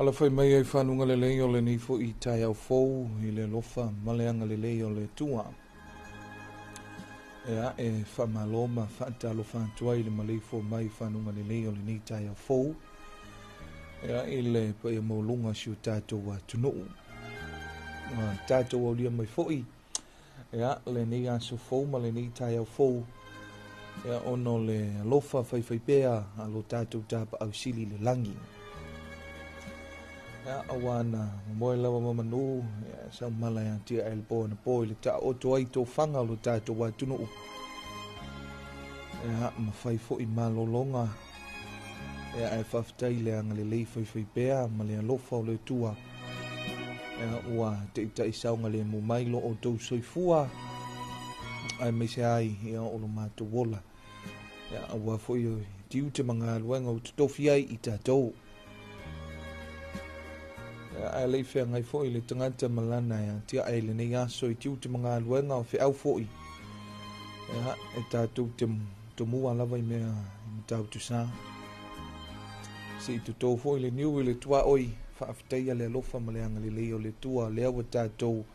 Ala fai mai ai whanunga le lei o le nifo I tai au fou I le lofa maleanga le lei o le tua. Ea e whamaloma whaatalo whantua I le maleifo mai whanunga le lei o le ni tai au fou. Ea I le pa ia maulunga siu tātou wa tunuu. Tātou au lia mai foi. Ea le ni aso fou ma le ni tai au fou. Ea ono le lofa whai pea alo tātou tāpa au sili le langi. Ya awana moe lawa mamanu ya sa mala ya tia el po na po le ta o to ai to fanga lo ta to wa tunu ya ma fai fo I malolonga ya ai faftai le ang le fai pea ma le lo fa le tua ya wa te ta isa nga le mo mai lo o to soifua ai me se ai ya o lo ma to wola ya wa fo yo tiu te manga luenga o to fiai I ta to ai lei fea ngai foi le tangata malana ya tia ai le nei aso I tiu te mga luenga o fe au foi ya e tātou te mua lava I mea I tau tu sa si tu tō foi le niu I le tua oi whaafteia le alofa ma le anga le leo le tua le awa tātou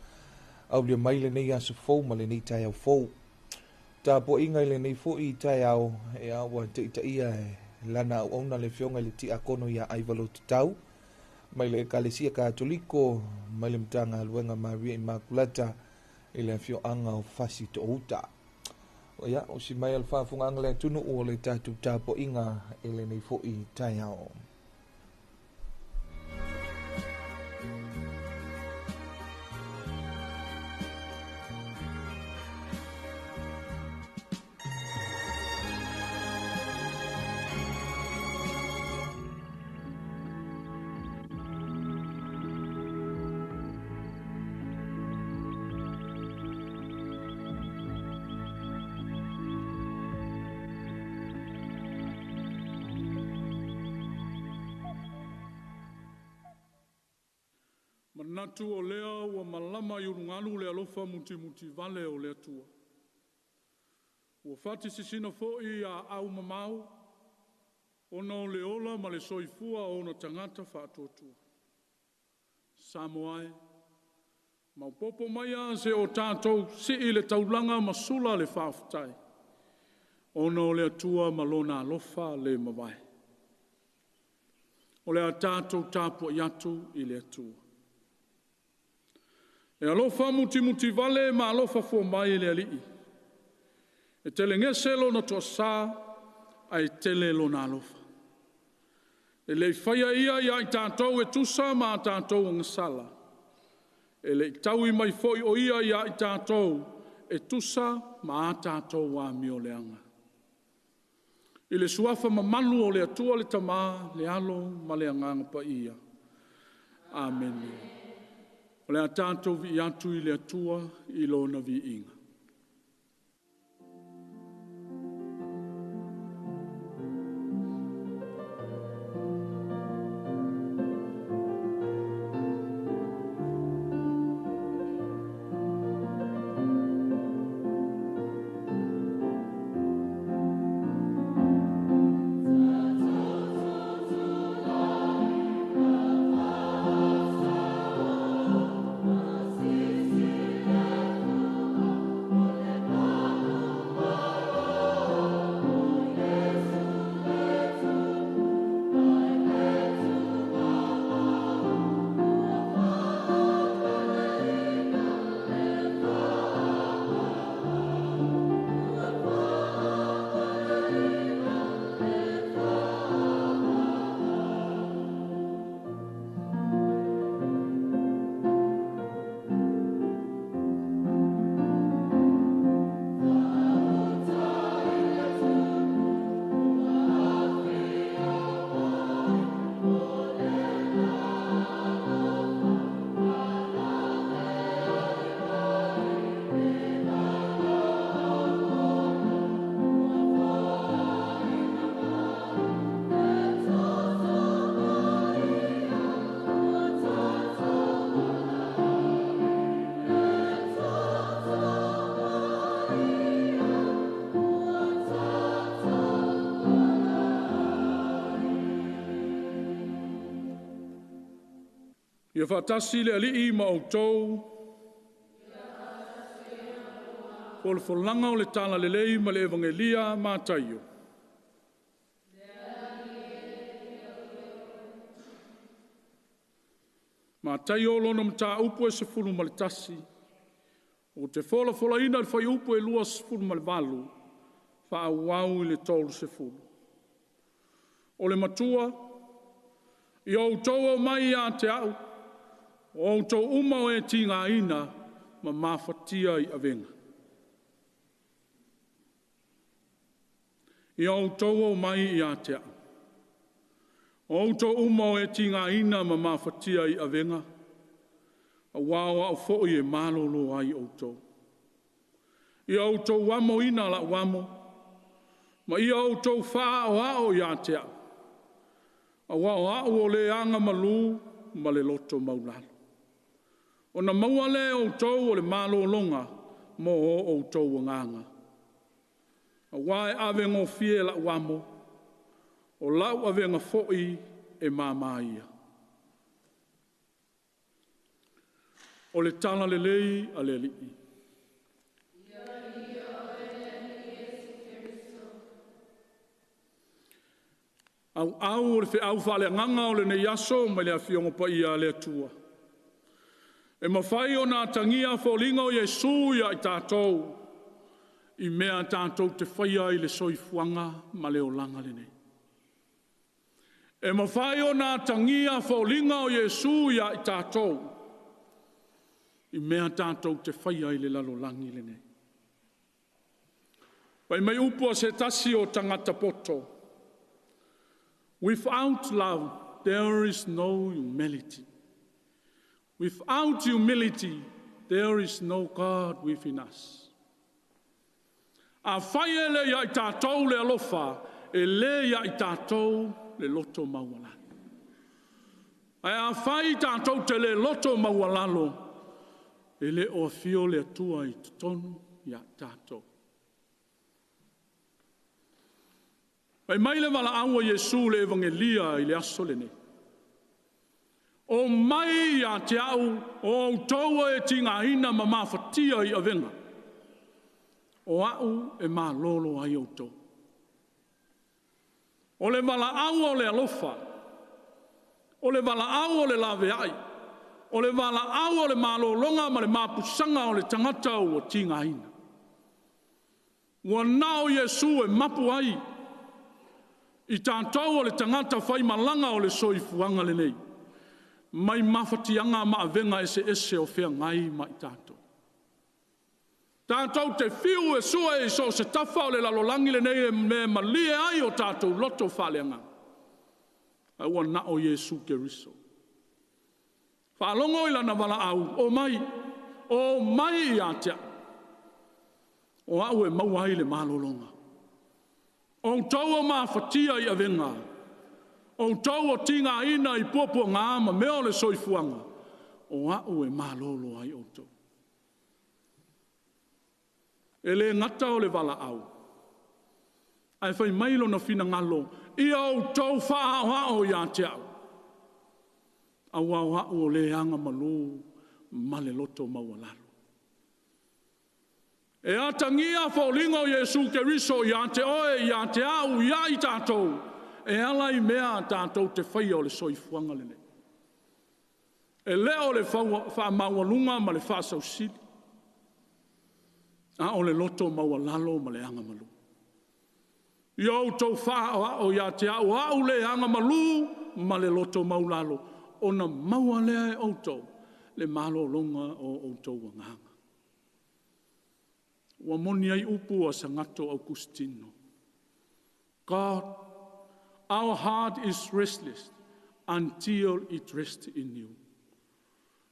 au le mai le nei aso fou ma le nei tai au fou tā po inga le nei foi tai au e awa te ita ia e lana au ona le fionga le ti akono ia aivalo te tau mai le kalesia katoliko mai le mtanga luenga Maria Immaculata I le fio anga o fasi to uta o ya o si mai al fafunga anga le tunu o le tatu tapo inga ele nei fo I tai ao Manatu o lea ua malama I urungalu le alofa muti vale o lea tua. Ua fati sisina foi a au mamau, ona o le ola ma le soifua o na tangata whaatotua. Samoa, maupopo maia se o tātou si I le taulanga masula le whaaftai. Ona o lea tua malona alofa le mawai. O lea tātou tāpua iatu I lea tua. E alofa muti vale ma alofa fo mai le alii. E tele ngeselo na toa sa ai tele lo na alofa. E le faya ia I tātou e tusa ma tātou ngasala. E le taui mai foi o ia I tātou e tusa ma tātou wa mio leanga. I le suafa mamalu o le atua le tama le alo ma le anganga pa ia. Amen. O le a tātou vi atu I le atua I lona vi inga. Ia whatasi le ali I ma o tau. O le folanga o le tala le lei ma le evangelia ma taio. Ma taio lona mta upo e se fulu ma le tasi. O te fola ina le fai upo e lua se fulu ma le valu. Fa au I le tolu se fulu. O le matua, I au tau mai a te au. O au tau umau e tinga ina ma mawhatia I avenga. I au tau mai I a te au. O au tau umau e tinga ina ma mawhatia I avenga. A wawa au fo I e malolo ai au tau. I au tau wamo ina la wamo. Ma I au tau wha o ao I a te au. A wao o le anga malu ma le loto maulalo. O na maua le o tau o le malo longa mo o tau nganga. A wae ave ngo fie la wamo. O lau ave nga foi e mamaia. O le tala le lei a le lii. Au le fe au fale nganga o le ne yaso ma le afiongo pa ia le atua. E mawhai o nā tangia fōlinga o Yesu ia I tātou. I mea tātou te whaia I le soifuanga ma le o langa le nei. E mawhai o nā tangia fōlinga o Yesu ia I tātou. I mea tātou te whaia I le lalo langi le nei. Pai mai upua se tasi o tangata poto. Without love, there is no humility. Without humility, there is no God within us. A whaia le ia I tātou le alofa, e le ia I tātou le loto maualalo. A whai tātou te le loto maualalo, e le o fio le atua I tonu ia tātou. Pai mai le wala aua Yesu le evangelia I le aso le ne. O mai ia te au, o taua e tinga ina ma mawhatia I avenga. O au e ma lolo ai o tau. O le wala aua o le alofa. O le wala aua o le lawe ai. O le wala aua o le malolonga ma le mapusanga o le tangata o tinga ina. Ua nao Yesu e mapu ai. I tātou o le tangata whai malanga o le soifuanga le nei. Mai mawhatianga ma avenga ese o whea ngai mai tātou. Tātou te whiu e sua e so se tafa o le lalolangi le nei me malie ai o tātou loto whaleanga. Aua na o Yesu Keriso. Whalongo I lana wala au, o mai I atea. O au e mauai le malolonga. O tau o mawhatia I avenga. O tau o tinga ina I popo ngā ma mea le soifuanga. O au e malolo ai o tau. E le ngata o le wala au. Ai whai mailo na whina ngalo. Ia o tau wha o ia te au. Au o le anga malu ma le loto maualalo. E atangia fōlinga o Yesu Keriso ia te oe, ia te au, ia I tātou. E ala I mea tātou te whaia o le soifuanga le ne. E leo le wha maualunga ma le wha sausili. A o le loto maualalo ma le anga malu. Ia o tau wha o ia te au, au le anga malu ma le loto maulalo. O na maualea e outou, le malo longa o outou wanganga. Wa moni ai upu a sangato Augustino. God, our heart is restless until it rests in you.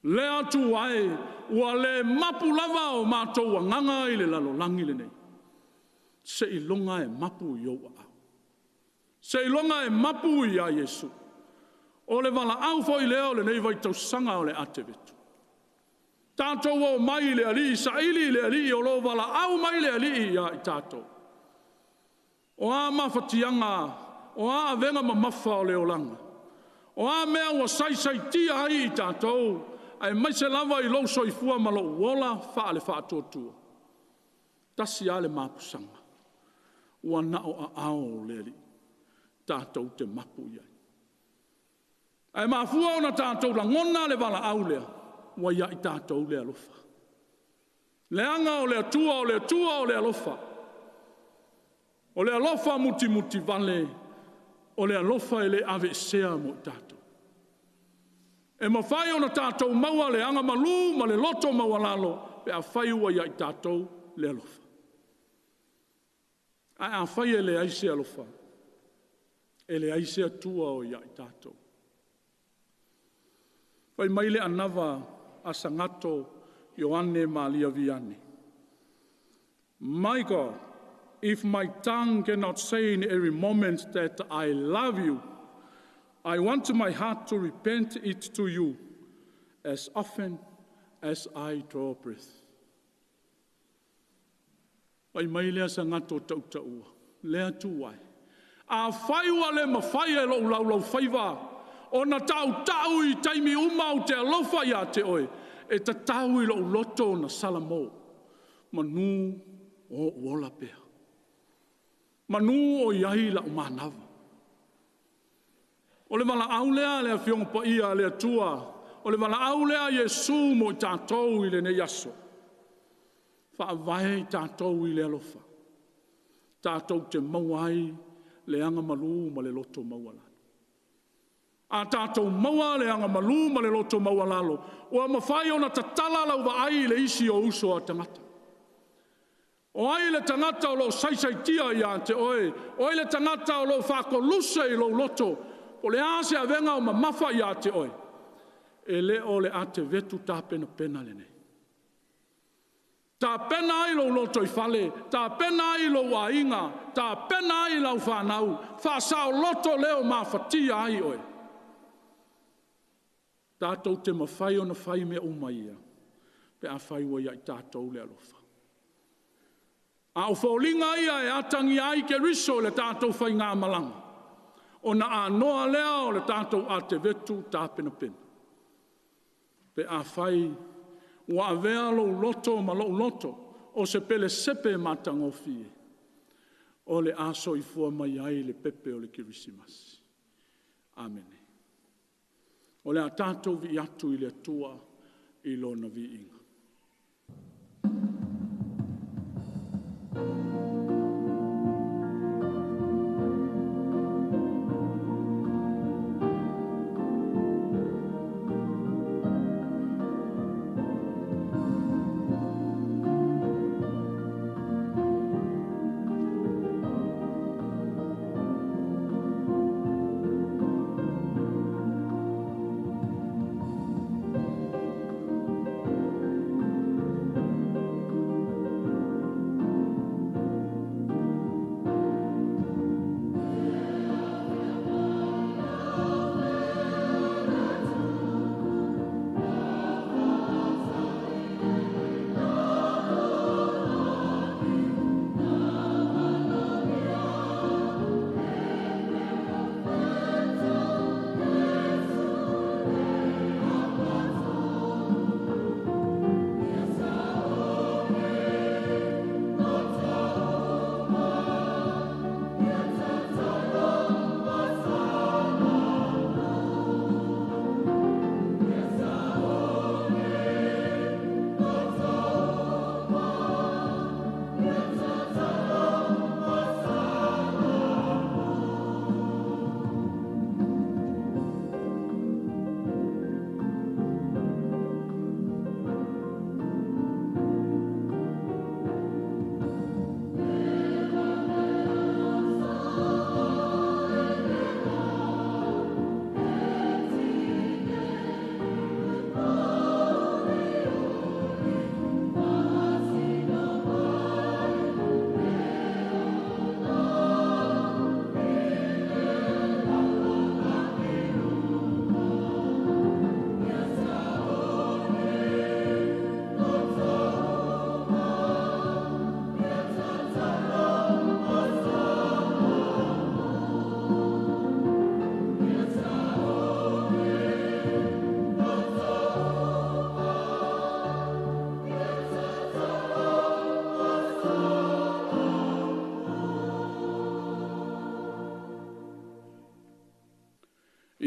Lea tu ai, ua le mapu lava o mātou wanganga I le lalolangi le nei. Se ilonga e mapu I au. Se ilonga e mapu I a Yesu. O le wala au fo I leo le nei vai tau sanga o le atevetu. Tātou o mai le ali, sa ili le ali, o lo wala au mai le ali ia I tātou. O a mawhatianga, o a avenga ma mawha o le olanga. O a mea ua sai tia ai I tātou, ai mai se lava I lau soifua ma lo uola wha le wha tōtua. Tasi ale mapusanga, ua nao a ao le li, tātou te mapu iai. Ai mafua ona tātou la ngona le wala au lea, ua ia I tātou le alofa. Leanga o le atua, o le atua, o le alofa. O le alofa muti vale, o le alofa e le ave sea mo tātou. E mawhai ona tātou maua le anga malu, ma le loto maua lalo, pe a whai ua ia I tātou le alofa. A whai e le aise alofa, e le aise atua o ia I tātou. Whai mai le anava a sangato Ioane Malia Vianney. My God, if my tongue cannot say in every moment that I love you, I want my heart to repent it to you as often as I draw breath. Pai mai lea sangato tautaua, lea tuai. A whaiwa le mawhai e lau whaiwa, o na tau I taimi umau te alofa ia te oe, e ta tau I loto na salamo, manu o uola pea. Manu o iai la umanava. O le wala au lea lea fionga pa ia lea tua, o le wala au lea Yesu mo I tātou I le ne yaso. Wha vai I tātou I le alofa. Tātou te mauai le anga malu ma le loto mauala. A tātou maua le anga malu ma le loto maualalo. O a mawhai ona tatala lau wa ai le isi o uso a tangata. O ai le tangata o lo saisaitia ia te oe. O ai le tangata o lo whako luse I lo loto. O le ase a venga o mamafa ia te oe. E le o le ate vetu tā pena le nei. Tā pena ai lo loto I fale. Tā pena ai lo wainga. Tā pena ai lau whanau. Whasao loto leo mawhatia ai oe. Tātou te mawhai o na whai mea umaia, pe a whai wa ia I tātou le alofa. A o whaulinga ia e atangi ai ke riso le tātou whai ngā malanga. O na a noa lea o le tātou a te vetu tā pena. Pe a whai wa avea lo loto ma lo loto, o se pele sepe matango fie. O le aso I fua mai ai le pepe o le kirisimas. Amen. O le a tātou vi atu I le atua I lona vi inga.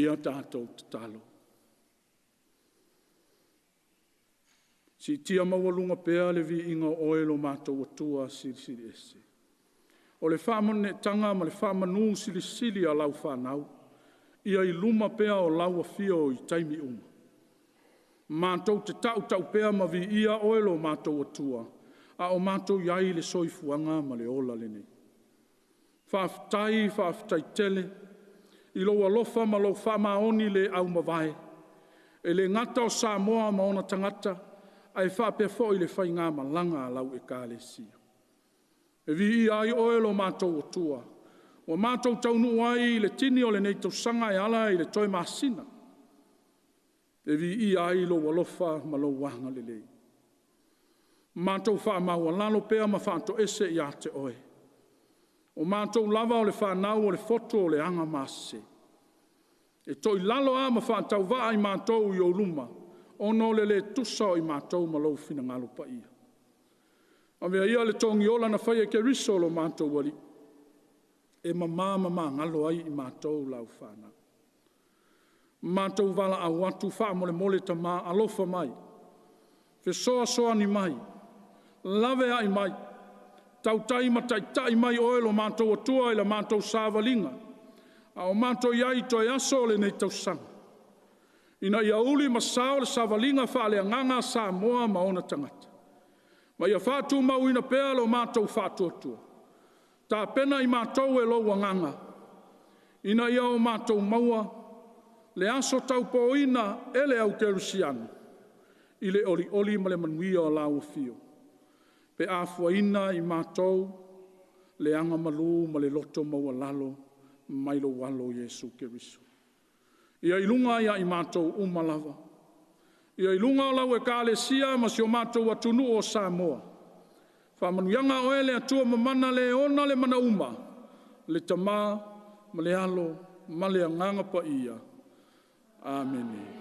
ia tātou te talo. Si tia mawalunga pea le vi inga oelo mātou atua siri ese. O le whamane tanga ma le whamanu sili a lau whanau. Ia I luma pea o lau a fio I taimi uma. Mātou te tau pea ma vi ia oelo mātou atua. A o mātou iai le soifuanga ma le ola le nei. Whaafitai tele. I lo alofa ma lo whamaoni le au mawai. E le ngata o Samoa ma ona tangata. Ai whapea fo I le whainga ma langa a lau e kāle sia. E vi I ai oelo mātou atua. O mātou taunu ai le tini o le nei tau sanga e ala I le toi masina. E vi I ai lo walofa ma lo wanga le lei. Mātou wha maua lalo pea ma whanto ese I a te oe. O mātou lava o le whanau o le foto o le anga mase. E toi lalo a ma whantau waa I mātou I o luma. Ono le tusa o I mātou ma lo fina ngalo pa ia. A mea ia le tongi ola na whaia ke riso lo mātou wali. E mama ngalo ai I mātou lau whanau. Mātou wala a watu wha mole ta mā alofa mai. Fe soa ni mai. Lave ai mai. Tau taima tai mai oelo mātou atua I la mātou sāwalinga. A o mātou iai toi aso le nei tau sanga. Ina ia uli masao le sāwalinga wha le nganga Samoa ma ona tangata. Ma ia whātu mau ina pea lo mātou whātu atua. Tā pena I mātou e lo wanganga. Ina ia o mātou maua. Le aso tau po ina ele au kerusiano. I le oli ma le manuia o lau fio. Pe afua ina I mātou. Le anga malu ma le loto maua lalo. Mailo walo Yesu Keriso. Ia ilunga ia I mātou umalava. Ia ilunga o lau e kāle sia ma si o mātou atunu o Samoa. Whamanuianga o ele atua mamana le ona le mana uma. Le tamā, ma le alo, ma le anganga pa ia. Amen.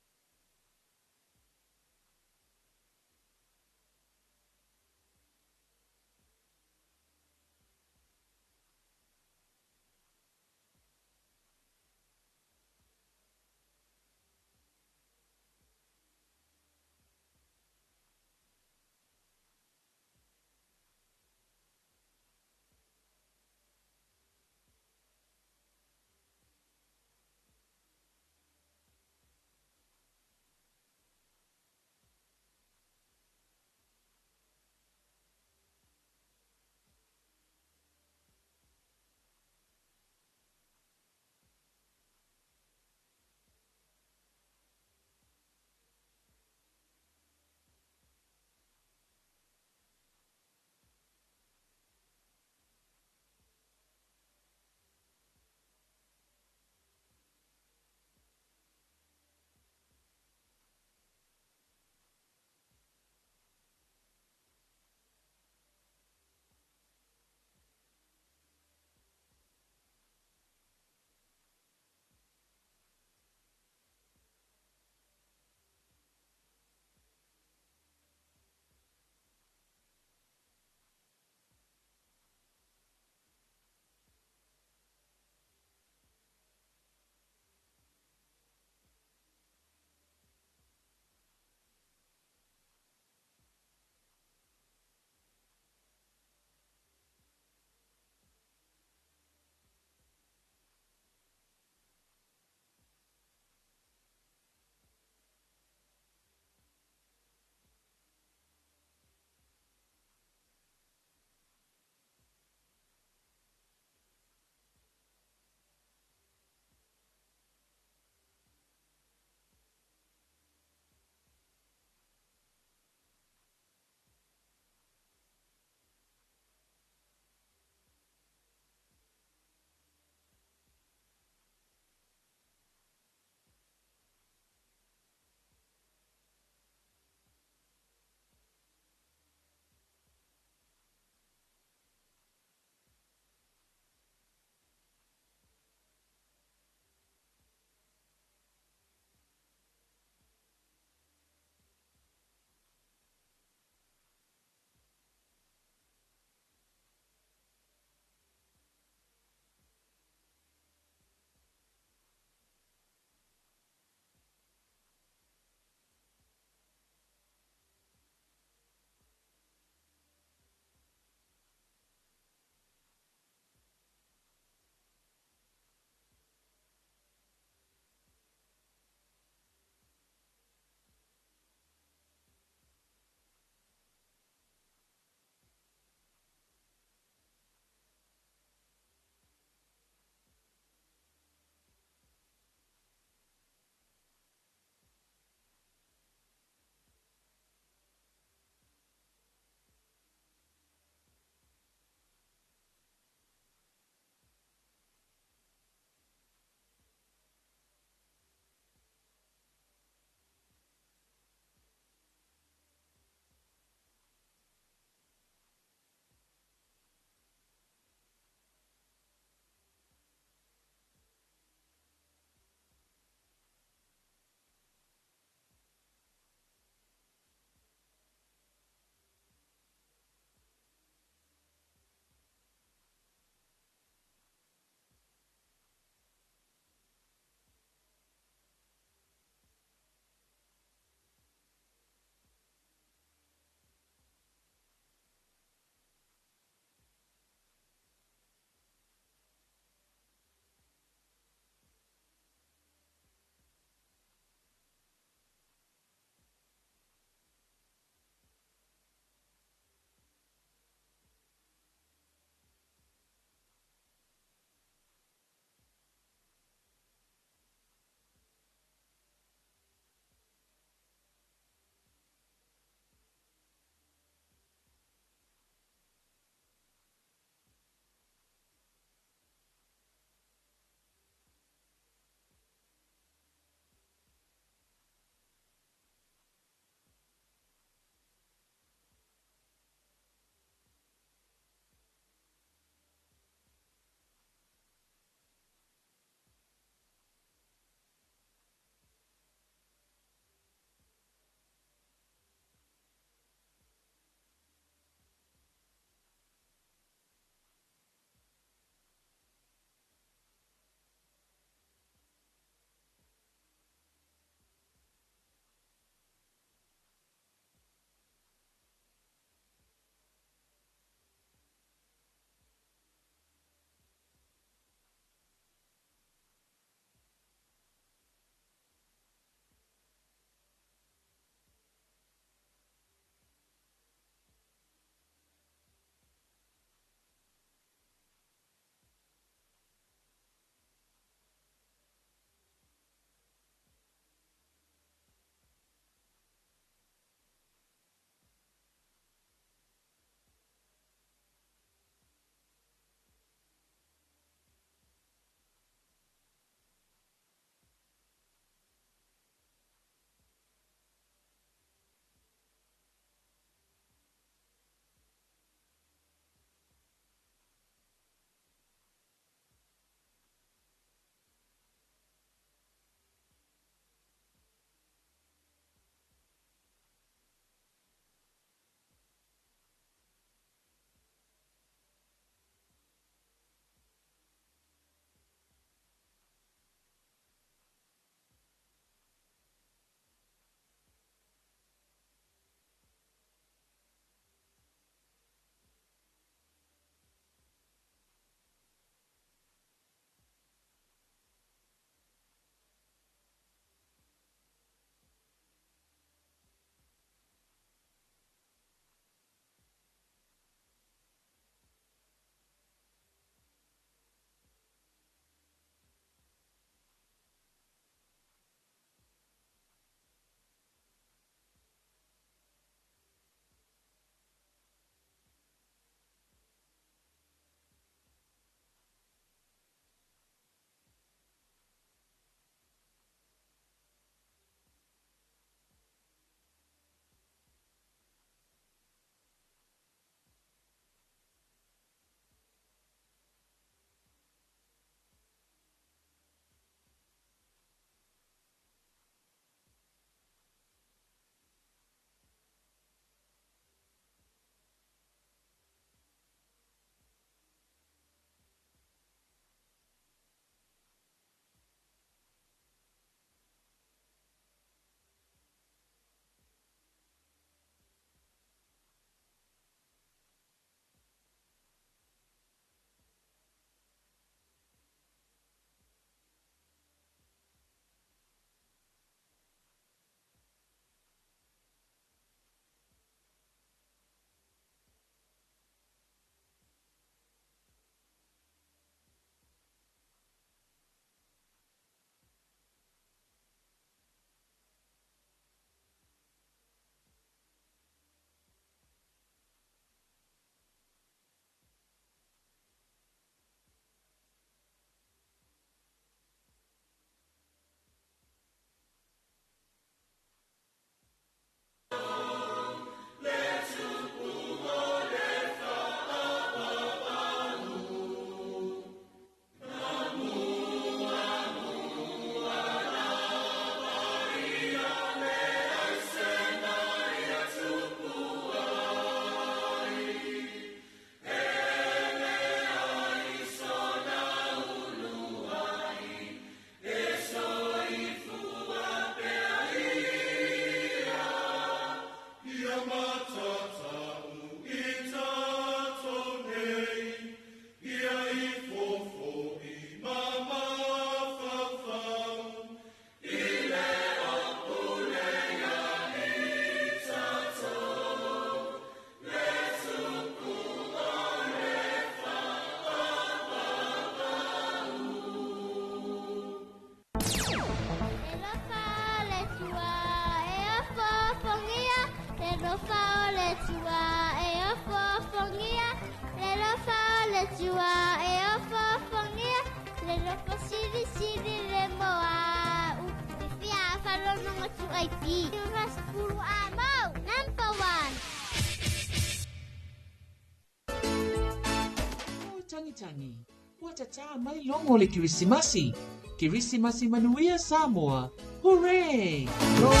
Tangi, watata mai longo le Kirisimasi. Kirisimasi manuia Samoa. Hooray! Merry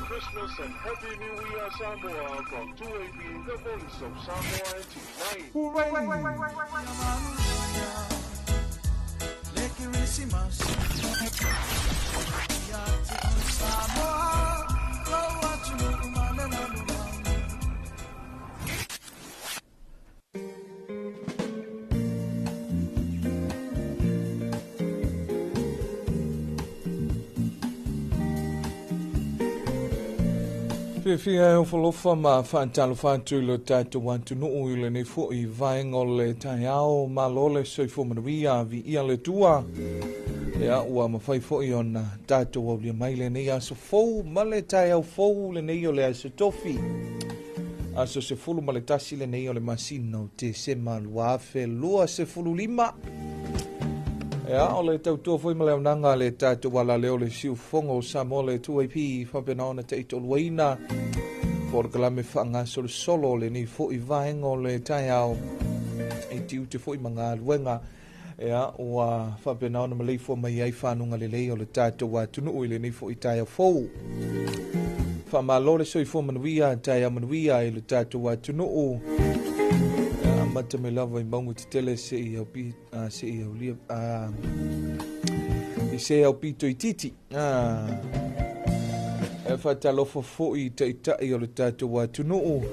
Christmas and Happy New Year Samoa from 2AB, the voice of Samoa tonight. Fia folofa ma Talofa lo tato wantu no ile ne fo I vaingo le taiao malole soi fo manuia vi ia le tua ya ua mafai fo I ona tato wa le maile ne aso fo male taiao fo le ne le aso tofi aso se fulu male tasi le ne le masino te se malua fe lua se fulu lima ya ole tautua foi male nanga le tato wala leo le siu fongo Samoa le 2AP fa benona te itolwaina por kalame fanga solo le ni fo I vaengo le taiao e tiu te foi manga luenga ya wa fa benona male fo mai ai fanunga le leo le tato wa tunu ile ni fo I taiao fo fa malole so I fo manuia taiao manuia le tato wa tunu mata me lava I maungu te tele se I au pi se I au lia I se au pito I titi e fa talofa fo'i te itai o le tato wa tunuu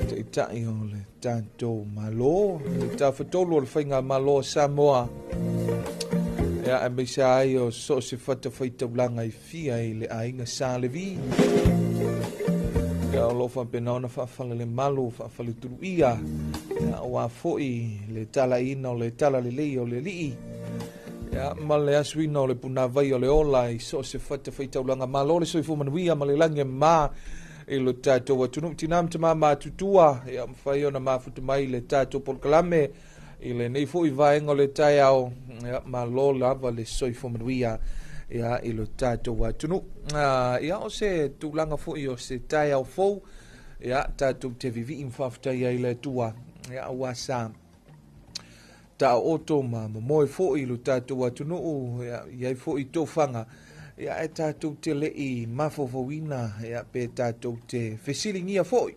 te itai o le tato malo le tawhatolo o le whainga malo Samoa e me sa ai o so se fata whaitaulanga I fia I le ainga sa le vi ya lofa penaona whawhala le malo whawhala turu ia ya wa fo'i le tala ina o le tala le lei o le lii ya ma le asuina o le puna vai o le ola I so se fata whaitaulanga malo le soifo manuia ma le lange ma I lo tato wa tunu tinam tama ma tutua ya mwhai ona mafutu mai le tato polkalame I le nei fo'i vaenga le tai au ya malo lava le soifo manuia ya I lo tato wa tunu ya o se tulanga fo'i o se tai au fou ya tato te vivi imfafutai ai le tua ya wasa ta oto ma moe fo'i lo tato wa tunu ya fo'i tofanga ya e tato te lei mafofowina ya pe tato te fesilingia fo'i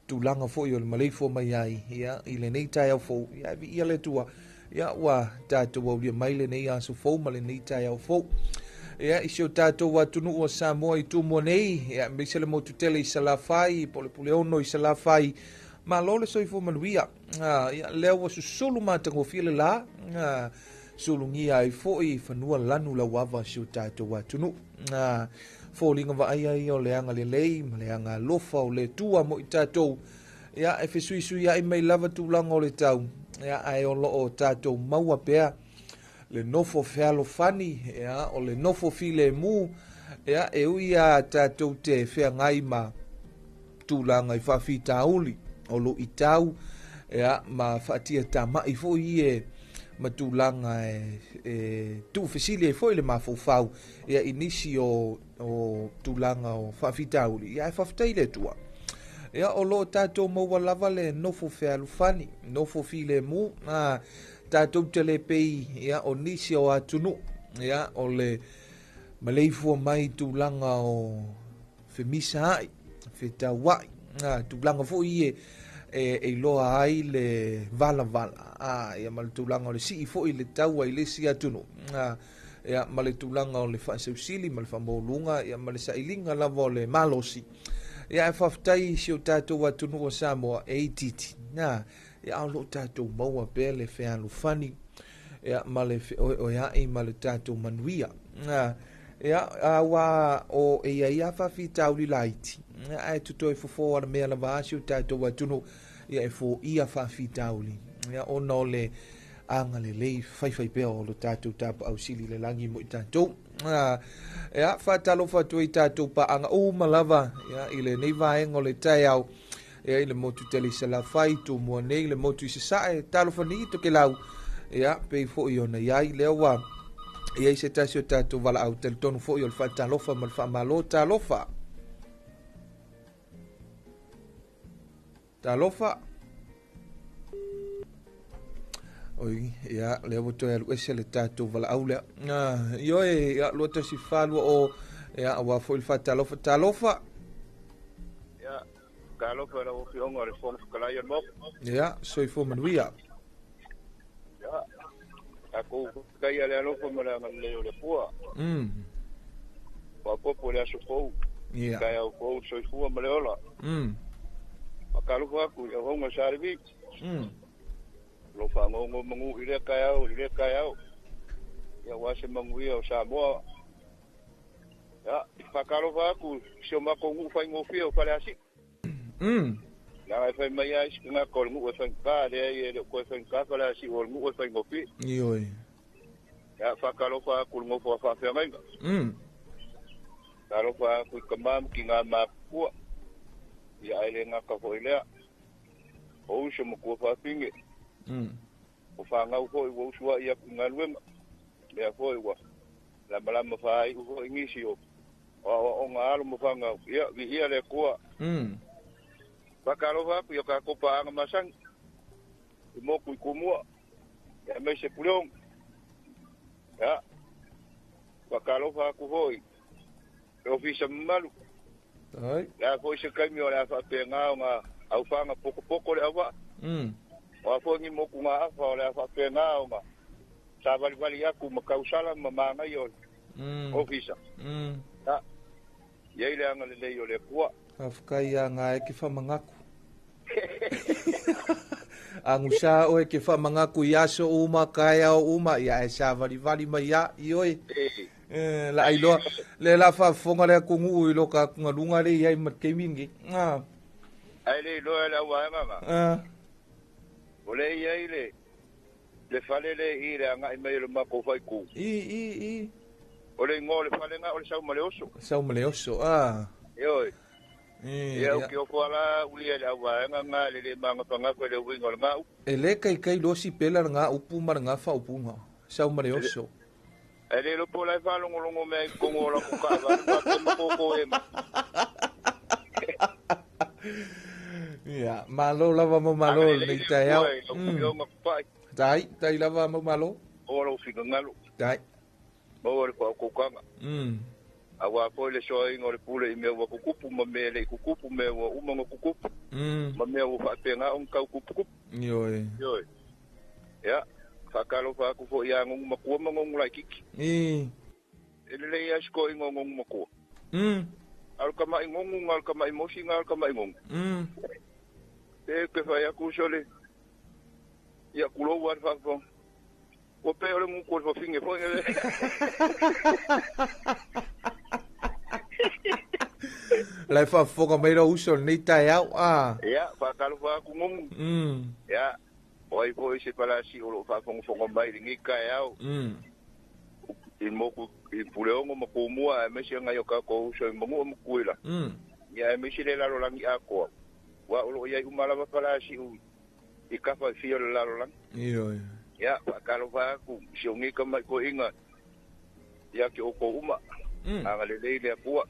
tulanga fo'i o le maleifo mai ai ya I le nei tai au fou ya vi ia le tua ya wa tato wa ulia maile nei aso fou ma le nei tai au fou ya isio tato wa tunu o Samoa I tumo nei ya misele mo tutele I salafai pole pole ono I salafai ma lole soifo manuia ya leo wa susulu matango file la sulungia ai fo'i fanua lanu la wava sio tato wa tunu folinga va ai o leanga le lei ma leanga lofa o le tua mo I tato ya e fesui ya I mai lava tulanga o le tau ya ai o lo o tato maua pea le nofo fealo fani ya o le nofo file mu ya e uia tato te fea ngai ma tulanga I whawhita uli o lo I tau ya ma whatia ta mai fo I matulanga tu fesili e foi le mafofau ya inisi o tulanga o whawhitauli ya e whawhitai le tua ya o lo tato maua lava le nofo fealufani nofo file mu tato tele pei ya o nisi o atunu ya o le maleifu mai tulanga o femisa ai fetawai tulanga fo I e loa ai le vala ya mal tulanga o le si fo I le tau ai le si atunu ya mal tulanga o le faseusili mal famolunga ya mal sailinga lava o le malosi ya e whaftai si o tatou atunu o Samoa e titi ya lo tatou maua pe le fealu fani ya mal o ya I mal tatou manuia ia aua o ia faafitauli laiti ae tutoi fofo ana mea lava asi o tatou atunu ia e foʻia faafitauli ia ona o le aga lelei faifai pea o lo tatou tapaʻausili le lagi mo i tatou ia faatalofa atu ai tatou paaga uma lava ia i lenei vaega o le taeao ia i le motu telesalafai tumua nei le motu i sasaʻe talofani tokelau ia pei foʻi ona iai lea ua ia i se tasi o tatou valaau taletonu foʻi o le faatalofa ma le faamālō talofa oi ia lea ua toe alu ese le tatou valaau lea ioe ia lua tasifalua o ia auā foʻi le faatalofa talofa ia kalofa la ofioga o le fogafekalai ana moko ia soifo manuia ia akou kai ale alofa ma le agalelei o le pua waupopo le aso fou ia kai au fou soifua ma le ola makalofa aku ia honga sarivi lo whangongo mangu i le kai au ia wase mangu ia o Samoa ia whakalofa aku sio mako ngu whai ngofia o whale asi nga e whai mai ais nga ko ngu e whai ka le e ko e whai ka whale asi o ngu e whai ngofia ioi ia whakalofa aku ngofo a whawhia ngainga kalofa aku i kamam ki ngā māpua ia ele ngā ka whoilea o uso mo kua whawhinge o whangau hoi wa usua ia ku ngā luenga mea hoi wa la malama whai uho ingisi o ngā alo mo whangau ia vi ia le kua Pakalofa aku ia ka kopa anga masang i moku i kumua ia mei se puleong ia pakalofa aku hoi e ofisa mamalu ia hoi se kaimi o le afa apengao ngā au whanga poko le awa o afongi moku ngā afa o le afa apengao ngā sa vali aku makausala mamangai o ofisa ia ile anga lelei o le kua Afkai a ngā e ke whamangaku. Angusa o e ke whamangaku i aso uma, kai au uma, ia e sa vali mai ia, i oi. La ailoa, le la whafonga lea kungu i loka kungalunga le iai mat kei mingi. Ai le loa la waanga. O le iai le whale le i le anga i mai le mako whai ku. I. O le ngō le whale ngā o le saumale oso. Saumale oso, Ioi. Ia o ki o kuala uli ele awa ngā le manga pangako le wingo le ngau. E le kai losi pela ngā upu mara ngā whaupunga. Saumale oso. E le lopo lai whalongolongo mea i kongo la kukawa. Koko e ma. Ia, malo lava mo malo nei tai au. Tai lava mo malo. O lo fika ngalo. Tai. Mo le kwa kukanga. Awa foi le soi ngore pule I mea wa kukupu ma mea le kukupu mea wa umanga kukupu ma mea wa whapenga on kau kupu Ioi ia whakalo whaku fo ia ngongu makua ma ngongu lai kiki ele le ia sko I ngongu makua alu kama I ngongu alu kama I mosi alu kama I ngongu e ke whai aku sole ia kulou ar whakfo ko pe ole ngu ko finge fo ele Lai whafoka meira uso nei tai au, Ia, whakalo whaku ngongu. Ia, oi po se palasi o whafonga mai ringi kai au. I moku, I puleongo makumua, e mesi ngai o kako uso I mongu o mukuila. Ia, e mesi le lalo langi akoa. Wa ulo iai umalawa palasi u. I kafa fio le lalo langi. Ia, whakalo whaku, si o ngika mai ko inga. Ia ki o ko uma. Anga le leile apua.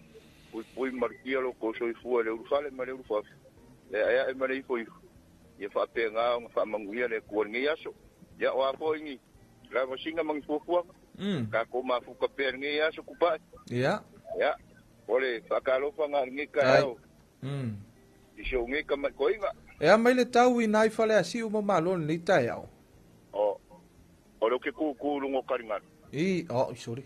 Pui markia lo ko soifua le urufale ma le urufa. Le aya e mare foi. Ia fa penga nga fa manguia le ko ngi aso. Ya wa fo ngi. La mosinga mang fufua. Ka ko ma fu ka per ngi aso ku pa. Ya. Ya. Ole fa ka lo fa ngi ka au. I sho ngi ka ma ko inga. E mai le tau I nai fale asi uma malo ni tai au. O lo ke ku lungo karinga. Sorry.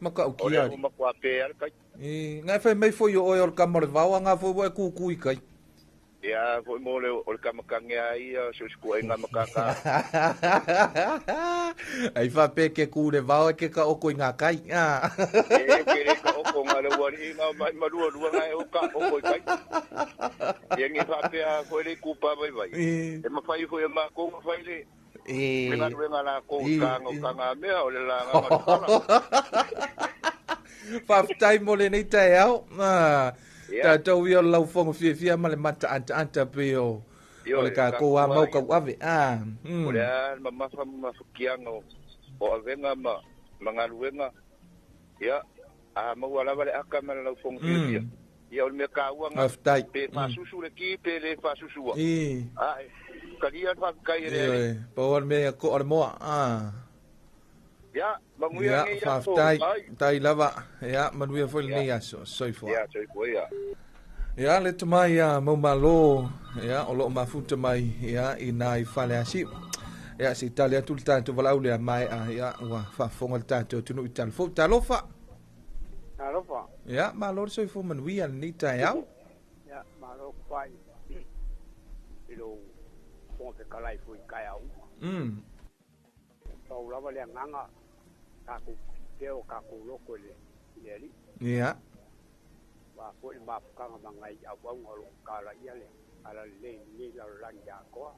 Maka ukia. O makwa pe ar kai. Ngai fai mai foi o kamore vau nga foi wa ku i kai. Ya, foi mo le o kamakange ai so sku enga makaka. Ai fa pe ke ku le vao ke ka o ko nga kai. Ke ka o ko ngale wari nga mai marua rua ngai o ka o ko kai. Ye ngi fa pe a foi le kupa vai vai. E ma fai foi ma ko ma fai le. Nga ruenga la ko ka nga me o le la nga matala. Fa tai mo le nei tai au. Ta tau ia lau fonga fia ma le mata anta pe o. O le ka ko a mau ka ave. O le a ma fukianga o avenga ma mangaruenga. Ya, a mau ala vale aka ma lau fonga fia. Ya o me ka uanga pe fa susu le ki pe le fa susu. Ai, kalia fa kai re. Po me ko o mo Ya, manguia ngi ya so. Tai lava. Ya, manuia foi nei aso, soi fo. Ya, soi fo ya. Ya le tamai ya mau malo, ya o lo mafuta mai ya ina I fale asi. Ya si talia tul tanto vala ule mai ya wa fa fonga tanto tunu ital fo talofa. Talofa. Ya, malo soi fo manuia ni tai au. Ya, malo pai. Ilo fonte kalai foi kai au. Tau lava le nganga. Kaku teo kaku loko le yeli. Ya. Wa ko ma kanga mangai awang ngolo kala yale. Ala le ni la lanja ko.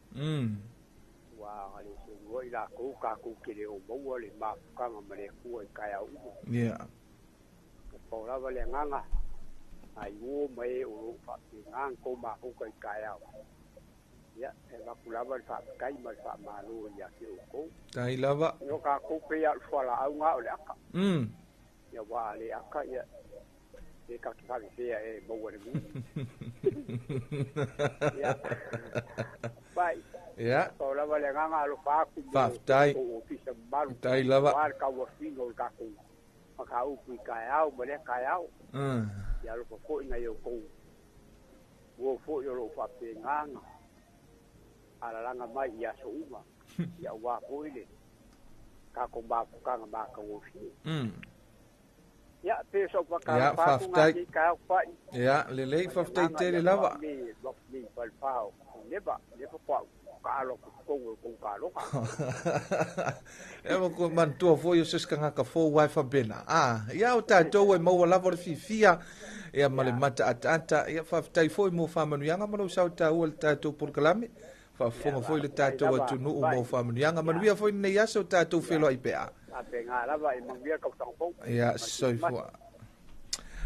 Wa ale se wo ila ko kaku kile o bo le ma kanga mare ku kai au. Ya. Ko lava le nganga. Ai wo mai o fa ngang ko ma ko kai au. Ya, ela kulava fa kai ma fa malu ya ki ko. Tai lava. Yo ka ko pe ya fala au nga o le aka. Ya wa le aka ya. E ka ki fa se ya e bo wa le. Ya. Bai. Ya. Ko lava le nga lo fa ku. Fa tai. O fi se malu. Tai lava. Wa ka wa fi no ka ko. Ma ka u ku kai au mo le kai au. Ya lo ko ina yo ko. Wo fo yo lo fa pe nganga. Ala langa mai ya so uma ya wa poile ka ko ba ka ba ka wo fi ya pe so pa ka pa ku ngi ka pa ya le faftai te le lava ni pal pao ne ba ka lo ko ka lo ka e mo ko man tu fo yo ses kanga ka fo wifi bena ya o ta to e mo lava fi fia ya male mata atanta ya faftai fo mo fa manu yanga mo sa ta o ta to por kalame fa fonga foi le tatou atu nuu mo faamaniaga manuia foi nei aso tatou felo ai pea ia soifua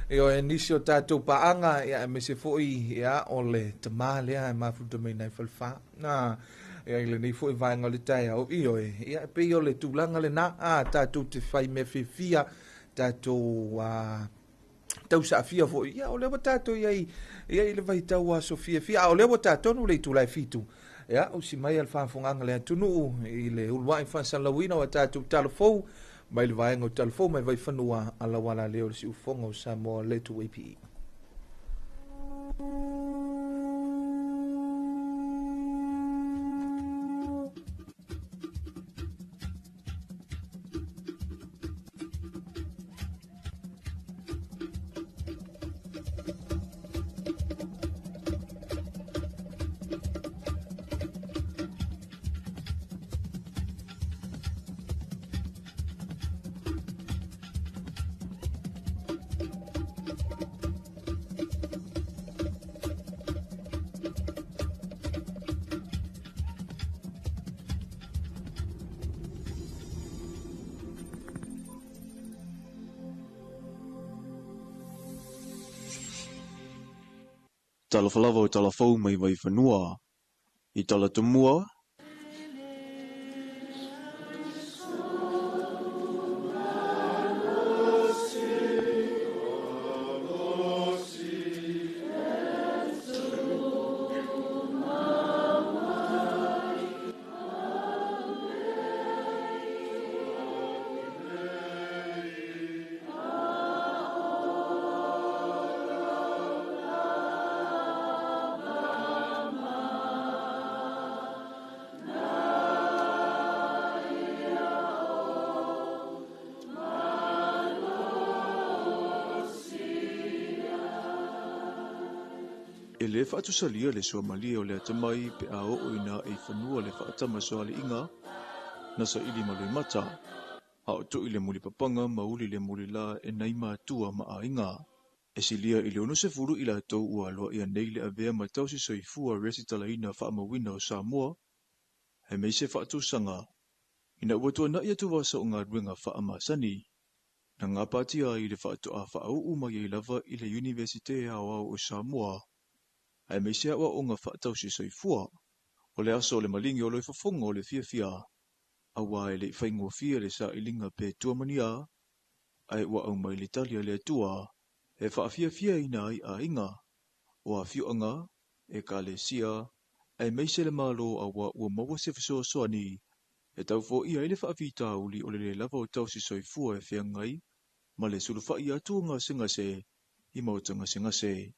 io e nisi o tatou paaga ia e mese foi ia o le tamā lea e mafuta mai nai falafā na ia i lenei foi vaega o le taeao io ia e pei o le tulaga lenā tatou te fai mea fefia tatou tausaafia foi ia o le ua tatou ia i le vaitau a sofiafia o le ua tatonu le itulae fitu ya o si mai al faafoganga le atunu i le uluaʻi faasalauina o tatou talafou mai le vaega o talafou mai vai fanua alauala lea o le siufoga o Samoa le tuaipi Talafalava o talafou mai vai whanua I talatumua. le whaatusalia le sua malia o le atamai pe a o ina e whanua le whaatama soa le inga, nasa ili malui mata, a o tui le muli papanga mauli le muli la e naima tua ma a inga. E silia ili ono se furu ila tau ua loa ia nei le avea ma tausi soifua resitala ina whaamawina o Samoa, he mei se whaatusanga. Ina ua tua na ia tu wasa o ngā ruenga whaamasani, na ngā pātia i le whaatu a whaau mai i lava i le Universite au o Samoa, ai mei se awa o ngā whaatausi soifua, o le aso o le malingi o loi whafonga o le fia, awa e le whaingo fia le sa ilinga pe tuamania, ai ua au mai le talia le tua, e whaafia ina ai a inga, o a fiuanga, e ka le sia, ai mei se le malo awa ua maua se fisoa soani, e tau fo ia ele whaafita uli o le lava o tausi soifua e whiangai, ma le sulufa i atu ngā singase, i mautanga singase.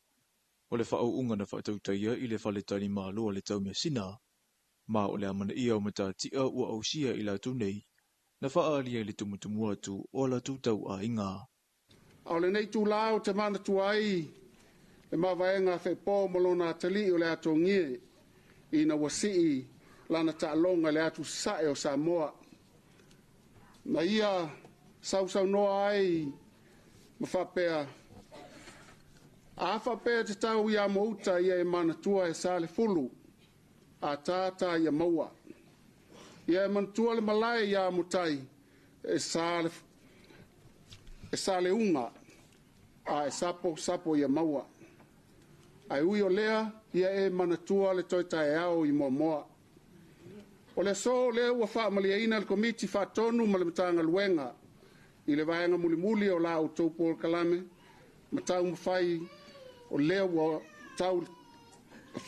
O le whaau unga na whaatautaia i le whaletani malo le tau mea sina, ma o le amana ia o matatia ua ausia i la tunei, na whaalia i le tumutumu atu o la tutau a inga. O le nei tū lao te mana tuai, le mawaenga whepō molona tali o le ato ngie, i na wasii lana taalonga le atu sae o Samoa. Na ia sau noa ai, mawhapea. A whapea te tau ia mouta ia e mana tua e sale fulu, a tāta ia maua. Ia e mana tua le malai ia mutai, e sale unga, a e sapo ia maua. Ai ui o lea, ia e mana tua le toita e au i moa. O le so le ua whaamalia ina le komiti whaatonu ma le matanga luenga, i le vaenga muli o la o taupo kalame, matau mawhai o lea ua tau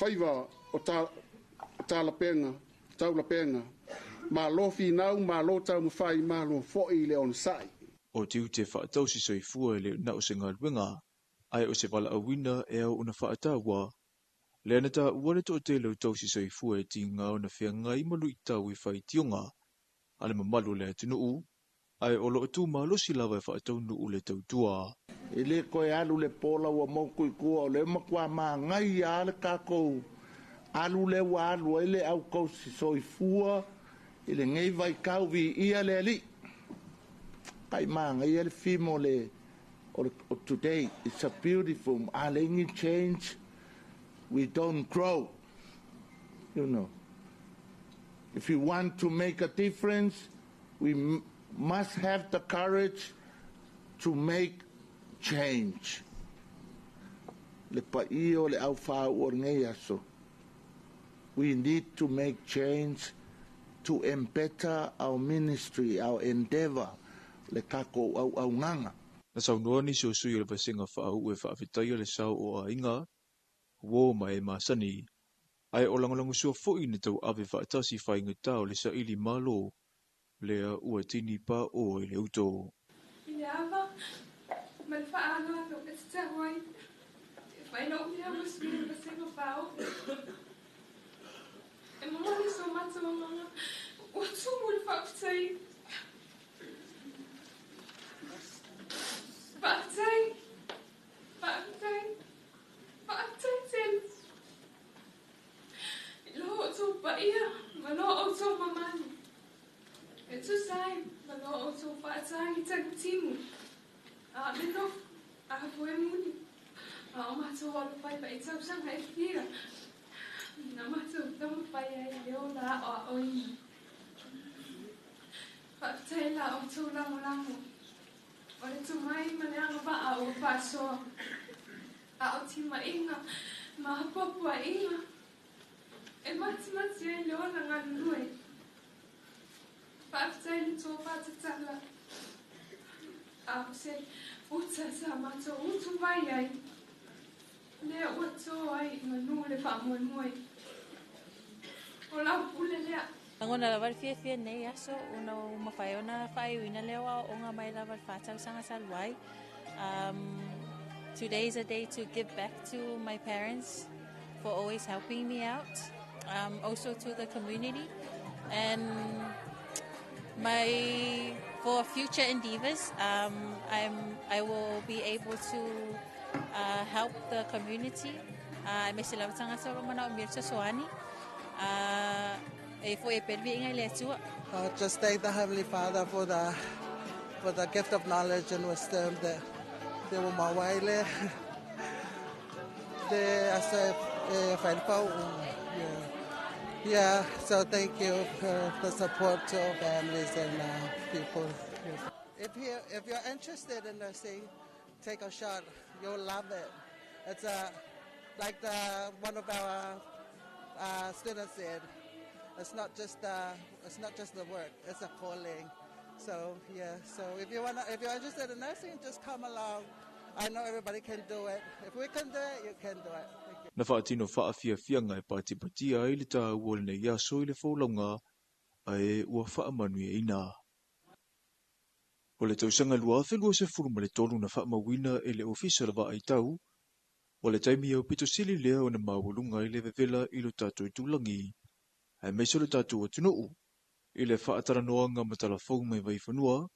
whaiva o tau lapenga, ma lo finau, ma lo tau mawhai, ma lo foi le on sai. O tiu te whaatausi soifua le na o se ngā luenga, ai o se wala awina e au una whaatawa, le ana ta ua le to te lau tausi soifua e ti ngā o na whia ngai malu i tau i whai tionga, ale mamalu le atunuu, ai o lo tu malosi lava e whaatau nuu le tautua. I le koe alu le pola ua mauku i kua o le makua maa ngai a le kākou, alu le wa alu ele au kausi soifua, i le ngei vai kau vi ia le ali. Kai maa ngai ele fimo le o today, it's a beautiful, alengi change, we don't grow, you know. If you want to make a difference, we must have the courage to make change. Le paio le au fa o ngei aso. We need to make change to embetter our ministry, our endeavor, le kako au nganga. Na sau noa ni so sui le vasinga whaau e whaafitaia le sau o a inga, wo mai masani, ai o langalangu sua fōi ni tau ave whaatasi whainga tau le sa ili malo, lea ua tini pa o i le uto. I le awa, ma le whaanga no e te tawai, e whaina ui hama sui le vasinga whao. E mamani so mata mamanga, ua tumu le whaafitai. Whaafitai tēn. I lo o tō paia, ma lo o tō mamani. E tu sai, ma lo o tō whaatai i taku timu. A meno, a hapue muni. A o mato wala pai pa i tau sanga e whira. Na mato tama pai ai leo la o a oina. Whaafitai la o tō lango. O le tumai ma le anga waa o whaasoa. A o tima inga, ma hapopua inga. E mati e leo na ngā nui. Whaafitai le tō whaatatala. A o se uta sa mato utu vai ai. Lea ua tō ai ma nu le whaamoe. O lau pule lea. Ngona lava fia nei aso una mawhai ona whai uina lewa o ngā mai lava whātau sanga salwai. Today is a day to give back to my parents for always helping me out. Also to the community and for future endeavors, I will be able to help the community May sila tanga sa mana umir sa soani. For a pervi ngai le tua. Just thank the Heavenly Father for the gift of knowledge and wisdom that they were my way. They as a fan yeah. So thank you for the support to families and people. If you're interested in nursing, take a shot. You'll love it. It's like one of our students said. It's not just the work. It's a calling. So yeah. So if you're interested in nursing, just come along. I know everybody can do it. If we can do it, you can do it. Na whaatino whaafia ngai pati ai le tā ua le nei aso i le whaulonga ai ua whaamanu e ina. O le tausanga lua whelua se furu ma le tolu na whaamawina e le ofisa lawa ai tau, o le taimi au pito sili lea o na mawalunga i le vevela i lo tātou tulangi, ai meiso le tātou atunuu, i le whaataranoanga ma talafou mai vai whanua,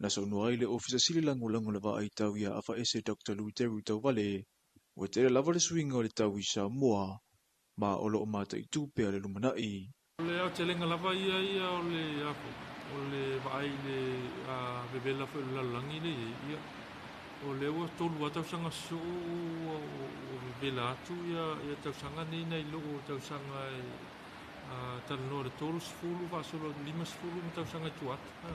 na saunua i le ofisa sili lango lawa ai tau ia afa ese Dr. Luiteru tau vale, o te lava le swinga o le tau i Samoa, ma o loo mata i tūpea le lumanai. O le au te lenga lava ia o le apo, o le vaai le bebela fo le lalangi le ia. O le ua tolu a tausanga so o bebela atu ia tausanga nei loo tausanga talanoa le tolu sifulu, vasolo 5 sifulu ma tausanga i tuata.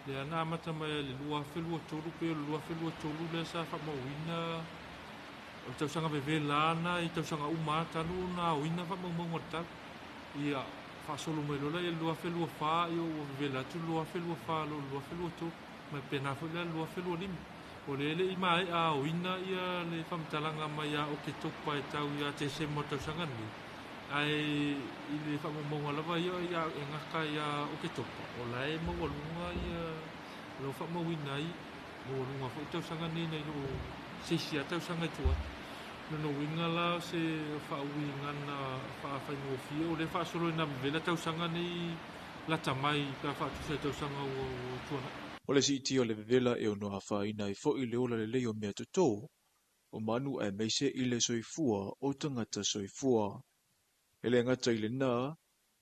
Le ana amata mai le lua whelua tolu pe o le lua whelua tolu le sa whamauina o tausanga bebela ana i tausanga umatanu na uina whamaumaunga tau. Ia whasolo mai lola i lua whelua wha i o bebela atu lua whelua wha lo lua whelua tolu mai pena whelua lua whelua lima. O le i mai a uina ia le whamtalanga mai a o ke topa e tau ia te se mo tausanga ni. Ai i le whamaumaunga lava ia e ngaka ia o ke topa. O lai mawalunga ia lo whamauina i mawalunga wha tausanga ni nei lo seisia tausanga i tua. No winga la se whauinga na whaawhaingo fia o le whaasolo na vela tausanga ni la tamai ka whaatu se tausanga o tuana. O le si o le vevela e ono hawhaina i fo i le ola le leo mea tuto, o manu e meise i le soifua o tangata soifua. E le ngata i le nā,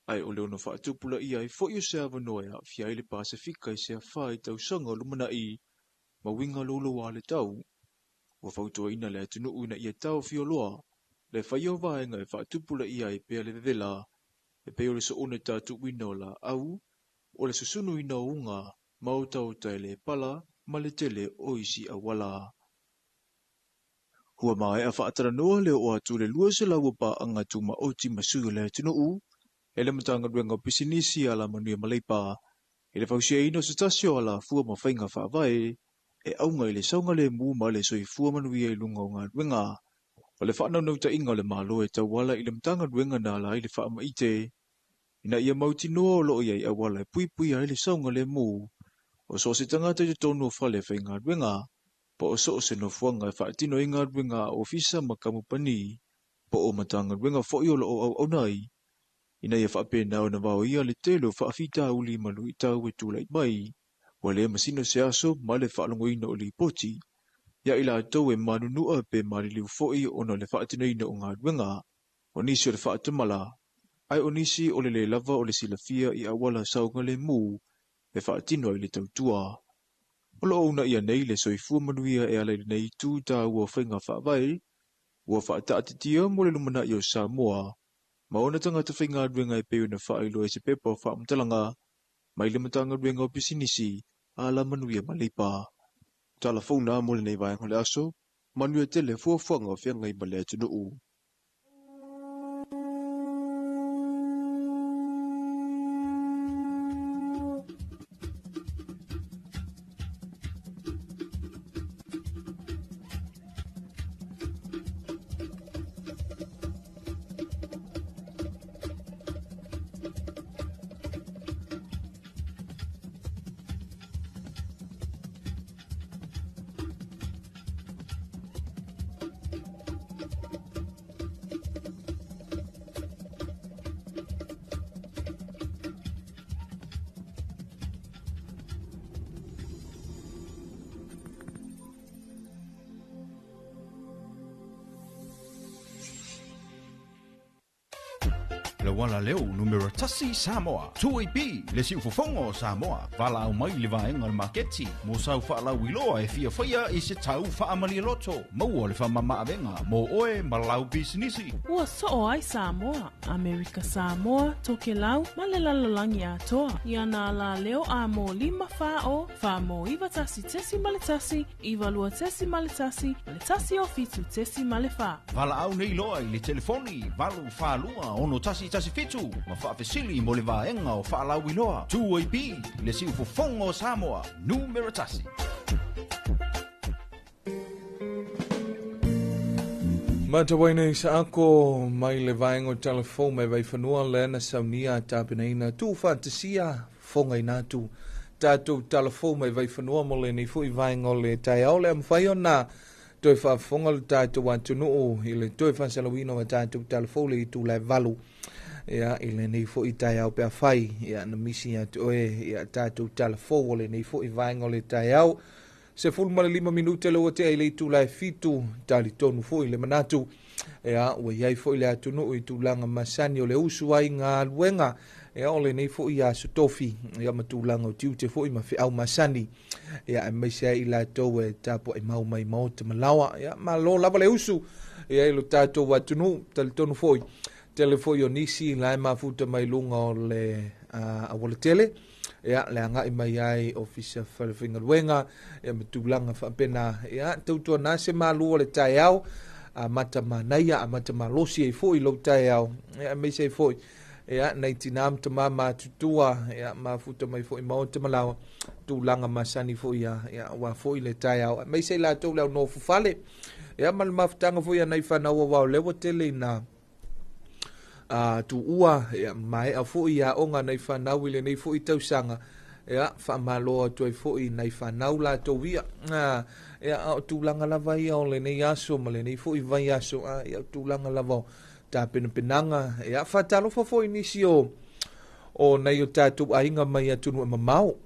ai o le ono whaatupula ia i fo i o se avanoa fia i le Pasifika i se a whai tausanga lumana i ma winga lolo wa le tau. Ua whautua ina le atunu uina ia tau fioloa, le whaio vaenga e whaatupula ia i pea le vevela, e peo le so one tātu wina o la au, o le susunu ina o unga, mautau tai le pala, ma le tele o isi awala. Hua mai a whaatara noa leo o atu le lua se lau pa anga tu ma oti masui le atunu u, e le matanga ruenga pisinisi ala manuia maleipa, e le whausia ino se tasio ala fua ma whainga whaavai, e aunga i le saunga le mu ma le soi fua manuia i lunga o ngā ruenga. O le whaanau nauta inga le malo e tawala i le matanga ruenga na la i le whaama ite, ina ia mauti noa o loo iai awala e pui ai le saunga le mu, o so se tangata i tonu o whale whai ngā ruenga, po o so se no fuanga e whaatino i ngā ruenga o fisa makamupani, po o matanga ruenga fhoi o loo au nai, ina ia whaapena o na wao ia le telo whaafita uli malu i tau e tūlai mai, wa le masino se aso ma le whaalongo ina o li poti, ia ila atau e manunua pe mariliu fhoi o na le whaatino ina o ngā ruenga, o nisi o le whaatamala, ai o nisi o le lava o le silafia i awala saunga le mu, e whaatino i le tautua. O loo una ia nei le soifua manuia e ala i nei tū tā ua whainga whaavai, ua whaataatitia mo le lumana i o Samoa, ma ona tangata whainga ruenga e peo na whailo e se pepa o whaamtalanga, mai le matanga ruenga o pisinisi, ala manuia malipa. Talafona mo le nei vai ngole aso, manuia tele fuafuanga o whianga i male atunuu. le wala leo numero tasi Samoa. Tuipi le si ufofongo Samoa. Vala au mai le vaenga le maketi. Mo sau wha lau iloa e fia whaia i se tau wha amali loto. Maua le wha mama avenga. Mo oe malau bisinisi. Ua so ai Samoa. Amerika Samoa, toke lau, ma le lalolangi atoa. Ia na la leo a mo 5 wha mo iwa tasi tesi ma le tasi, iwa lua tesi ma le tasi o fitu tesi ma le wha. Vala au nei loa i le telefoni. Valu wha lua ono tasi fitu. Ma wha fesili mo le vaenga o wha lau iloa. Tuipi le si ufofongo Samoa. Numero tasi. Matawaina sa ako mai le vaenga o telefon mai vai whanua lena saunia tāpinaina tu fantasia fonga inatu tātou telefon mai vai whanua mo le nei fui vaenga o le tai au le amwhai o nā toi whafonga le tātou atunuu i le toi whansalawino wa tātou telefon le i tu lai valu ia i le nei fui tai au pia whai ia na misi atu oe ia tātou telefon o le nei fui vaenga o le tai au se fulu male 5 minute le ote ai le tu lai fitu tali tonu foi le manatu ea ua iai foi le atunu i tūlanga masani o le usu ai ngā luenga ea ole nei foi a sotofi ea ma tūlanga o tiute foi ma whiau masani ea e meisea i la tau e tapo e mau mai mau te malawa ea ma lo lava le usu ea i lo tātou atunu tali tonu foi tele foi o nisi la e mafuta mai lunga o le awale tele ia le anga i mai ai ofisa whalewhinga luenga ia matulanga whapena ia tautua nase malua le tai au a mata manaia a mata malosi e foi lo tai au ia me se foi ia nei tinam tama matutua ia mafuta mai foi mau te malawa tulanga masani foi ia wa foi le tai au me se la tau le no fufale ia mal maftanga foi nei whanau wa lewa tele na tu ua ia mai a fo ia onga nei whanau ile nei fo i tausanga ia whamaloa toi fo i nei whanau la to via ia au tūlanga lava ia o le nei aso ma le nei fo i vai aso ia tūlanga lava tā penanga ia whatalofa fo i nisi o nei o tātou ainga mai atunu e mamau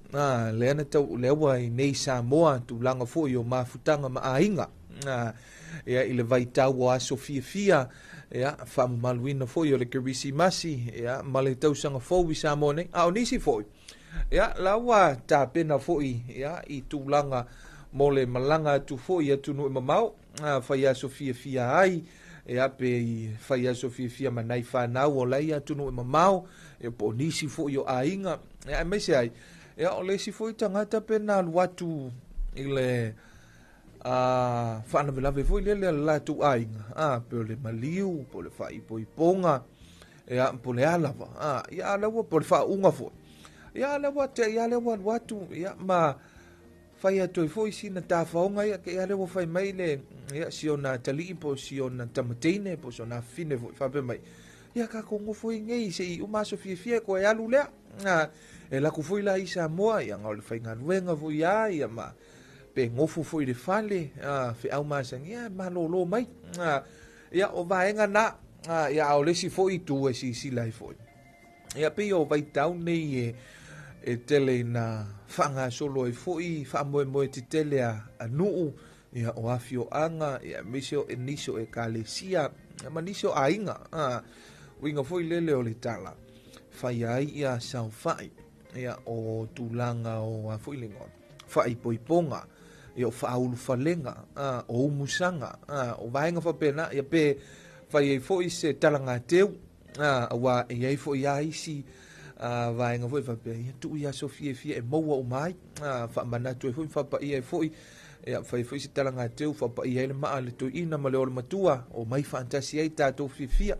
le ana tau lewa i nei Samoa tūlanga fo i o mafutanga ma ainga ia i le vai tau o aso fia ia famu maluina foi o le kerisi masi ia male tausanga foi Samoa nei au nisi foi ia lawa ta pena foi ia i tūlanga mo le malanga tu foi atu no mamau faia sofia ai ia pe faia sofia manai fanau o lai atu no mamau e po nisi foi o ainga ia me se ai ia o le si foi tangata pena watu ile whana velave foi le la tu ainga pe le maliu po le fai po iponga po le alava ia alawa po le fa unga foi ia alawa te ia alawa watu ia ma fai atu foi sina ta faunga ia ke alawa fai mai le ia siona tali po siona tamatine po siona fine foi fa pe mai ia ka kongo foi ngei se i uma sofia ko ia lulea e la ku foi la i Samoa ia ngau le fai ngaluenga foi ia ma pe ngofu foi de fale fe au masangia malolo mai ia o vaenga na ia o lesi foi tu e si lai foi ia pe o vai tau nei e tele na fanga solo e foi fa mo te tele a nuu ia o afio anga ia misio inicio e kalesia manisio ainga winga foi lele o le tala fai ai ia sau fai ia o tulanga o foi lingo fai poiponga ia o whaulu whalenga, o umusanga, o vaenga whapena, ia pe whai e fo i se talanga teu, awa e ei fo i aisi, vaenga fo i whapea, ia tu ia so fie e maua o mai, whamanatu e fo i whapa i e fo i, ia whai fo i se talanga teu, whapa i ele maa le tu ina ma le ole matua, o mai fantasi ei tātou fie,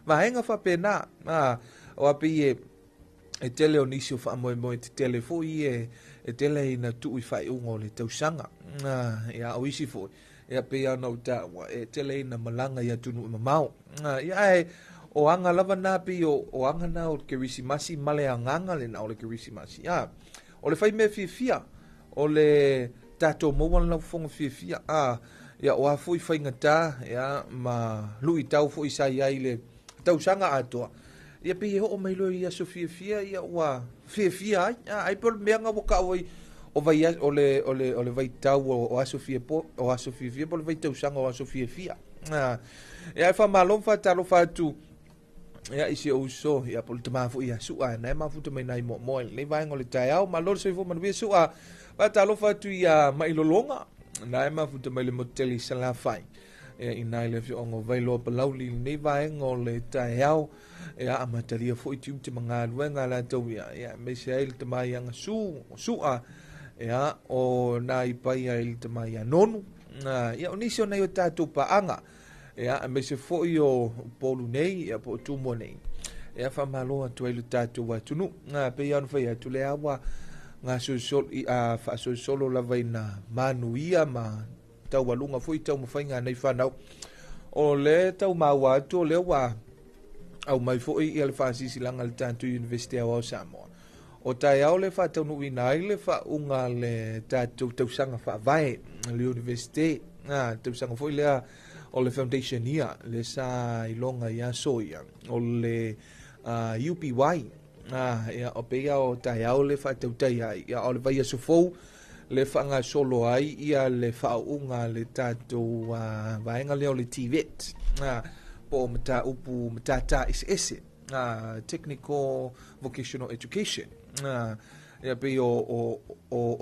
vaenga whapena, o api e tele o nisi o whaamoe te tele fo i e tele ina tu i whai ungo le tausanga. Ia o isi fo. Ia pe au nau ta e tele ina malanga ia tunu ima mau. Ia e o anga lava na pi o anga na o ke risi masi male anganga le na o le ke risi masi. O le whai me fia. O le tato mauan lau fonga fia. Ia o a fo i whai ngata. Ia ma lui tau fo i sai ai le tausanga atoa. Ia pe ho mai lo ia sofia ia wa fia ai por meanga boka o vai o le vai tau o a sofia po o a sofia por vai tau sanga o a sofia ia fa malon fa talo fa tu ia isi o so ia pol tama fu ia su'a na ma fu tama nai mo le vai ngole tai au ma lo se fu ma vi su'a pa talofa tu ia mai lolonga na ma fu tama le moteli sala fai ia ina le fi ongo vai lo palauli nei vai ngole tai au ia amatalia fu itu te manga luenga la to ia me se il tama ia su'a ia o nai pa ia il tama ia nonu na ia onisio na yo tatu pa anga ia me se fo yo polu nei ia po tu mo nei ia fa malo tu ilu tatu wa tunu na pe ia no fa ia tu le awa nga so a fa so solo la vaina manuia ma tau walunga foi tau mo fainga nei fa nau o le tau ma wa tu le wa au mai fo ia le fa si langa le tatu university of Samoa o tai au le fa tau no ina le fa unga le tatu tau sanga fa vai le university na tau sanga foi le o le foundation ia le sa ilonga ia soia o le UPY ia o pe ia o tai au le fa tau tai ia o le vai so fo le fanga solo ai ia le fa unga le tatu vaenga le o le TVET po mata upu mata is technical vocational education ia pe o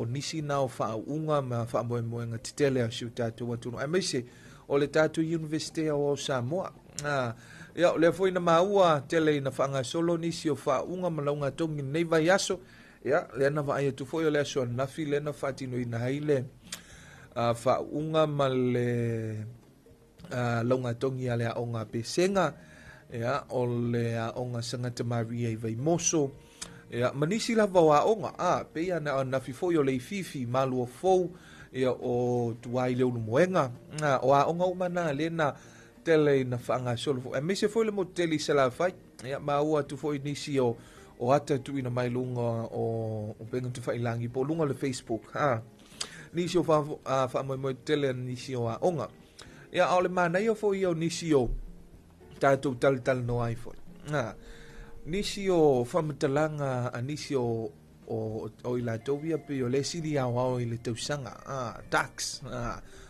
nisi na o fa unga ma fa mo nga titele a siuta tu watu ai mai se o le tatu university o Samoa ia le foi na maua tele na fanga solo nisi o fa unga malaunga tongi nei vai aso ia le na vai tu foi le so na file na fatino ina ile fa unga male launga tongi ale a onga pesenga ia o le a onga sanga te maria vai moso ia manisi la va onga pe ia na fi foi o le fifi malu o fo ia o tuai le unu moenga o a onga umana le na tele na fanga solo e me se foi le moteli sala fai ia ma ua tu foi nisi o ata tu ina mai lunga o penga tu fai langi po lunga le Facebook nisi o fa mo tele nisi o a onga ia o le mana ia foi o nisi o tatu tal no iPhone nisi o famatalanga nisi o ila tovia pe o le sidi au ile tausanga tax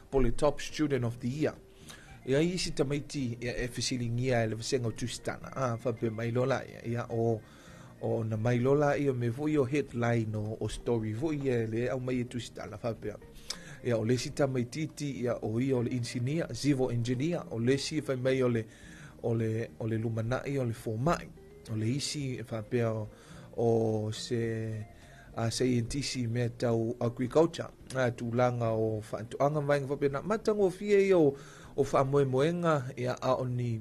po le top student of the year ia isi tamaiti ia efisilingia le senga tustana fa pe mai lola ia o na mai lola ia me vo yo headline o story vo ia le au mai tustana fa pe ia o le si tamaiti ia o ia o le engineer civil engineer o le si fa mai o le lumana ia o le formai o le isi fa pe o se scientisi me tau agriculture tu langa o fa tu anga vai fa pena matango fie o fa moenga ia a oni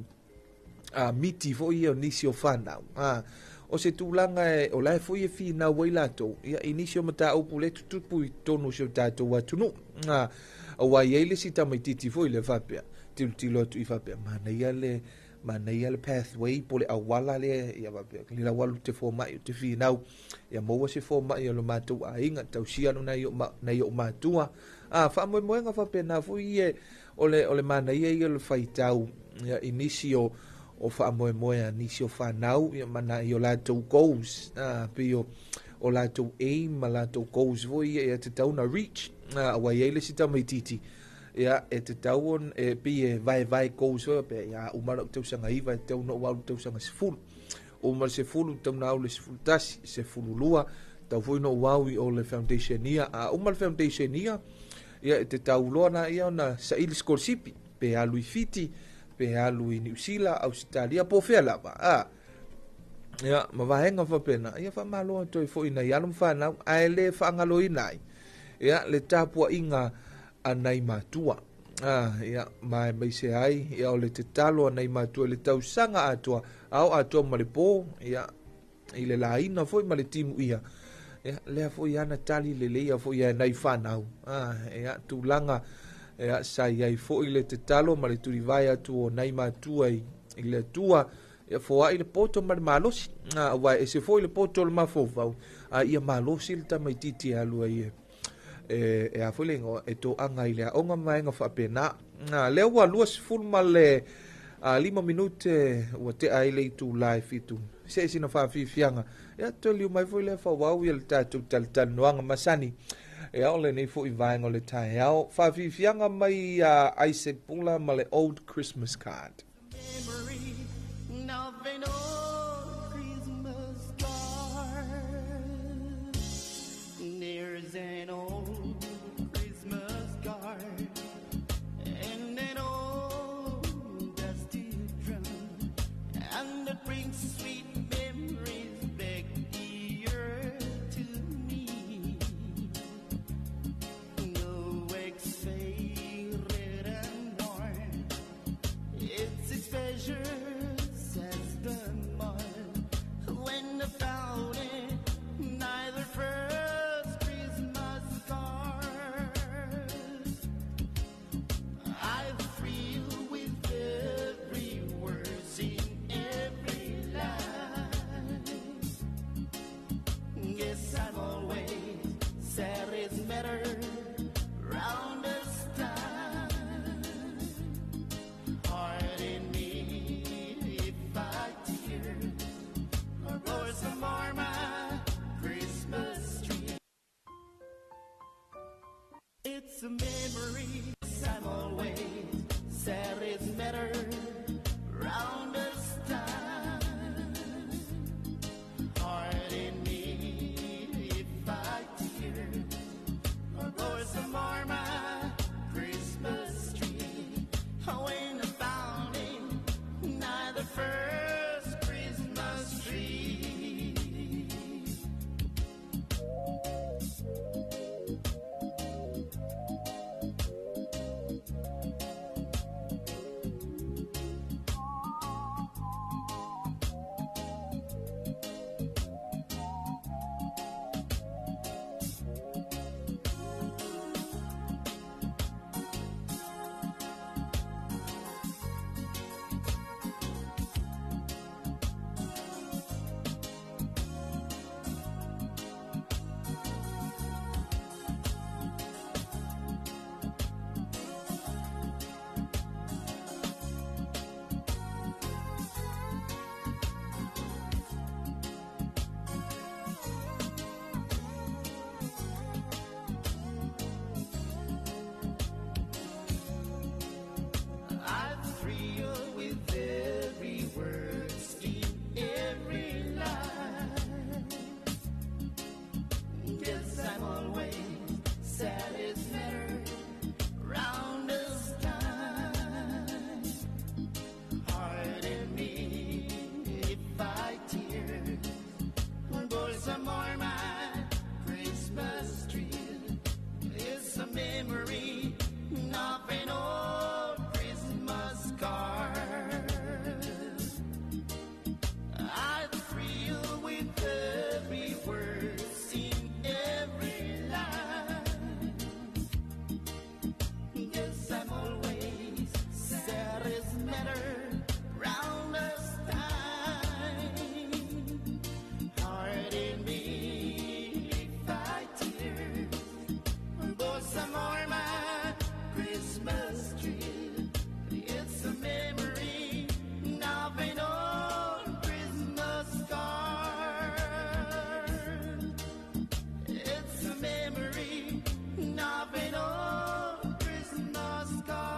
miti fo ia nisi o fana o se tu langa o lai fo ia fi na wailato ia inisio mata o pule tu pui tonu se tato watunu o wa ile sita mai titi fo ile fa pe tilo tu fa pe mana ia le pathway pole awala le ia va pe le walu te fo mai te fi nau ia mo se fo mai lo matu a inga tau sia no na yo matua fa mo nga fa pe na fu ie ole mana ia le faitau ia inisio o fa mo inisio fa nau ia mana yo la to goes pe o la to aim la to goes vo ia te tau na reach wa ia le sita mai titi ia te tauon pe vai goes pe ia o mara tau sanga iva tau no wa tau sanga se fulu o mar se fulu tau na o le se fulu tasi se fulu lua tau foi no wawi o le foundation ia o mar foundation ia te tau loa na ia na sa ili skorsipi pe alu fiti pe alu i New Zealand Australia po fea lava ia ma vahenga fa pena ia fa malo to fo ina ia lum fa na ai fa ngalo inai ia le tapua inga anai matua ia mai se ai ia o le te talo anai matua le tau sanga atua au atua malipo ia ile la ina foi male timu ia le foi ana tali le ia foi nai fanau ia tulanga ia sai ai foi le te talo male tuli vai atu o nai matua ile tua ia foi ile poto mal malos wa ese foi le poto le mafovau ia malos il tamaititi alu ia a fulingo to anga ile onga mai nga fa pena le wa luas full male 5 minute wa te ai le tu live itu se sina fa fi fianga ya to liu mai foi le fa wa wil ta tu tal noanga masani ole nei foi vai ngole tai au fa fi fianga mai Isaac Pula male old Christmas card. Nothing brings sweet memories back dear to me. No excited and warm, it's treasures as the morn when the fountain neither first Christmas card. I thrill with every word in every line. Yes, I'm always sad as matter round this time. Pardon me if I tear or some more my Christmas tree. It's a memory. I'm always sad as matter round this time. Pardon me if I tear or some more my Christmas tree. When I found it, not the first Christmas tree. I thrill with every word, in every line. Yes, I'm always sad as matter round this time. Pardon me if I tear or some more my Christmas tree. It's a memory of an old Christmas card. I thrill with every word, in every line. Yes, I'm always sad as matter round this time. Pardon me if I tear or some more my Christmas tree. It's a memory of an old Christmas card. It's a memory of an old Christmas card.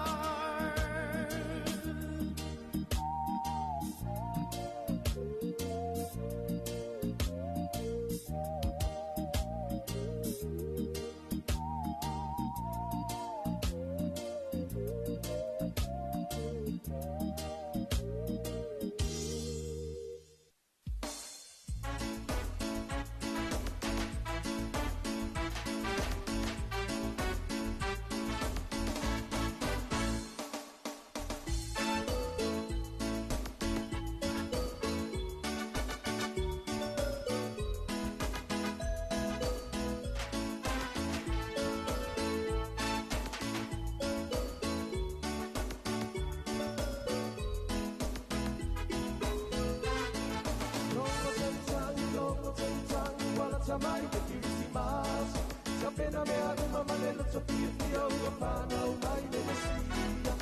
Samai ke Christmas, sa pena me aku mamalelo sa pia upana umay na nasiya.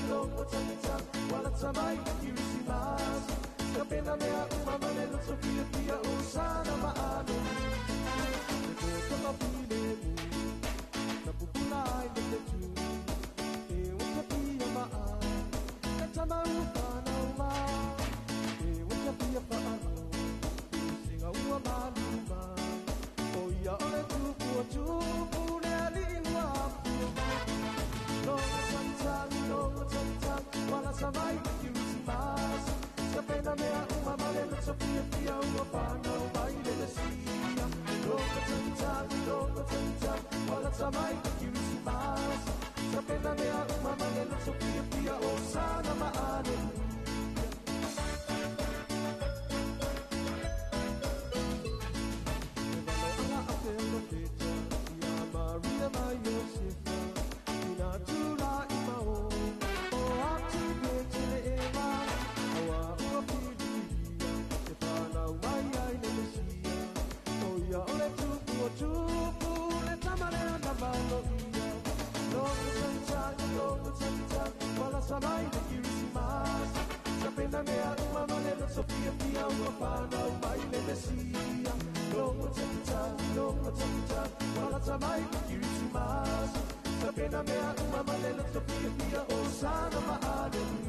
Longo tang, wala samai ke Christmas, sa pena me aku mamalelo sa pia usana maano. Ito sa mapili mo, napupulay na tetu, ewan sa pia maan, at sama upana umay, ewan sa pia paano. Ua maluma, oia ole tupu le aliwa puma. Longo tang, wala samai ke Christmas, Sophia Pia Wapana, Waile Messia, Loka Tanta, Wala Tamai, Kirisimas, Sapena Mea Mama, Sophia Pia, Osana Maale. Maria, my Yosefa, Inatula Imao, oh, Ati Eva, Awa Uapidia, Stefana, Maya, Nemesia, oh, ya ole tupu, le tamare andavano via, Longo Santa, Wala Samai, the Kirisimas, Sapena Mea, Mama, Sophia Pia, Wapana, my Nemesia, Longo Santa, Wala Samai, the Kirisimas, Sapena Mea, Mama, Sophia Pia, Osana, Maale.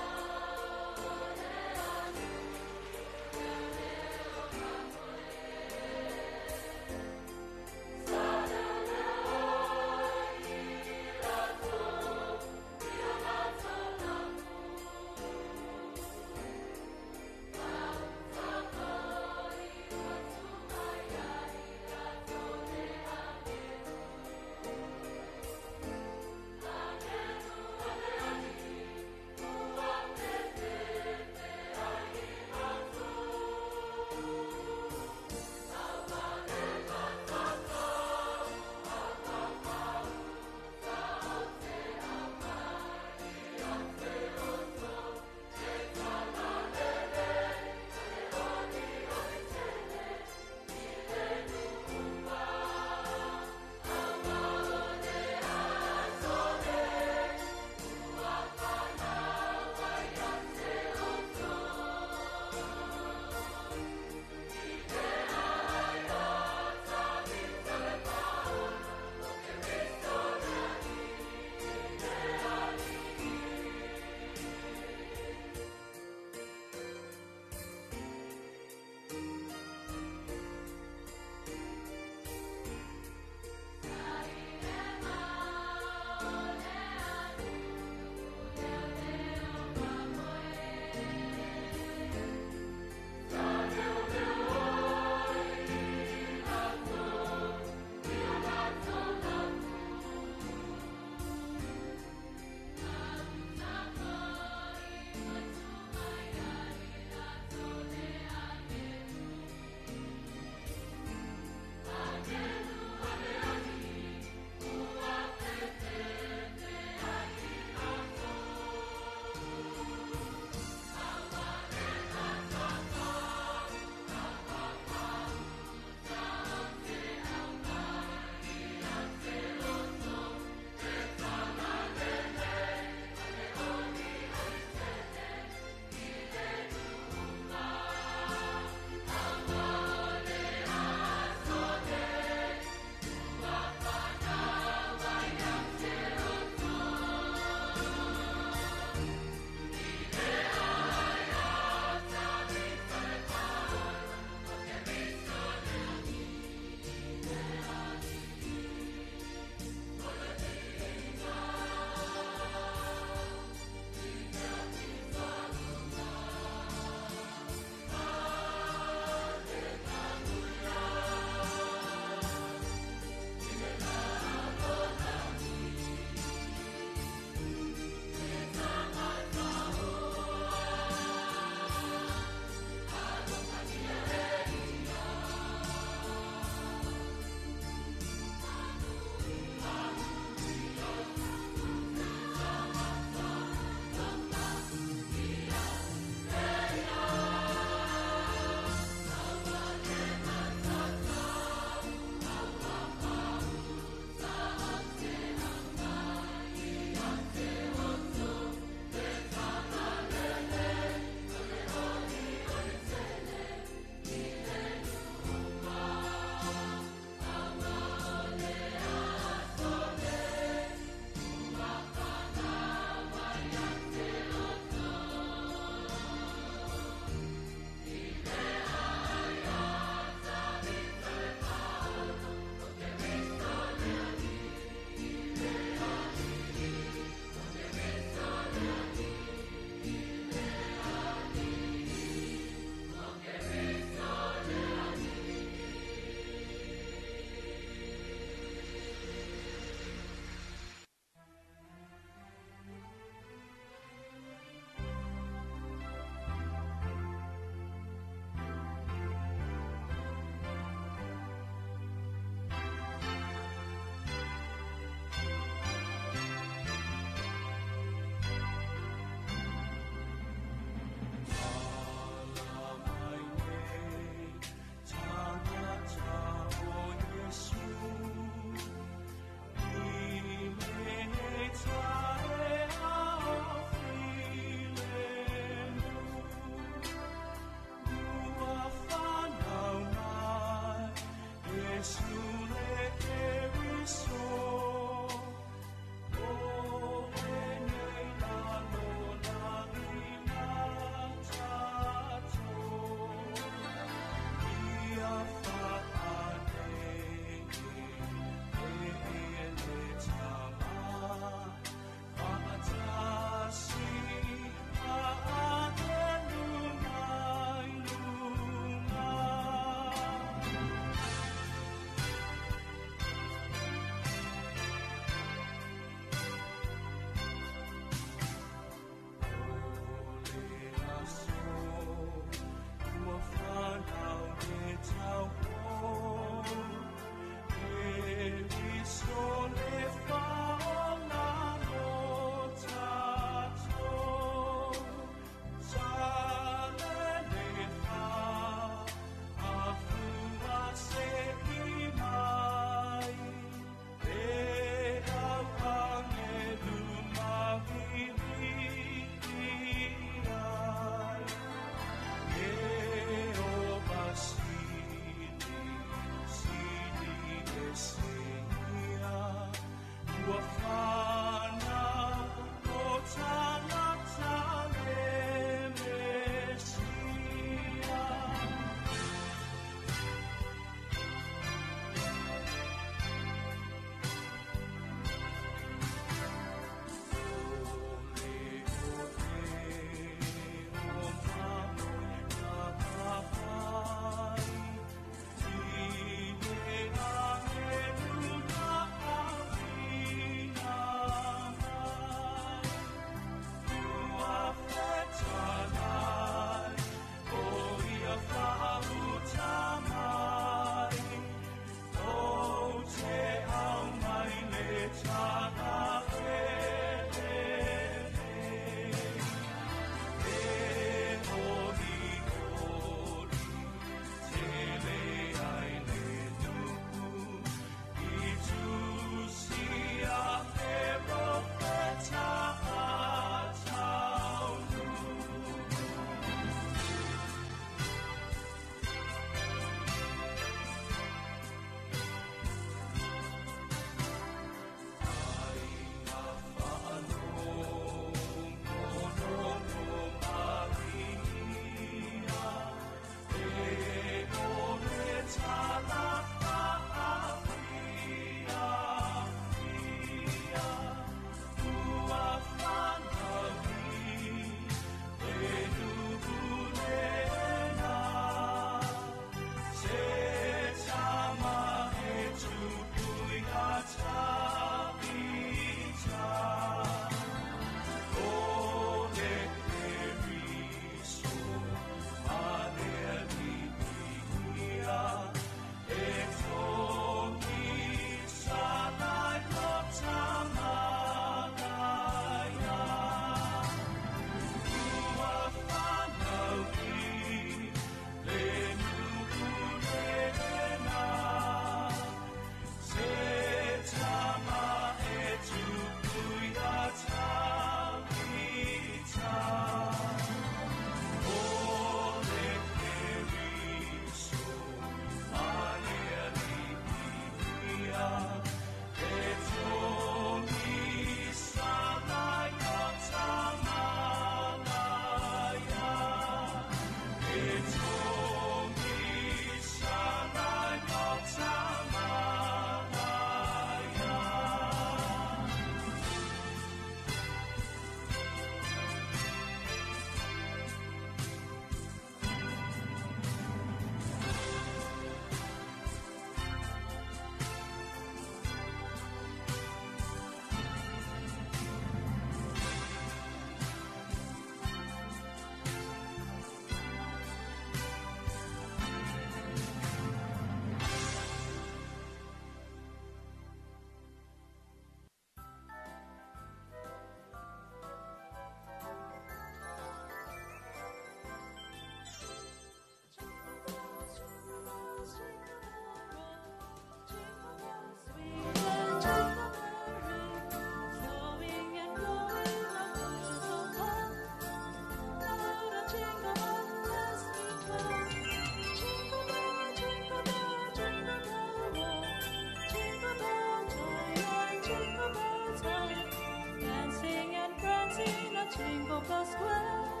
in a twinkle of square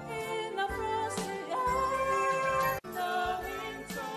in the frosty air. The winter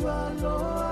wonderland.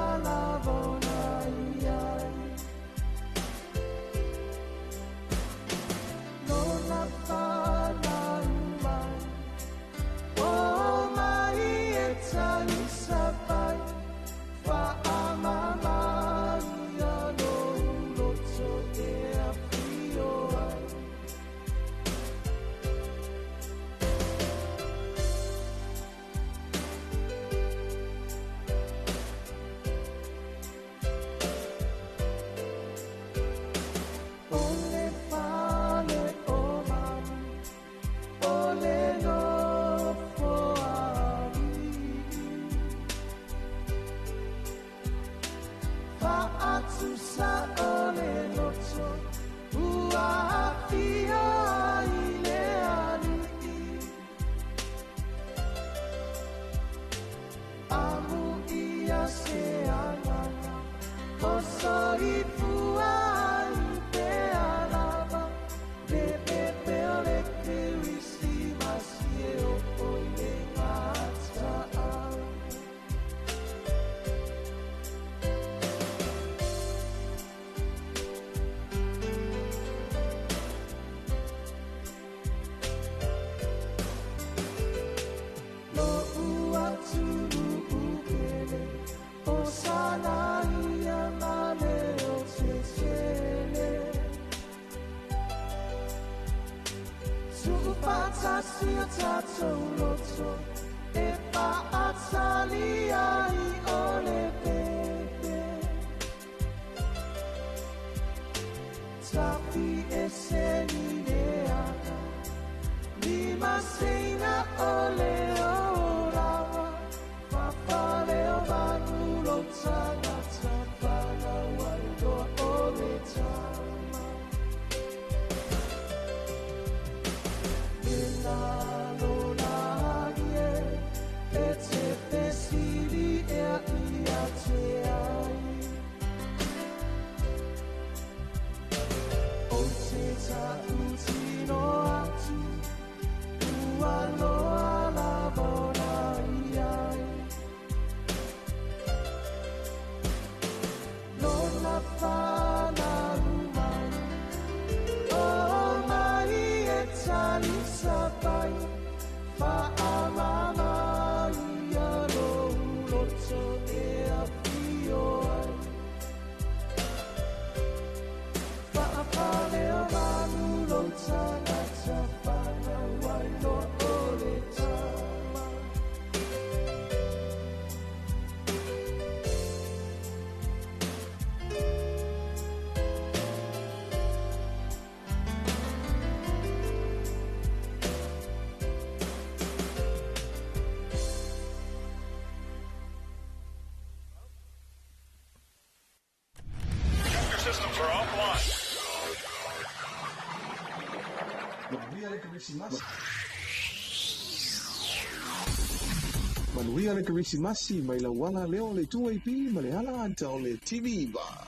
Manuia le Krismasi mai la wala leo le tuaipi ma le ala anta o le TV ba.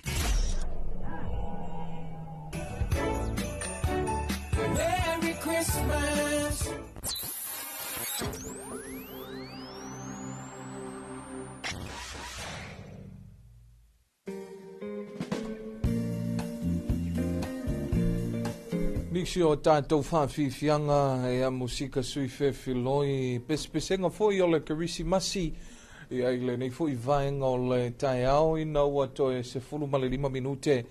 Merry Christmas. Nisi o tātou whawhiwhianga e a musika sui whewhiloi pespesenga fwoi o le Krismasi e ai le nei fwoi vaenga o le tae au i nau ato e se fulu male 5 minute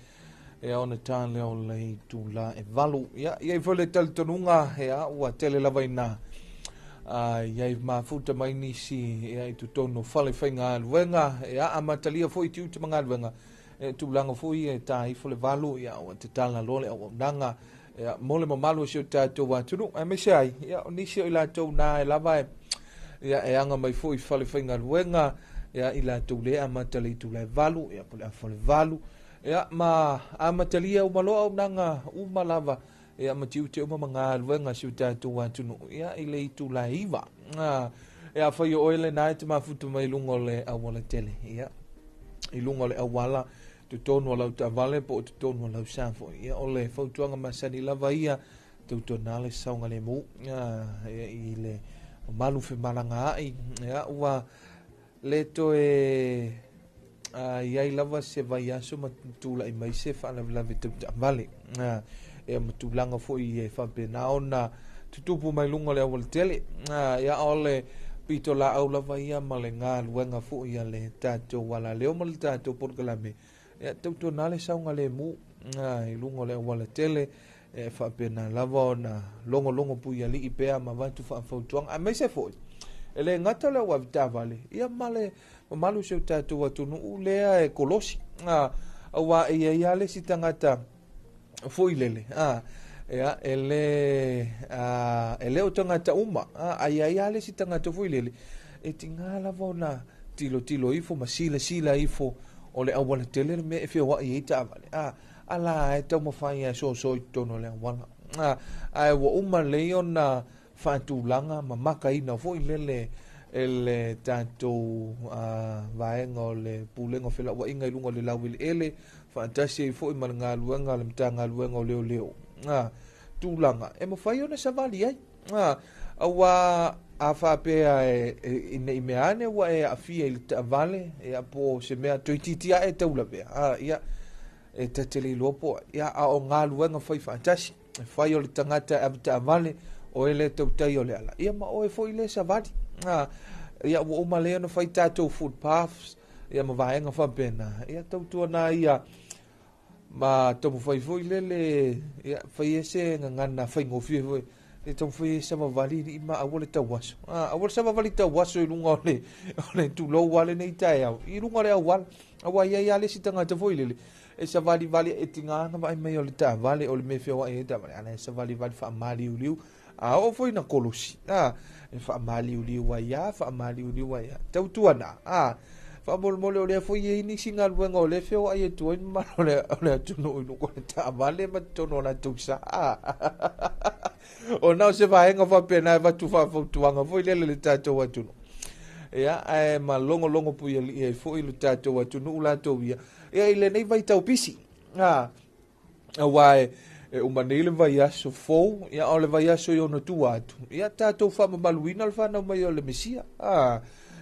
e a ona tāle o le tūla e valu ia i whole talitonunga e a ua tele lava ina iai mafuta mai nisi e ai tutono whale whainga aluenga e a amatalia fwoi tiu te mga aluenga e tūlanga fwoi e tā i whale valu ia o te tala lole o nanga ya mole mamalu si tatou watunu ai me sai ya nisi o ilatou na e lava ya e anga mai foi fale fainga luenga ya ilatou le amatali tu le valu ya pole fale valu ya ma amatalia o malo au nanga u malava ya matiu te uma manga luenga si tatou watunu ya ile tu la iva ya foi oile night ma futu mai lungo le awala tele ya ilungo le awala tu tonu lau ta vale po tu tonu lau safo ia ole fautuanga masani lava ia tu tonale saunga le mu i le malu fe malanga ai ia ua le to ia lava se vai aso matula i mai se fa la tu vale e matulanga fo i fa penao na tutupu mai lunga le awal tele ia ole pito la au lava ia malenga luenga fo ia le tato wala leo mal tato por kalame ya tautu nale saunga le mu i lungo le wala tele e fa pena lava na longo pu ya li ipea ma vatu fa fautuang a mai se foi ele ngata le wa vita vale ia male malu se tatu watu no lea e kolosi wa ia le sitangata foi lele ya ele o tangata uma ia le sitangata foi lele e tingala vona tilo ifo masila ifo o le awala tele me e fia wa i ta vale ala e tau mawhai so i tono le awala ai wa uma leona whaatulanga ma maka ina fo i lele ele tātou vaenga o le pulenga whila wa inga ilunga le lawili ele whaatasi fo i malanga luenga le mtanga luenga o leo tūlanga e mawhai ona savali ai awa a whapea i meane wa e a fia i ta vale e a po se mea toititia e taula vea ia e tatele lopo ia a o ngā luenga whai whaatasi whai o le tangata a ta vale o ele tautai o le ala ia ma o e fo i le savali ia wa uma lea na whai tātou footpaths ia ma vaenga whapena ia tautua na ia ma tomu whai fo i lele ia whai ese ngana whai ngofie fo e tau foi sama vali ni ma awole tawaso awole sama vali tawaso i lunga ole tu lo wale nei tai au i lunga le awal awa ia le sitanga te foi lele e sa vali e tinga na mai mai ole ta vale ole me fio e ta vale ana sa vali fa mali uliu o foi na kolosi e fa mali uliu wa ia fa mali uliu wa ia tau tuana fa mole ole foi e ni singa luenga ole fio ai tu ma ole tu no i lunga ta vale ma tono na tu sa o nau se vaenga fa pena va tu fa tuanga foi le tato watu ia e ma longo pu ia foi le tato watu no la to ia ile nei vai tau pisi wai e umanile vai aso fo ia ole vai aso yo no tu atu ia tato fa maluina fa no mai ole mesia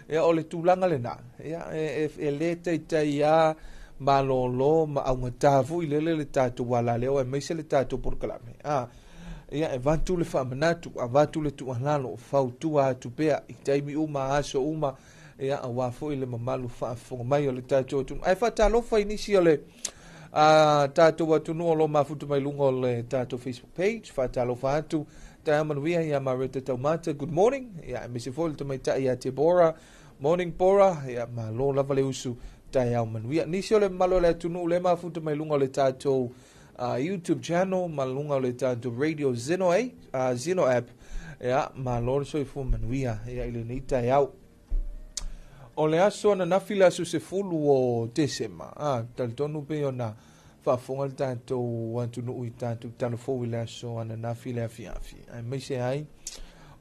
ia ole tu langa le na ia e le te ia malolo ma au tafu ile le tato wala leo e mai se le tato por kalame ia e vantu le whamanatu a vatu le tualalo fautua tu pea i taimi uma aso uma ia a wafo i le mamalu whaafonga mai o le tātou atunu ai whatalofa inisi o le tātou atunu o lo mafutu mai lunga o le tātou Facebook page whatalofa atu tai amanuia ia mareta taumata good morning ia e misi fo le tamai tai a te Bora morning Bora ia ma lo lava le usu tai amanuia nisi o le malo le atunu le mafutu mai lunga o le tātou YouTube channel malunga le tanto radio Zeno Zeno app ya malor so fu manuia ya ile nita yao o le aso na nafila su se fulu o Desema tal tonu pe ona whaafonga le tātou atunu ui tātou talafou I le aso ana nafi le afi. Ai mai se ai,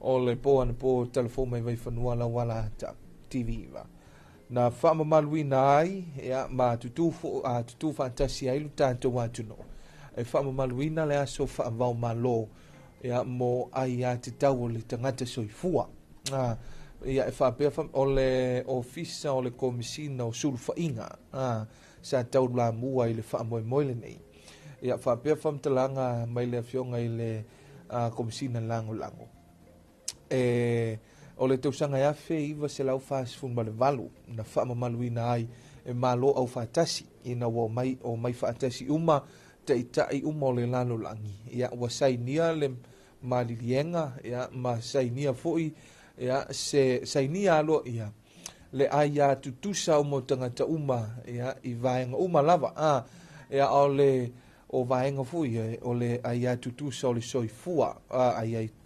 o le po ana po talafou mai vai whanua la wala ta TV va. Na whaamamaluina ai, ma tutu whaantasi ai lu tātou atunu. E whaamamaluina le aso whaamau malo, mo ai a te tau o le tangata soifua. Ia e whaapea o le ofisa o le komisina o sulfainga. Sa tau la mua I le whaamoe moile nei. Ia whaapea whamtalanga mai le awhionga I le komisina lango. O le tausanga ia whe iwa se lau whaasifun ma le valu. Na whaamamaluina ai e malo au whaatasi. Ina o mai whaatasi uma te itai uma o le lalo langi. Ia wa sainia le malilienga. Ia ma sainia foi. Ia se sainia alo ia. Le aia tutusa umo tangata uma. Ia I vaenga uma lava. Ia o le o vaenga foi. O le aia tutusa o le soifua.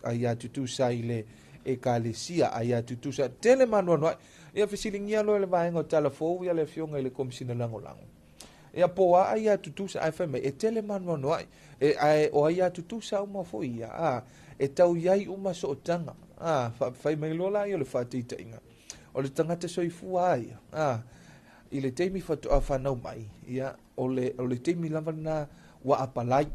Aia tutusa I le ekalesia aia tutusa tele manu no ia fisilingia lo le vaenga talafou ia le fionga I le komisina lango ia poa aia tutusa ai fa me e tele manu no ai o aia tutusa uma foi ia e tau iai uma so tanga fa mai lola ia le fatita inga o le tangata soifua ai I le teimi fatu afanau mai ia o le teimi lava na wa apalai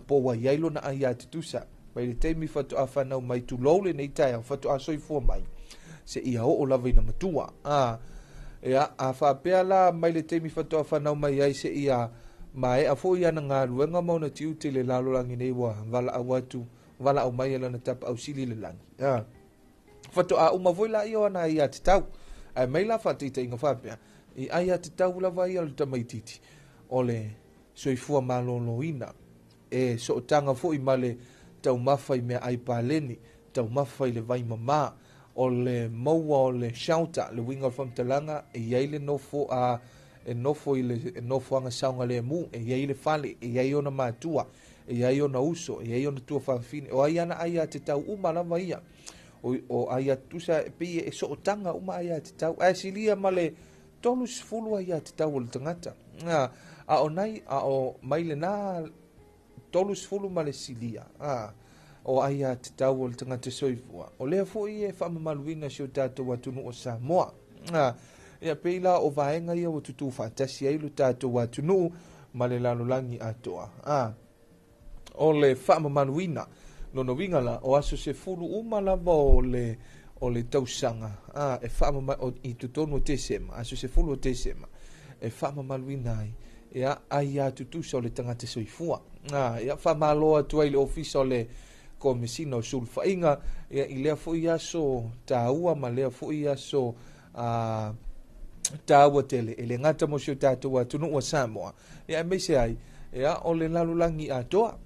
po wa iai lo na aia tutusa mai le teimi fatu afanau mai tu lole nei tai fatu soifua mai se ia o lava ina matua ia a whapea la mai le teimi fatu afanau mai ai se ia mai a fo ia na ngā ruenga mauna tiu te le lalolangi nei wa wala au atu wala au mai lana tapa au sili le langi fatu a uma voila ia ana ia te tau ai mai la fatita inga whapea I ai a te tau lava ia le tamaititi o le soifua maloloina e so tanga fo I male tau mawhai mea ai pāleni, tau mawhai le vai mama, o le maua o le shauta, le winga o whamtalanga, e iei le nofo a, e nofo I le nofo anga saunga le mu, e iei le fale, e iei ona mātua, e iei ona uso, e iei ona tua whawhine, o ai ana ai a te tau uma lava ia, o ai a tusa e pia e so o tanga uma ai a te tau, a silia ma le tolus fulu ai a te tau o le tangata, a o nai, a o maile nā, tolus fulu ma le silia o ai a te tau o le tangata soifua o lea foi e whaamamaluina si o tātou atunu o Samoa ia peila o vaenga ia o tutu whaatasi eilu tātou atunu ma le lalolangi atoa o le whaamamaluina nono wingala o aso se fulu uma lava o le tausanga e whaamamaluina I tutonu o tesema aso se fulu o tesema e whaamamaluina ai ia ai a tutusa o le tangata soifua ia whamaloa tua I le ofisa o le komisina o sulfainga ia I lea fo ia so tāua ma lea fo ia so tāua tele e le ngata mo sio tātou atunu o Samoa ia me se ai ia o le lalulangi atoa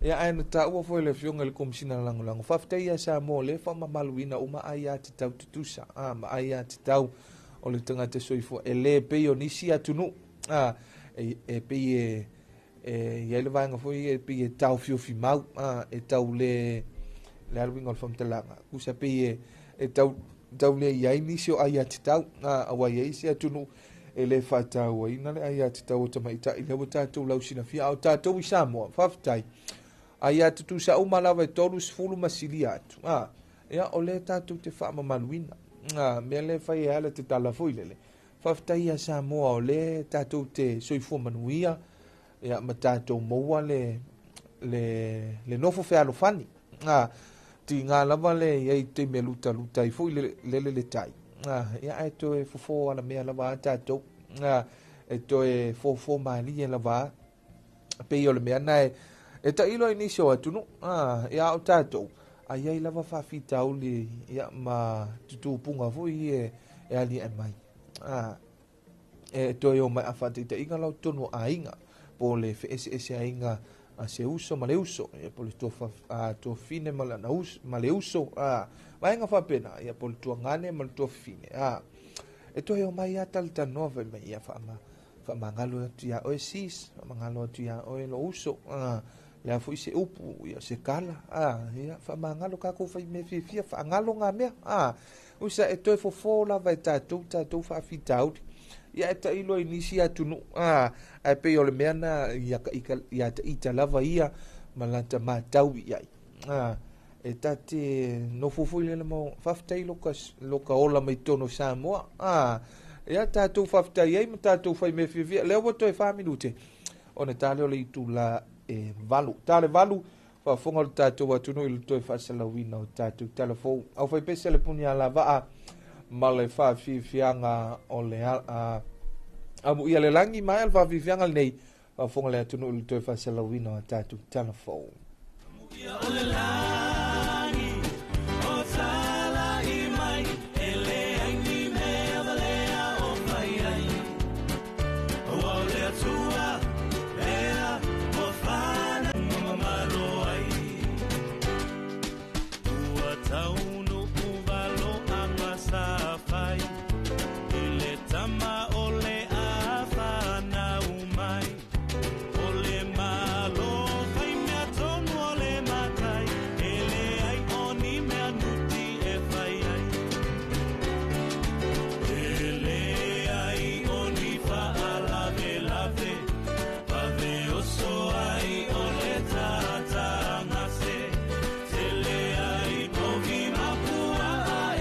ia aina tāua fo le fionga le komisina langolango whaftai ia Samoa le whamamaluina uma ai a te tau tutusa ma ai a te tau o le tangata soifua e le peo nisi atunu e pei ia le vaenga foi e pei tau fiofi mau e tau le alwinga o le whamtalanga kusa pei e tau le iai nisi o ai a te tau awa iai se atunu e le whatau ina le ai a te tau o tamaita I lewa tātou lausina fia au tātou I Samoa whaftai ai a te tu sa umalawa e tolus fulu masili atu ia o le tātou te whaamamaluina mea le whai e ala te talafoi lele whaftai a Samoa o le tātou te soifua manuia ia ma tātou maua le nofo whea alofani ti ngā lava le iei te mea luta I fui le tai ia e to e fofo ana mea lava tātou e to e fofo maali e lava pei o le mea na e ta ilo inisi o atunu ia o tātou a iei lava whawhita uli ia ma tutupunga fui e ali e mai e to e o mai awhatita inga lau tono a inga po le ese a inga a se uso ma le uso e po le to fine ma le uso ma inga whapena e po le tua ngane ma le tua fine e to e o mai atal ta nove me ia whamangalo atu ia oe sis whamangalo atu ia oe lo uso le afu I se upu ia se kala ia whamangalo kako whai me fia whamangalo ngā mea usa e to e fofo lava e tātou whawhita auri ia ta ilo inisi atunu ai pe ole meana ia ta ita lava ia malanta matau ia e tate no fufu le mo faftai loka ola mai tono Samoa ia tatu faftai ai tatu fai me fivia le o to fa minute ona tale ole itula e valu tale valu fa fonga tatu atunu il to fa salawina o tatu telefon au fai pese le punia lava ma le fa fianga o le amu ia le langi mai al fa fianga nei fa fonga le atunu il to fa salawina o tatu telefon ia o le langi o sala i mai ele ai me avalea o fai ai o le atua ea o fana mamalo ai ua taunu uvalo anga safai ile tama o le afana umai o le malo fai mea tonu o le matai ele ai oni mea nuti e fai ai ele ai oni fa alave lave pave oso ai o le tata ngase tele ai povi mapua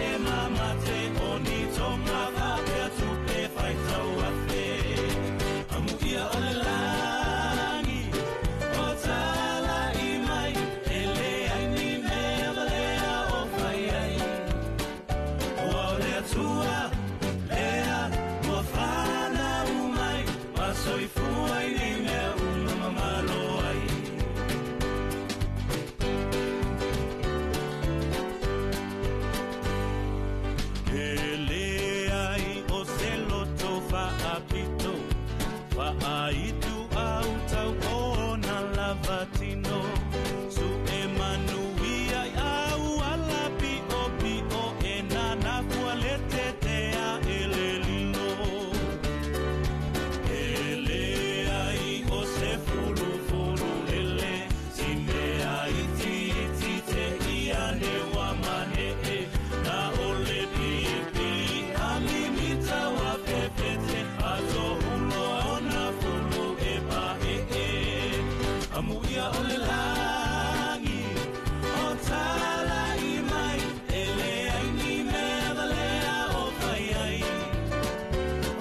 e mamate oni tonga vapea tu e fai tau afe amu ia o le langi o tala i mai ele ai ni mea valea o fai ai ua o le atua lea ua whana umai masoifua i ni mea uma mamalo ai ele ai o se loto whaapito whaaitu au tau ona lavatino su e manuia i au ala pio pio e nana fua le tetea ele lilo ele ai o se fulu fulu ele si mea iti iti te ia ne wamane e na ole pipi a mimita wa pepete a to hulo ona fulu e pa e amu ia ole langi o tala i mai ele ai ni mea valea o fai ai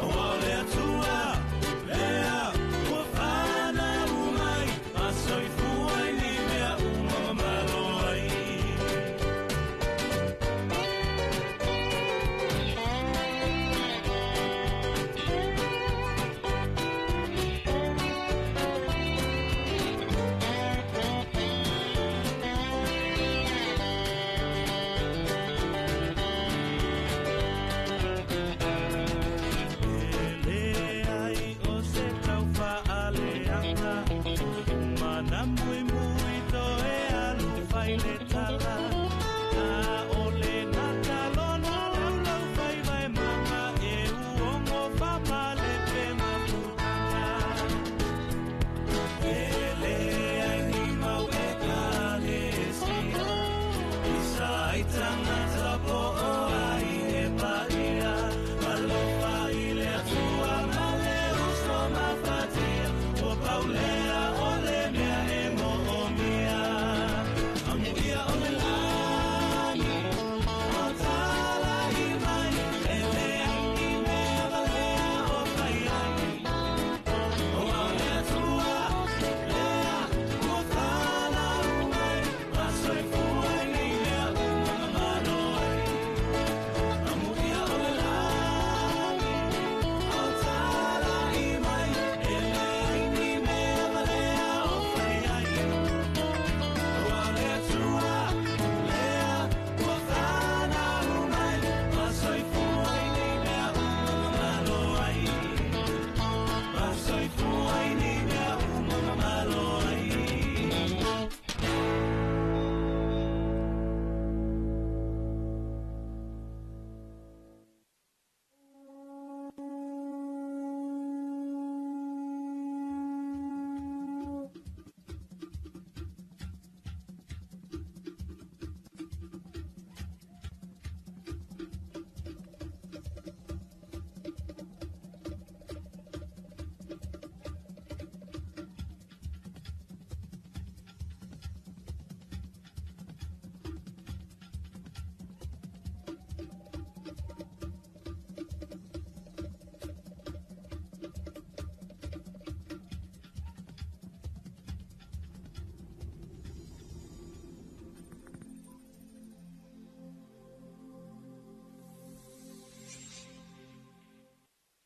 o ole atua lea o fana umai a soifua i ni mea uma mamalo ai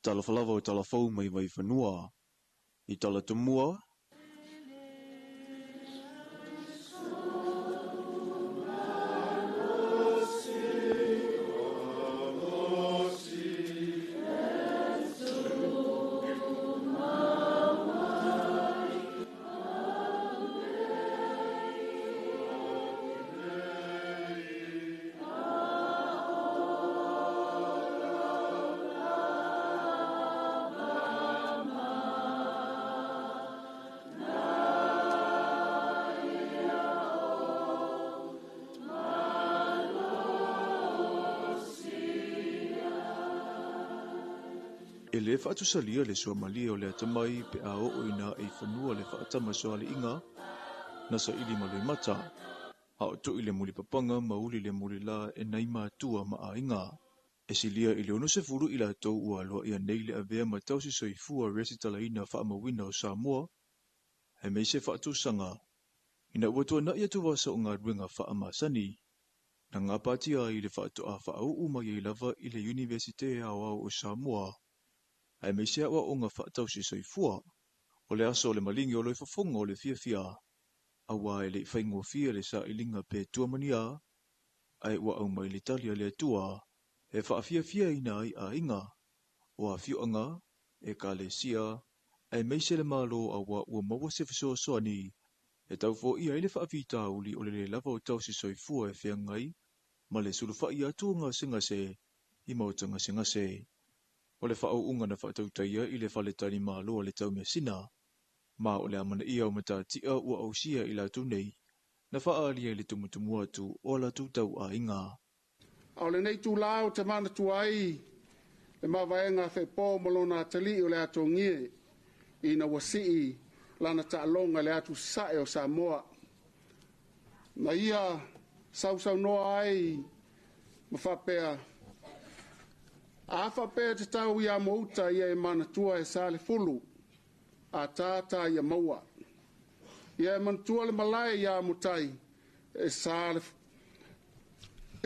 Talofa lava o talafou mai vai whanua. I tala tumua. E le whaatusalia le Somalia o le atamai pe a o ina e whanua le whaatama soale inga, nasa ili malui mata, ha o tui le muli papanga mauli le muli la e naima tua ma a inga. E silia ili ono se furu ila tau ua loa ia neile a vea matausi soifua resitala ina whaamawina o Samoa, he mei se whaatusanga. Ina uatua na ia tuwasa o ngā ruenga whaamasani, na ngā pātia i le whaatua whaau uma i lava i le Universite o Samoa, ai me sea wa o nga whaatau si soifua, o le aso o le malingi o le whafonga o le fia, a wa e le whaingo fia le sa ilinga pe tuamania, ai wa au mai le talia le tua, e whaafia ina ai a inga, o a fiuanga, e ka le sia, ai me se le malo a wa ua maua se fisoa soani, e tau fo ia ele whaafita uli o le lava o tau si soifua e whiangai, ma le sulufa i atu ngā singase, i mautanga singase. O le whao unga na whaatautaia i le whaletani māloa le tau mea sina, ma o le amana ia o mata tia ua ausia i la tunei, na whaalia i le tumutumu atu o la tūtau a inga. O le nei tū lao te mana tuai, le mawaenga whepō malona tali o le ato ngie, i na wasii lana taalonga le atu sae o Samoa. Na ia sau noa ai, mawhapea, a whapea te tau ia mouta ia e mana tua e sale fulu, a tāta ia maua. Ia e mana tua le malai ia mutai, e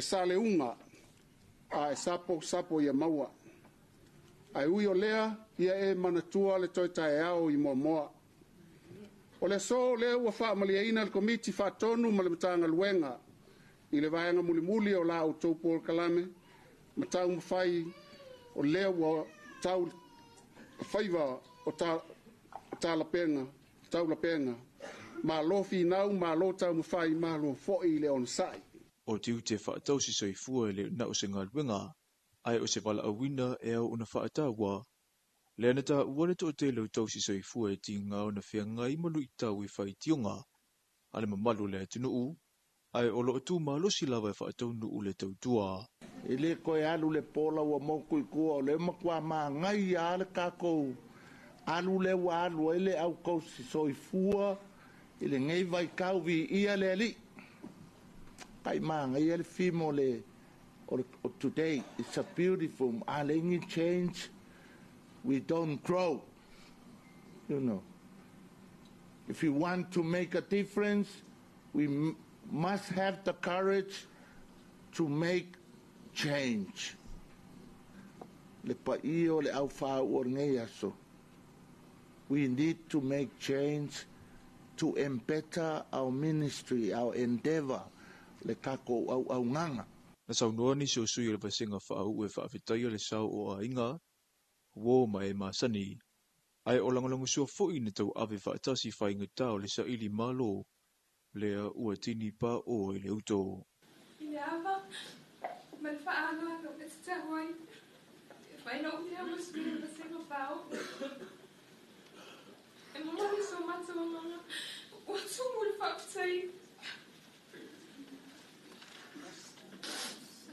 sale unga, a e sapo ia maua. Ai ui o lea, ia e mana tua le toitai au i moa. O le so lea ua wha malia ina le komiti wha tonu ma le matanga luenga, i le vaenga muli o la o taupo o kalame, matau mawhai, o lea ua tau whaiva o tau la penga, ma lo finau, ma lo tau mawhai, ma lo foi le on sai. O tiu te whaatau si soifua le na o se ngā luenga, ai o se wala awina e au una whaatawa, le anata uane to te lau tau si soifua e ti ngā o na whiangai malu i tau i whai tionga, ale mamalu le atunu u, ai o loo tu malo si lawa e whaatau nu le tau tua. E le koe alu le pola ua moku i kua o le makua maa ngai a le kākou. Alu le wa alu ele au kou si soifua, ele ngei vai kau vi ia le ali. Kai maa ngai ele fimo le o today. It's a beautiful, alengi change. We don't grow. You know. If you want to make a difference, we must have the courage to make change. Le pa'i o le au whao o ngei aso. We need to make change to embetter our ministry, our endeavor. Le kako au nganga. Na sau noa ni so sui le pasinga whao ue whaafitaia le sau o a inga, wo mai masani. Ai o langalangu sua fwoi na tau ave whaatasi whainga tau le sa ili malo, lea ua tini pa o le uto. Ile ava, mal whaano no e te hoi, e whaino utea musmi le pasinga whao. E mamani so mata o mama, ua tumu le whaafitai.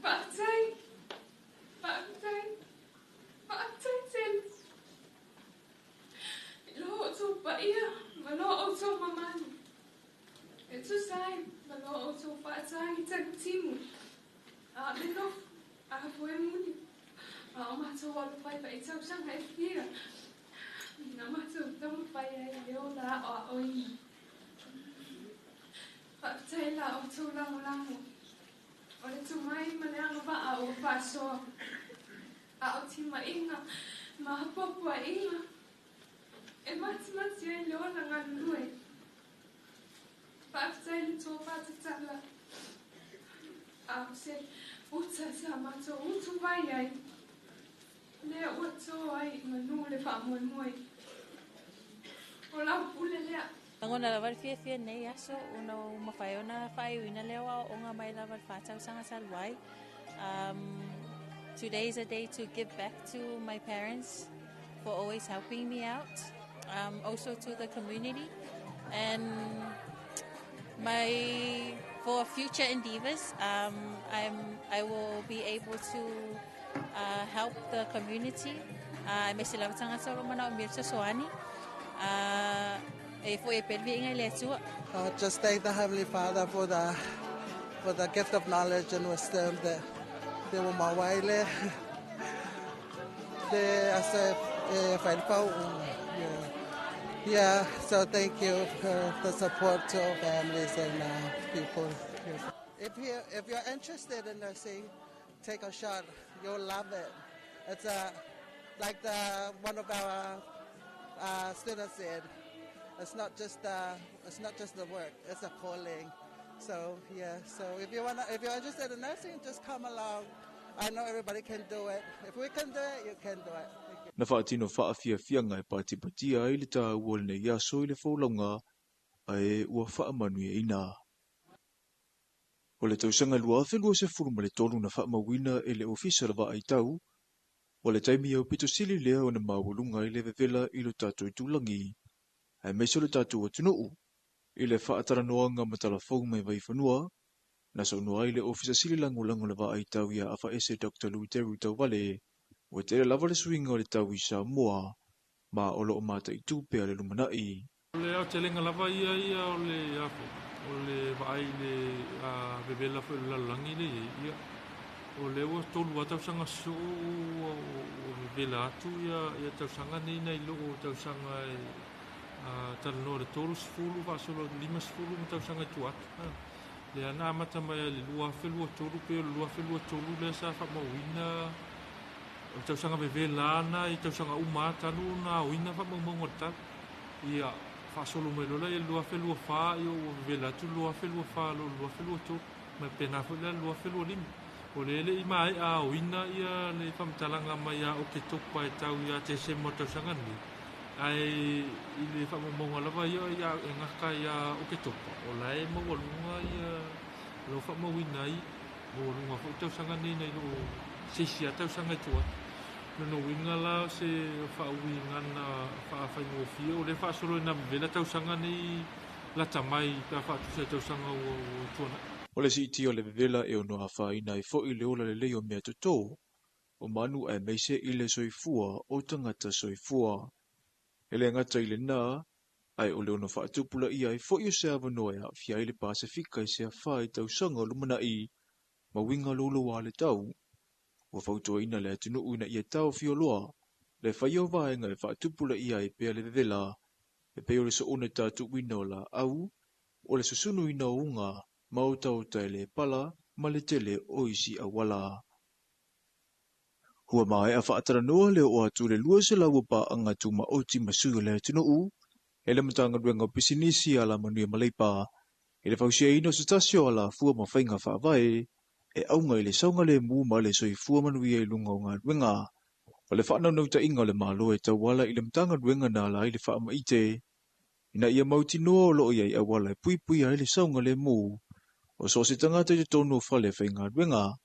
Whaafitai ten. Lo o tō paia, ma lo o tō mamani. E tu sai, ma lo o tō whaatangi taku timu. A meno, a hapue muni. A o mato wala pai pa i tau sanga e whia. Na mato tamu pai e leo la o a oi. Whaafitai la o tō lango. O le tu mai ma le anga wa a o whaasoa. A o tima inga, Mahapapua inga. E mati ai leo na nganue. Pafta ili tofa tatala. Se uta sa mato utu vai ai. Le uto ai manu le fa moi moi. Ola pule lea. Angona lavar fia nei aso uno mafaiona fai wina lewa onga mai lavar fatau sanga salwai. Today is a day to give back to my parents for always helping me out. Also to the community and for future endeavors. I will be able to help the community. Mesi lavar sanga salwai mana umirsa soani. Just thank the Heavenly Father for the gift of knowledge and wisdom that they were my way. Yeah, so thank you for the support to our families and people. If you're interested in nursing, take a shot. You'll love it. It's like one of our students said. It's not just the work. It's a calling. So yeah. So if you're interested in nursing, just come along. I know everybody can do it. If we can do it, you can do it. Na whaatino whaafia ngai pati ai le tā ua le ia soi le whaulonga ai ua whaamanui ina. O le tausanga lua whelua se furu ma le tolu na whaamawina e le ofisa la ai tau. O le taimi au pito sili lea o na mawalunga i le vevela i lo tātou tulangi. Ai meso le tātou atunuu. I le whaataranoanga ma talafou mai vai whanua. Na saunua i le ofisa sili lango le va ai tau ia afa ese Dr. Luteru tau vale. O te le lava le swinga o le tau i Samoa. Ma olo o mata i tūpea le lumanai. O le au te lenga lava ia o le afo. O le vai le vevela fo le lalangi le ia. O le ua tolu a tausanga so o vevela atu ia tausanga nei lo o tausanga talanoa le tolu sifulu vaasolo 5 sifulu ma tausanga i tuatu. Le ana amata mai le lua whelua tolu pe o le lua whelua tolu le sa whamauina o tausanga vevela ana i tausanga umatanu na uina whamaumaunga tau. Ia whaasolo mai lola i lua whelua wha i o vevela atu lua whelua wha lo lua whelua tolu. Ma pena fo le lua whelua 5. O le i mai a uina ia le whamtalanga mai a o ke topa e tau ia te se mo tausanga ni. Ai i le whamaumaunga lava ia e ngaka ia o ke topa. O lai mawalunga ia lo whamauina i mawalunga fo tausanga ni nei lo seisia tausanga i tua. No winga la se whauinga na whaawhaingo fia o le whaasolo na vela tausanga ni la tamai ka whaatusia tausanga o tuana. O le si o le vevela e ono hawhaina i fo i le ola le leo mea toto. O manu ai meise i le soifua o tangata soifua. Ele ngata i le nā, ai o le ono whaatupula i ai fo i o se avanoa fia i le Pasifika i se whai tausanga lumana i ma winga lolo wa le tau. Ua whautua ina le atunu uina i e tau fio loa, le whai o vaenga e whaatupula i ai pea le vevela, e peo le so one tātu wina o la au, o le susunu ina o unga, mautau tai le pala, ma le tele o isi a wala. Hua mai a whaatara noa leo o atu le lua se lau pa anga tu ma oti masu le tino u, ele matanga duenga pisinisi ala manuia maleipa, ele fausia ino se tasio ala fua ma whainga whaavae, e aunga ile saunga le mu ma le soi fua manuia i lunga o ngā duenga. O le whaanau nauta inga le malo e tawala ile matanga duenga na ala ile whaama ite, ina ia mauti noa o loo iai awala e pui a ile saunga le mu, o so se tangata i tonu whale whainga duenga,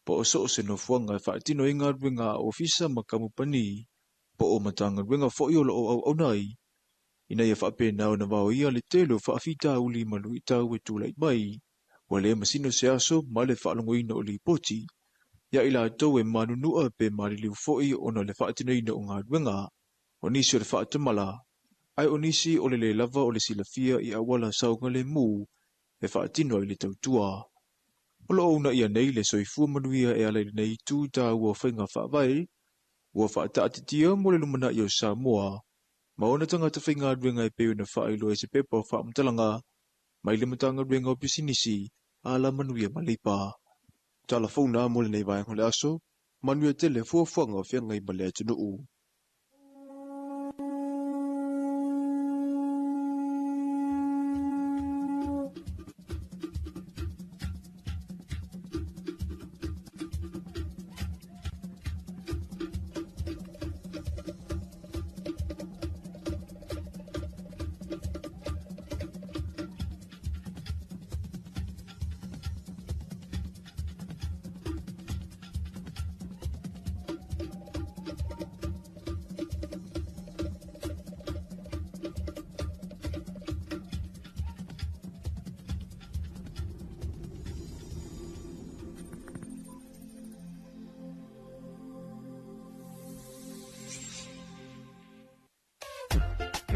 po o so se no fuanga e whaatino i ngā duenga ofisa makamupani, po o matanga duenga fo i o loo au nai, ina ia whaape nao na wao ia le telo whaafita uli malu i tau e tūlai mai, wa le masino se aso ma le whaalongo ina o li poti, ia ila tau e manunua pe mariliu fo i ona le whaatino ina o ngā duenga, o nisi o le whaatamala, ai o nisi o le lava o le silafia i awala saunga le mu, e whaatino i le tautua. Olo ona ia nei le soifua manuia e ala nei tū tā ua whainga whaavai, ua whaataatitia mo le lumana i o Samoa, ma ona tangata whainga duenga e peo na whailo e se pepa o whaamtalanga, mai le matanga duenga o pisinisi, ala manuia malipa. Tala fauna mo le nei vai ngole aso, manuia tele fuafuanga o whianga i malea tunuu.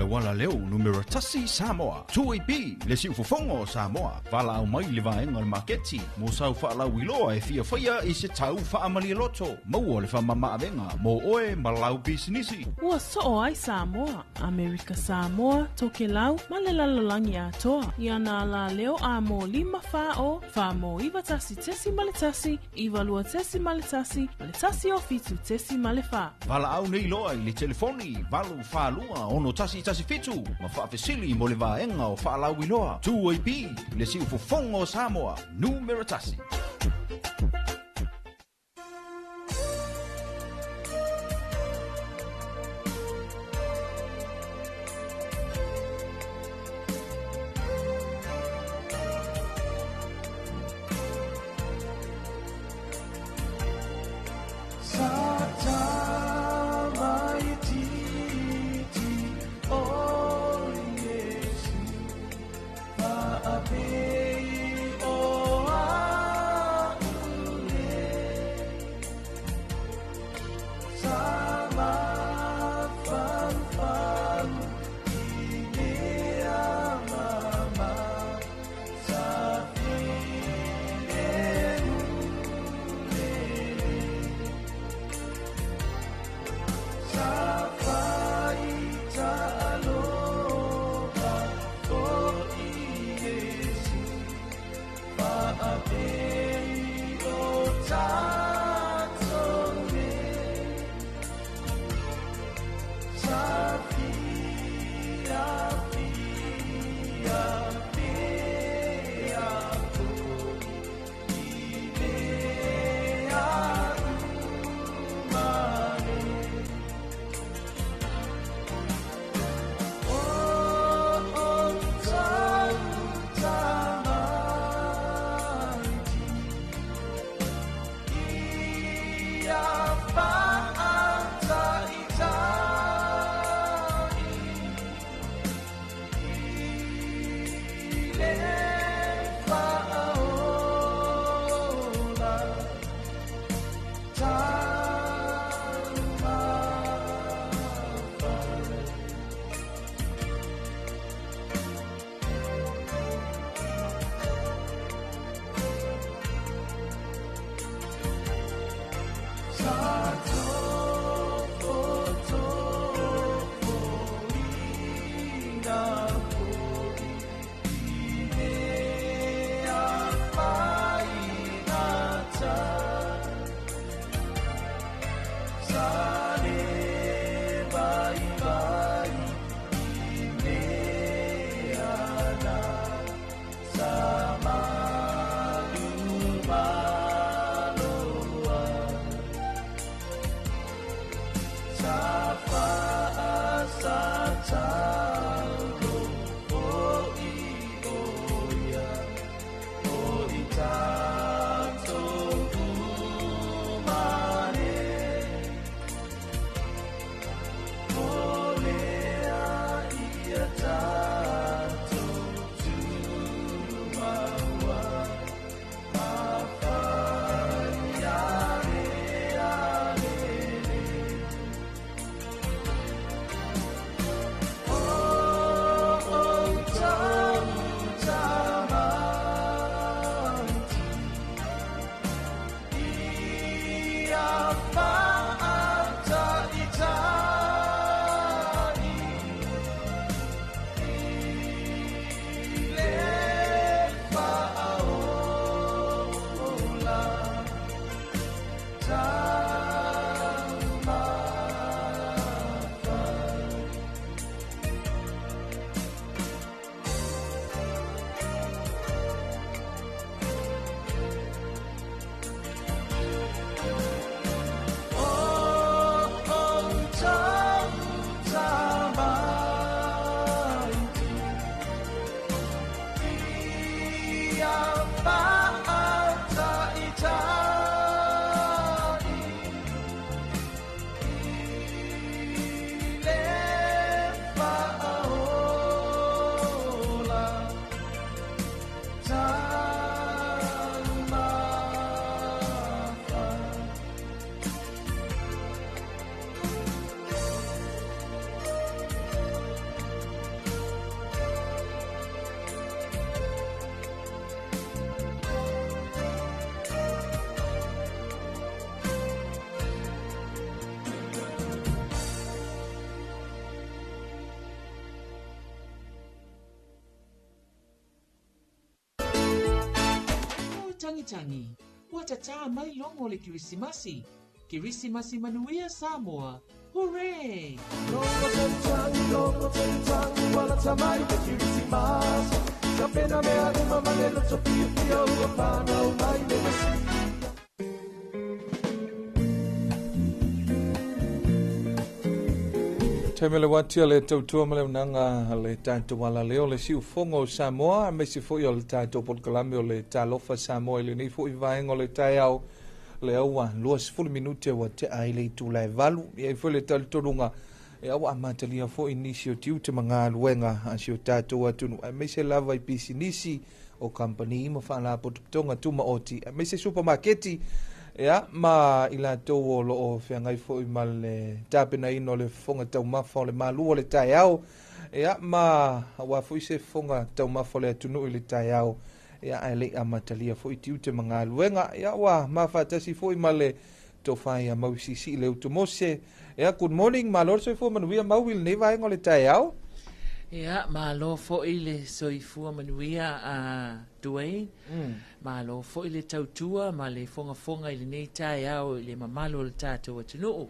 wala leo numero tasi Samoa. Tuipi le si ufofongo Samoa. Vala au mai le vaenga le maketi. Mo sau whaala wiloa e fia whaia i se tau whaamali loto. Maua le whamama avenga. Mo oe malau bisinisi. Ua soo ai Samoa, Amerika Samoa, toke lau, malelalolangi atoa. Iana la leo a mo lima fao, fa mo iwa tasi tesi maletasi, iwa lua tesi maletasi, maletasi o fitu tesi malefa. Vala au nei loa i le telefoni, valu whalua, ono tasi fitu, ma whaafesili mo le vaenga o whaalau iloa. Tuipi le si ufofongo Samoa, numero tasi. tangitangi, ua tata mai longo le kirisimasi. Kirisimasi manuia Samoa. Hooray! Longo tangitangi, wala tamai le kirisimasi. Kapena mea uma manelo topia pia ua pana umai le masi. Taimele watia le tautua male unanga le tātou wala leo le siu fongo o Samoa, me si fo i o le tātou potkalame o le Talofa Samoa, ili nei fo i vaengo le tai au le aua, lua sifuri minute wa te aile i tū lai valu, i ai fo le talitorunga, e awa amatalia fo i nisi o tiu te mga luenga, a si o tātou atunu, a me se lava i pisi nisi o company ima whaala potupitonga tuma oti, a me se supermarketi, ya ma ila to lo o ngai fo i mal tapena ino le fonga tau mafa le malu le tai au ya ma wa fo se fonga tau mafa le tunu le tai au ya ale amatalia fo i tiu te mga luenga ya wa ma fatasi fo i mal to fai a mau sisi le utumose ya good morning ma lor so fo manuia mau wil ne vai ngole tai au ya ma lo fo i le soifua manuia a Dwayne ma lo fo i le tautua ma le fonga i le nei tai au i le mamalo le tātou atunuu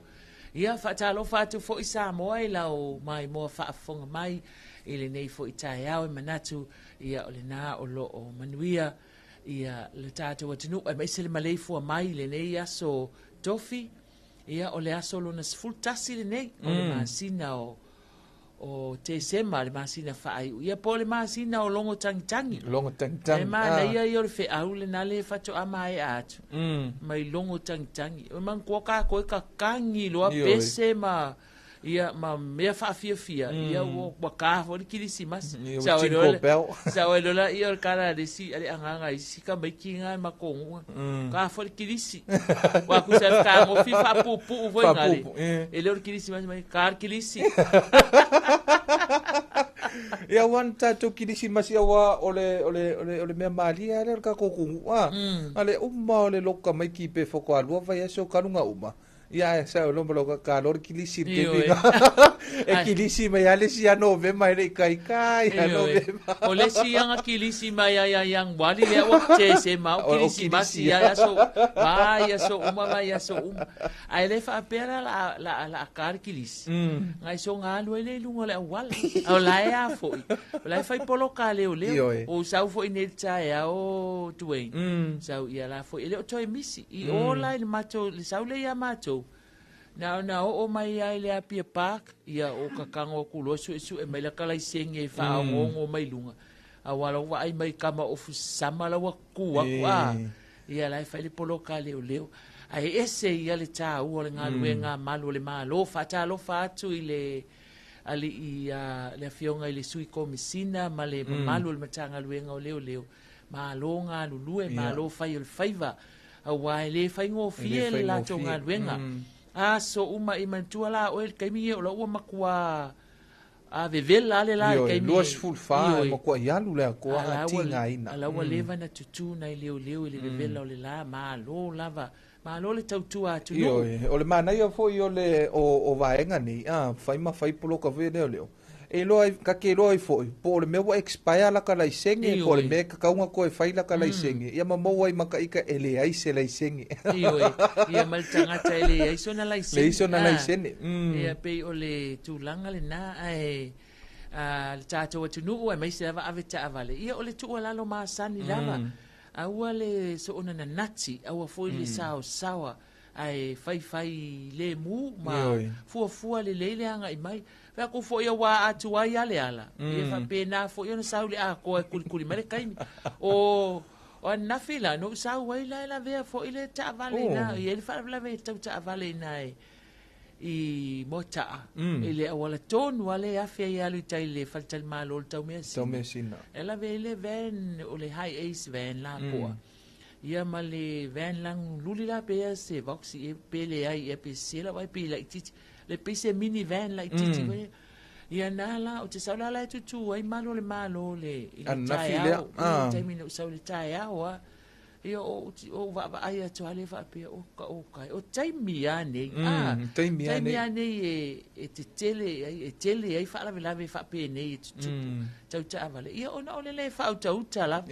ia faatalofa atu fo i Samoa i lau mai moa faafoga mai i le nei fo i tai au i manatu ia o le nā o loo manuia ia le tātou atunuu e maise le maleifua mai le nei aso tofi ia o le aso lona sefulutasi le nei o le masina o te sema le masina whaai ia po le masina o longo tangitangi e mana ia i o le whaau le nale whato ama e atu mai longo tangitangi o man kua ka koe ka kangi loa pese ma ia ma mea whaafia ia o wakaho le kirisimasi sa o lola ia o kara resi ale anganga i sika mai ki ngai makonga ka fo le kirisi wa ku sa ka mo fi fa pupu vo ngale e le kirisimasi mai kar kirisi ia wan tātou kirisimasi awa ole mea malia ale ka kokungu ale umma ole loka mai ki pe foko alua vai aso kanunga uma ia sa lo mbalo ka lor kilisi ke vinga e kilisi mai ale si ano ve mai re kai ano ve o le si yang kilisi mai ya yang wali le o te se ma kilisi masi ya so uma ai le fa pera la kar kilisi ngai so nga lo le lunga le wal o la ya fo o la fa polo ka le o sa fo ine tsa ya o tuwe sa ia la fo ile o to misi i o la le macho le sa le ya macho na o mai ai le apia park ia o kakango kulo su e mai la kala senge e fa ngo mai lunga a wala wa ai mai kama o fusama la wa ku ia la fa le polo ka le leo ai ese ia le ta o le ngaluenga malo le malo fatalo fatu ile ali ia le fionga ile sui komisina male malo le matanga luenga o leo malo nga lulue malo fa il faiva a wa le fa ngo fiel la tonga luenga so uma i mantua la o kai mi o la ua makua a vevela le la kai mi los full fa mo ko yalu le ko a tinga ina ala ua leva na tutu na leo le vevela o le la ma lo le tautua tu no o le mana ia fo i o le o vaenga ni fai polo ka ve leo e lo ka ke lo fo po le me wa expire la ka laisenge po le me ka kaunga ko e fai la ka laisenge ia ma mo wai maka ika ele ai se laisenge ia mal tanga ta ele ai sona laisenge ia pe o le tulanga le na ai le tato tu no e mai se va aveta avale ia o le tu ala lo ma sani lava a ua le so ona na nati a ua foi le sawa ai fai le mu ma fua le anga i mai fa ko fo ia wa atu ai ale ala e fa pena fo ia na sauli a ko kuli mare kai o na fila no sa wai la ve fo ile ta vale na e fa la ve ta vale na i mota ile wala ton wale afia ia lu tai le falta malo tau mesina ela ve le ven o le high ace van la po ia male van lang luli la pe se voxi e pele ai e pe se la vai pe la titi le pese minivan like titi ia nala o te saula la tu ai malo le ana filia te mino saula taia o ia o va ai to ale va pe o kai o taimi ane taimi ane e te tele ai fa la fa pe nei tu ta vale ia ona ole le fa uta la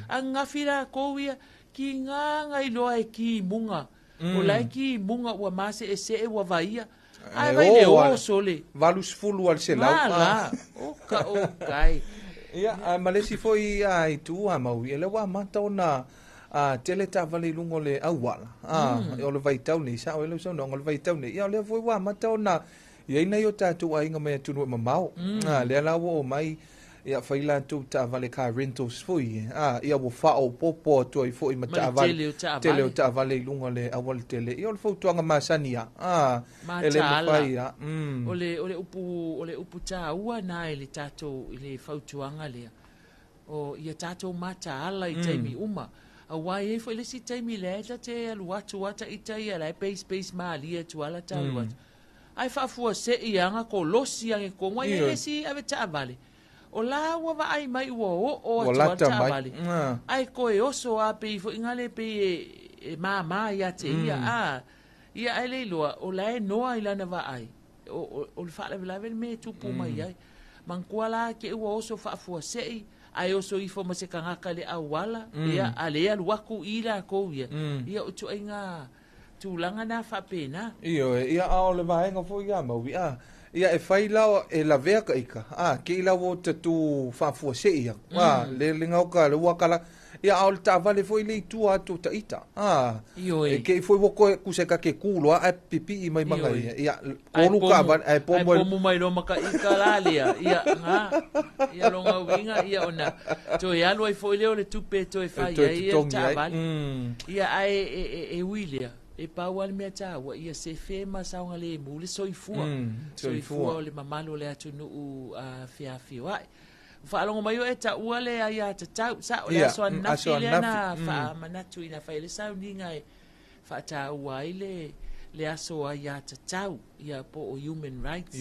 anga fira ko ia ki nganga I loa ki munga o lai ki munga ua mase e se e ua vaia ai vai le o sole valus fulu al se lau o kai ia ma le si foi ai tu a mau ele wa mata ona tele ta vale lungo le awala o le vai tau ni sa o le so no le vai tau ni ia le foi wa mata ona ia ina yo tatu ai nga me tunu mamau le la wo mai ia faila tu ta vale ka rentals foi ia wo fa o popo to I foi mata vale tele o ta vale lungo le awal tele ia le fo tuanga masania ele fai ole upu ta ua na ele tatu ile fautuanga le o ia tatu mata ala I taimi uma awai e foi le si taimi le te alu wata I tai ala space ma lia tu ala ta wata ai fa fu se ianga ko losi ang ko ngoi ele si ave ta vale o la wa va ai mai o ta vale ai ko e oso a pe fo ingale pe ma ya te ia ia ele lo o la no ai la na va ai o fa la me tu pu mai ai man kwala ke o oso fa fu se ai oso I fo ma se kanga kale awala ia ale al waku ila ko ia o tu inga tu langa na fa pena ia ao le vaenga fo ia mau ia e fai lao e la vea ka ika ke ila wo te tu fa fu se ia le linga o ka le wakala ia ao le tavale fo ile tu atu ta ita e ke fo wo ko ku se ka ke kulo a pipi mai manga ia ko lu ka ban ai pomo mai lo maka ika lalia ia nga ia lo nga winga ia ona to ia lo fo ile o le tupe to e fai ia tavale ia ai e wilia e paual mea tawa ia se fe masaunga le mule soifua o le mamalo le atu nuu fiafi wai whaalongo mai o e ta ua le aia ta tau sa o le asoa nafi le ana wha manatu ina whai le sau ninga e wha ta ua i le asoa ia ta tau ia po o human rights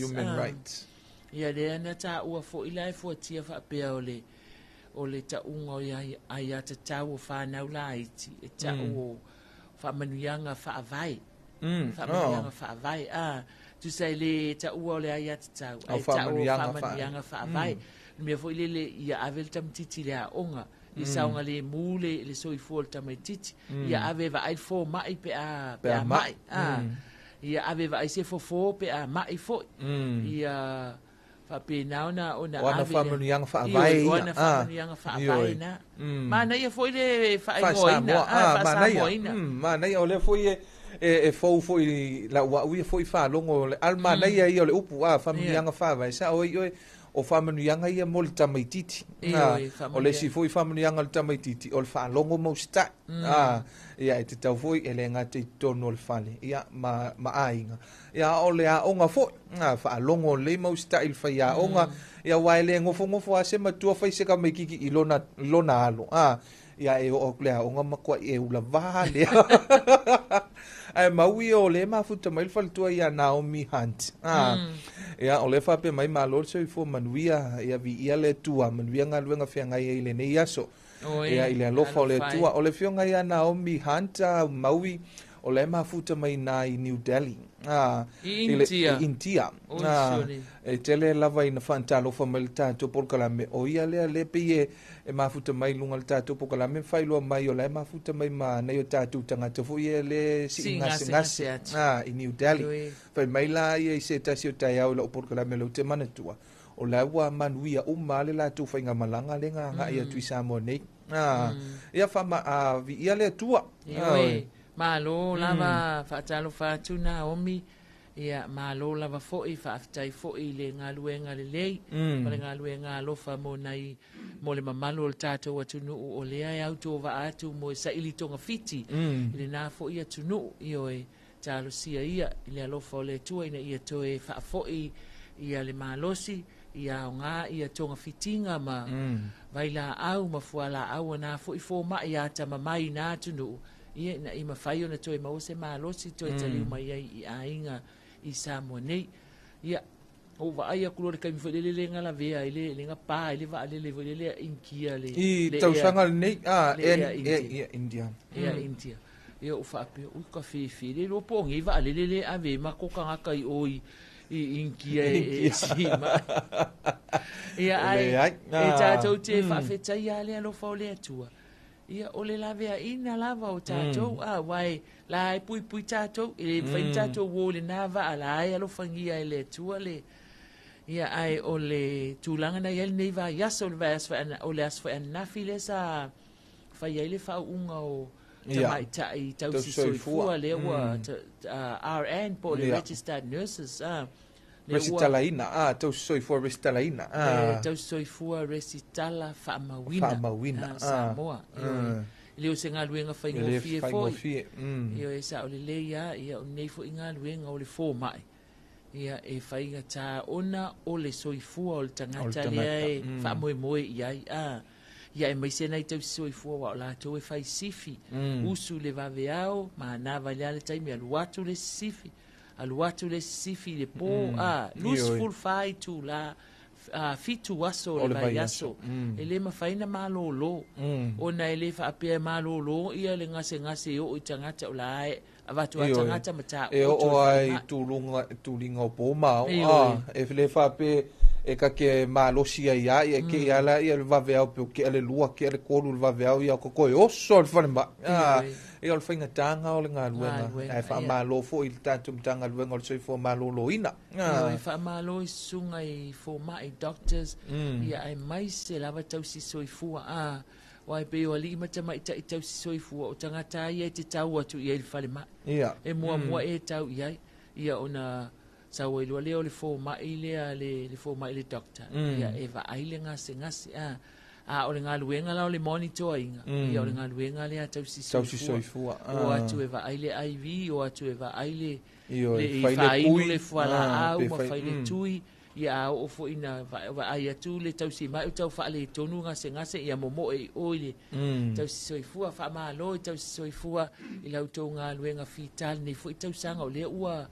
ia le ana ta ua fo ila e fo tia wha pea o le ta unga o ia ta tau o whanau la iti e ta ua fa manuianga fa avai tu sai le ta ua le ai tau ai ta ua fa manuianga fa avai me foi le ia avel tam titi le onga I saunga le mule le soifua le tamai titi ia ave va ai fo mai pe a mai ia ave va ai se fo pe a mai fo ia fa pe ona ave fa manuianga fa avai ona fa manuianga fa avai na mana ia foi le fa moina mana ia ole foi e foi la ua foi fa longo alma na ia ole upu fa manuianga fa avai sa o whamanuianga ia mo le tamaititi. O le si foi whamanuianga le tamaititi, o le whaalongo mo sta. Ia e te tau foi, e le ngā te tono le whale. Ia ma ainga. Ia o le a onga foi, whaalongo le mo sta il whai a onga. Ia wai le ngofo a se matua whai se ka mai kiki I lona alo. Ia e o le a onga makua e ula vale. Ai maui o le mafuta mai faltua ia Naomi Hunt. Ia o le fape mai malo so I fo manuia ia vi ia le tua manuia nga luenga fianga ia ile nei aso. Ia ile alofa o le tua o le fionga ia Naomi Hunt maui o le mafuta mai na I New Delhi. Intia. E tele lava ina Talofa mai le tato Kalame o ia le pe e mafuta mai lunga le tato Kalame failo mai o le mafuta mai ma na yo tato tangata fo ia le ngasi I New Delhi. Fai mai la ia se tasio tai au le Kalame lo te manatua. O la wa manuia male la tu fainga malanga le nga ia tui Samoa nei. Ia fa vi ia le tua. Malo lava fa Talofa tuna omi ia malo lava foi fa aftai foi le ngaluenga le lei le ngaluenga lofa mo nai mo le mamalo le tato watunu o le ai auto va atu mo sa ili tonga fiti le na foi atunu io e talo sia ia le lofa le tua ina ia toe fa foi ia le malosi ia nga ia tonga fitinga ma vai la au ma fuala au na foi fo ma ia ta mai na tunu ia na I mawhai ona toi mause malosi toi taliu mai ai I ainga I Samoa nei. Ia, o wa aia kulore kai mwhai le ngala vea I le nga pā I le wa ale le vole le inkia le. I tausanga nei, India. Ia India. Ia o whape, ui ka whiwhi le lo pongi wa ale le ave mako kangaka I oi I inkia e sima. Ia ai, e tātou te whawhetai ale alo whao le atua. ia o le lave ina lava o tātou wai la e pui tātou e whain tātou o le nava ala ai alo whangia e le tua le ia ai o le tūlanga na iel nei va yasa o le vai o le asfa anafi le sa whai ai le whaunga o tamai tai tau si soifua le ua RN po le registered nurses Resitalaina, tau soifua resitalaina. Tau soifua resitala whaamawina Samoa. Leo se ngā luenga whaingofie foi. Io e sa o le leia, ia o nei fo i ngā luenga o le fō mai. Ia e whainga tā ona o le soifua o le tangata lea e whaamoe iai. Ia e maise nei tau soifua wa o lātou e whai sifi. Usu le vaveao, ma nā vailea le taimi alu atu le sifi. Alu atu le sifi le pō, loose fai tu la fitu aso le vai aso. E le mawhaina mālolo. O na e le whaapea mālolo, ia le ngase o i tangata o la e, avatu a tangata mata. E o ai tūlinga o pō mau, e le whaapea e ka ke malosi ai ai e ke ala ia le vaveao pe ke ale lua ke ale kolu le vaveao ia ko koe oso le whanema e o le whainga tanga o le ngā luenga e wha malo fo i tātu mtanga luenga o le soi fo malo lo ina e wha malo i sunga i fo mai doctors ia ai mai se lava tau si soi fua wai pe o ali mata mai ta tau si soi fua o tangata ia te tau atu ia i le whalema e mua e tau ia ona sa o lua leo le fo mai le fo mai le doctor ia eva ai ngase o le ngaluenga la o le monitor inga ia o le ngaluenga le tau si soifua o atu eva ai le IV o atu eva ai le faile le fala au ma faile tui ia o fo ina va ai atu le tau si mai tau fa le tonu ngase ia momo e oile tau si soifua fa malo tau si soifua i lau tau ngaluenga fital ni fo tau sanga o le ua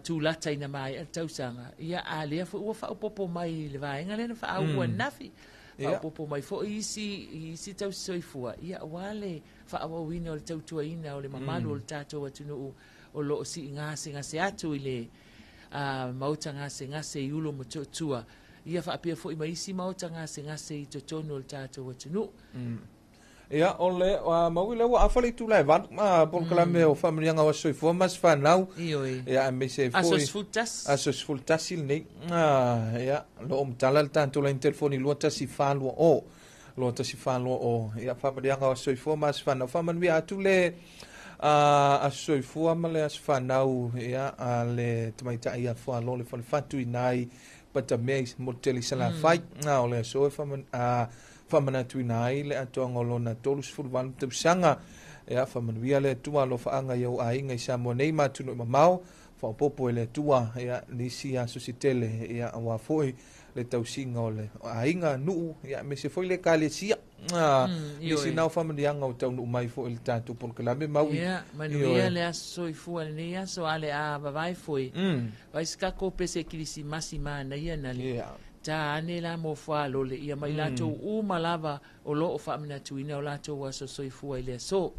tu lata ina mai tau sanga ia a le fo ua fa popo mai le vaenga le fa au nafi fa popo mai fo isi tau si soifua ia wale fa au wino le tau tua ina o le mamalu o le tatou atunu o lo si ngase atu i le mauta ngase i ulo tua ia whaapia fo i maisi mauta ngase i to tonu o le tātou atunu ia ole mawile wa afale tu lai van por kalame o familianga wa soifua mas fanau ia me se foi asos fultas il nei ia lo omtala tanto la telefoni lo tasi falu o ia familianga wa soifua mas fanau famani atu le a soifua ma le asfanau ia le tamaita ia fa lo le fatu inai patamei moteli sala fai o le so famana tuinai le atonga lona tolus fulvan tepsanga ia famanuia le tua lo faanga ia ainga i Samoa nei matunu mamau fa popo le tua ia nisi asositele ia wa foi le tausinga o le ainga nuu ia me se foi le kalesia nisi nau famanianga o tau nuu mai foi le tatu por kalame mau ia manuia le aso i fua le ia so ale a vavai foi vai skako pese kilisi masima na ia na le ta ane la mo fua lo le ia mai lato u malava o lo o famina tuina o lato wa so i fua ile so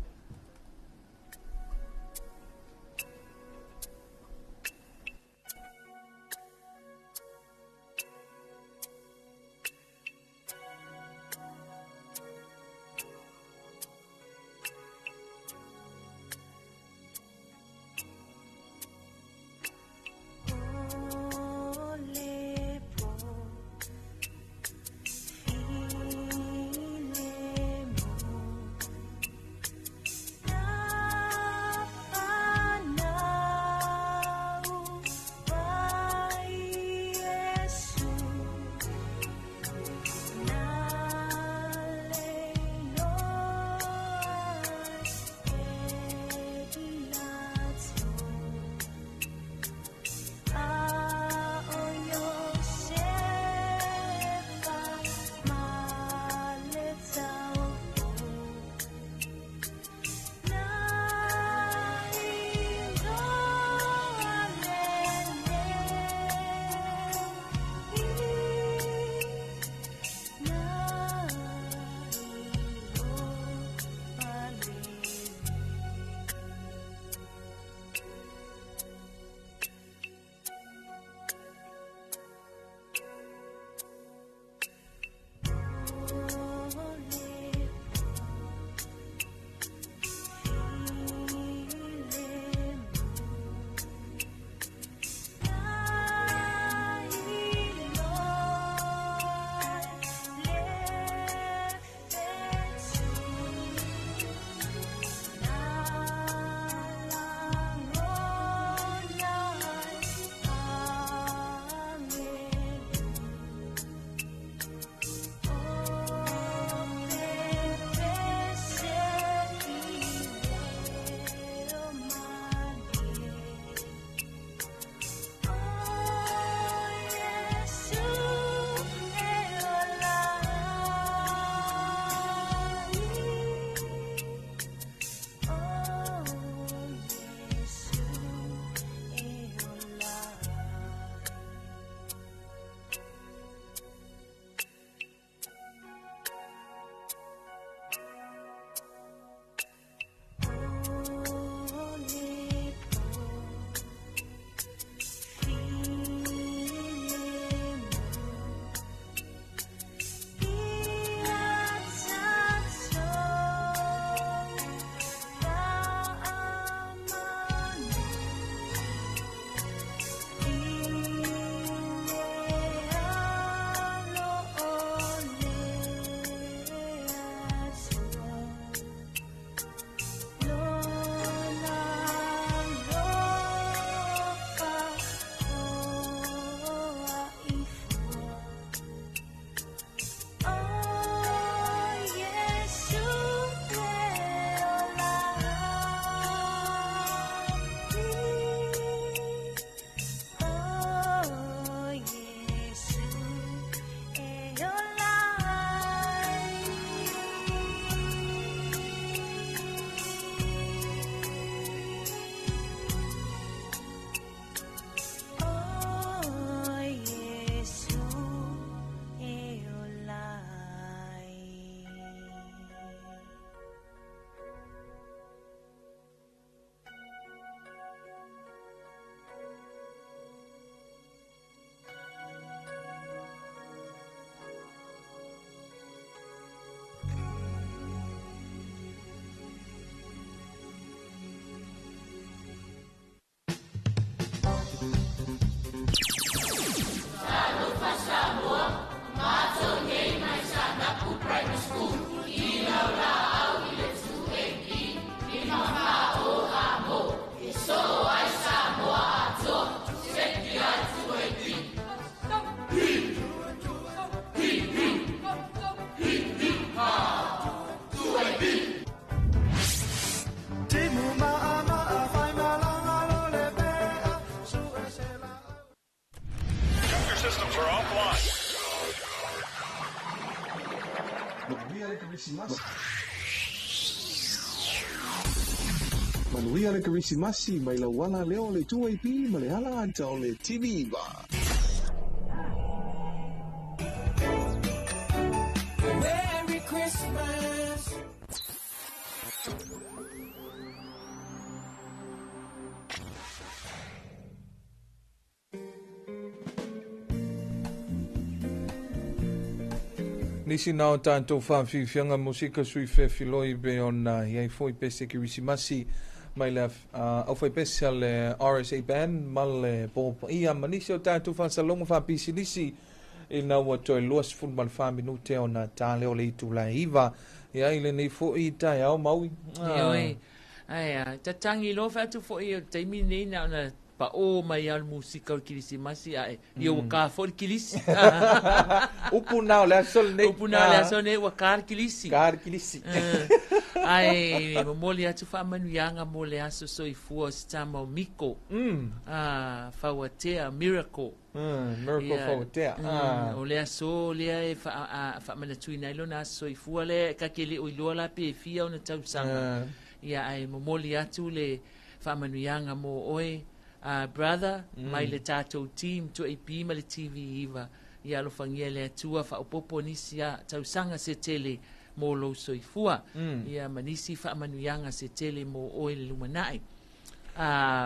Manuia le kirisimasi mai la wala leo le tuaipi ma le ala anta o le TV ba. Merry Christmas. Nisi nao tātou whawhiwhianga musika sui whewhiloi be ona iai fwoi pese ki risimasi mai le au whai pese le RSA band ma le popa ia ma nisi o tātou whasalonga whapisi nisi i nau atoe luas fun mal whaminute o na tāle o le itu la iwa ia ile nei fwoi i tai au maui. Ioi, tatangi lo whatu fwoi o taimi nei na ona pa o mai al musika o kirisimasi ai yo ka for kilisi upu nao le sol nei wa kar kilisi ai moli atu fa manu yanga mole aso so i fu stamo miko fawatea miracle fawatea o le aso le fa mana tuina lo na so i fu le ka kele o lo la pe fia ona tau sanga ia ai moli atu le fa manu yanga mo oi brother mai le tatou team to AP ma le TV iwa ia lo fangia le atua fa opopo nisia tau sanga se tele mo lo soifua ia manisi fa manuianga se tele mo oe le lumanai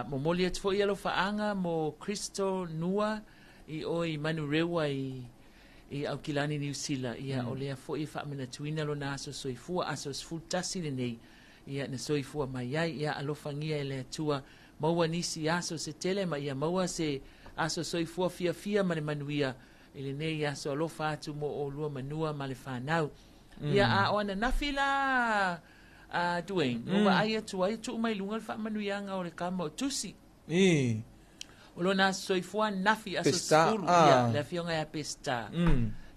mo moli atu ia lo faanga mo Cristo Nua i oi manu rewa i au kilani New Zealand ia o lea fo i fa mana tuina lo na aso soifua aso sfutasi le nei ia na soifua mai ai ia alo fangia le atua maua nisi aso se tele ma ia maua se aso soifua fia mane manuia ile nei aso alofa atu mo o lua manua ma le whanau ia a oana nafila Dwayne ua ai atu ai tu mai lunga le wha manuianga o le kama o tusi o lo na soifua nafi aso skuru ia le fionga ya pesta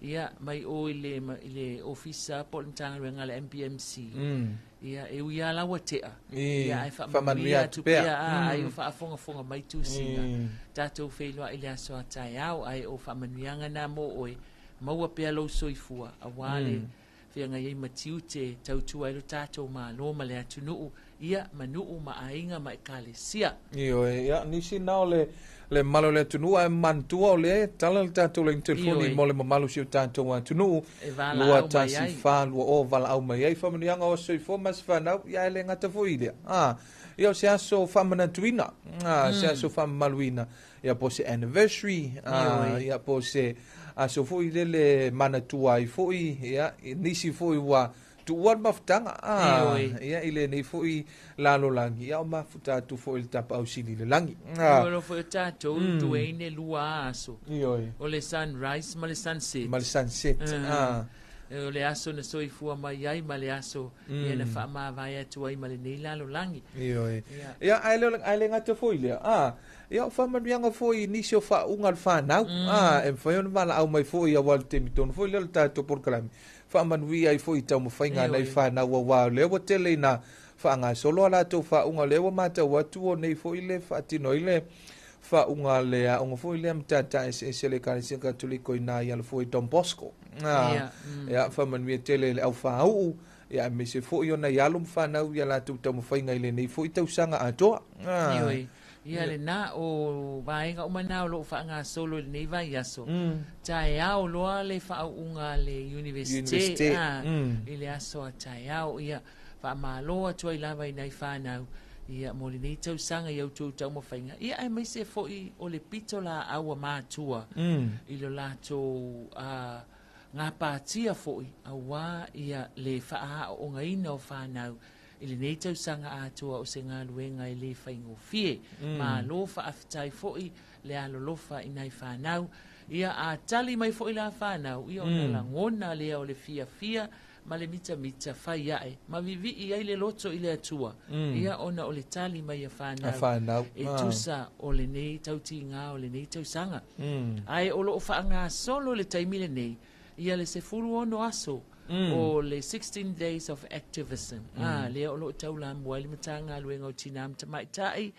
ia mai o ile ofisa polintanga renga le MPMC ia e uia la watea ia ai fa manuia tu pea ai fa fonga mai tu singa tatou feilwa ile aso atai au ai o fa manuianga na mo oi maua pea lo soifua awale fianga ye matiute tautu ai lo tatou ma lo male atunu ia manu ma ainga mai kalesia ia nisi nao le malo le tunu a mantua o le tala le tatou le telefoni mo le mamalu si o tatou a tunu lua tasi fa lua o vala au mai ai whamanianga o soifo mas whanau ia ele ngata foidea ia o se aso whamanatuina se aso whamamaluina ia po se anniversary ia po se aso foi le manatua ai foi ia nisi foi wa tuan maftanga ia ile nei foi lalo langi ia mafuta tu foi le tapa au sili le langi lo foi tato Dwayne lua aso o le sunrise ma le sunset o le aso na soifua mai ai ma le aso ia na fa ma vai atu ai ma le nei lalo langi ia ai ngata foi le ia fa manuianga foi nisi o fa unga le fanau e foi ona mala au mai foi ia wal temiton foi le tato por kalami fa manui ai foi tau mo fainga nei fa na wa le wa tele na fa nga solo ala to fa unga le wa mata wa tu nei foi le fa tino ile fa unga le a unga foi le mtata se le kanisa katoliko ina ia le foi Don Bosco ia fa manui tele le au fa u ia me se foi ona ia lum fa na ia la tu tau mo fainga ile nei foi tau sanga atoa ia le na o vaenga o manao lo fa nga solo le nei vai aso tai au lo le fa unga le university ile aso tai au ia fa malo atu i lava i nei fa na ia mo le nei tau sanga ia tu tau mo fainga ia ai mai se foi o le pitola au ma tua i lo lato nga patia foi awa ia le fa o ngaina o fa na ile nei tau sanga atua o se ngā luenga i le whaingo fie ma lofa aftai foi le alolofa i nei whanau ia a tali mai foi la whanau ia ona la ngona lea o le fia ma le mita whai ae ma vivi i ai le loto i le atua ia ona o le tali mai a whanau e tusa o le nei tau ti ngā o le nei tau sanga ai o lo whaanga solo le taimile nei ia le se furu ono aso o le 16 days of activism le o lo tau la mua le matanga luenga o tinam tamai tai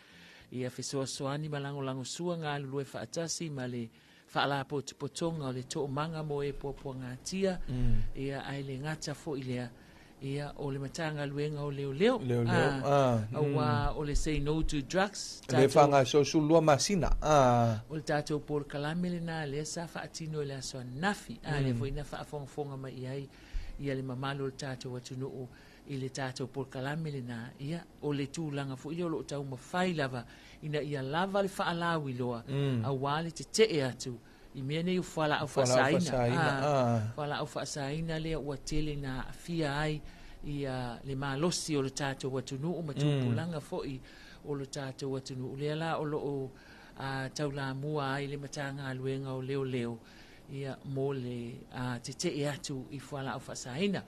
ia fesoa soani malango sua ngā lulue whaatasi ma le faala potonga o le toʻamaga mo e puapuagatia ia ai le gata foʻi lea ia o le matagaluega o leoleo aua o le say no to drugs le fagasosulua masina o le tatou polokalame lenā lea sa faatino i le asoanafi le foina faafogafoga mai i ai ia le mamalu o le tatou atunuu i le tatou polokalame lenā ia o le tulaga foʻi o loo taumafai lava ina ia lava le faalau iloa auā le tetee atu i mea nei ufalaau faasaina lea ua tele na afia ai ia le malosi o le tatou atunuu ma tupulaga foʻi o le tatou atunuu lea la o loo taulamua ai le matagaluega o leoleo ia mo le tetee atu i falaau faasaina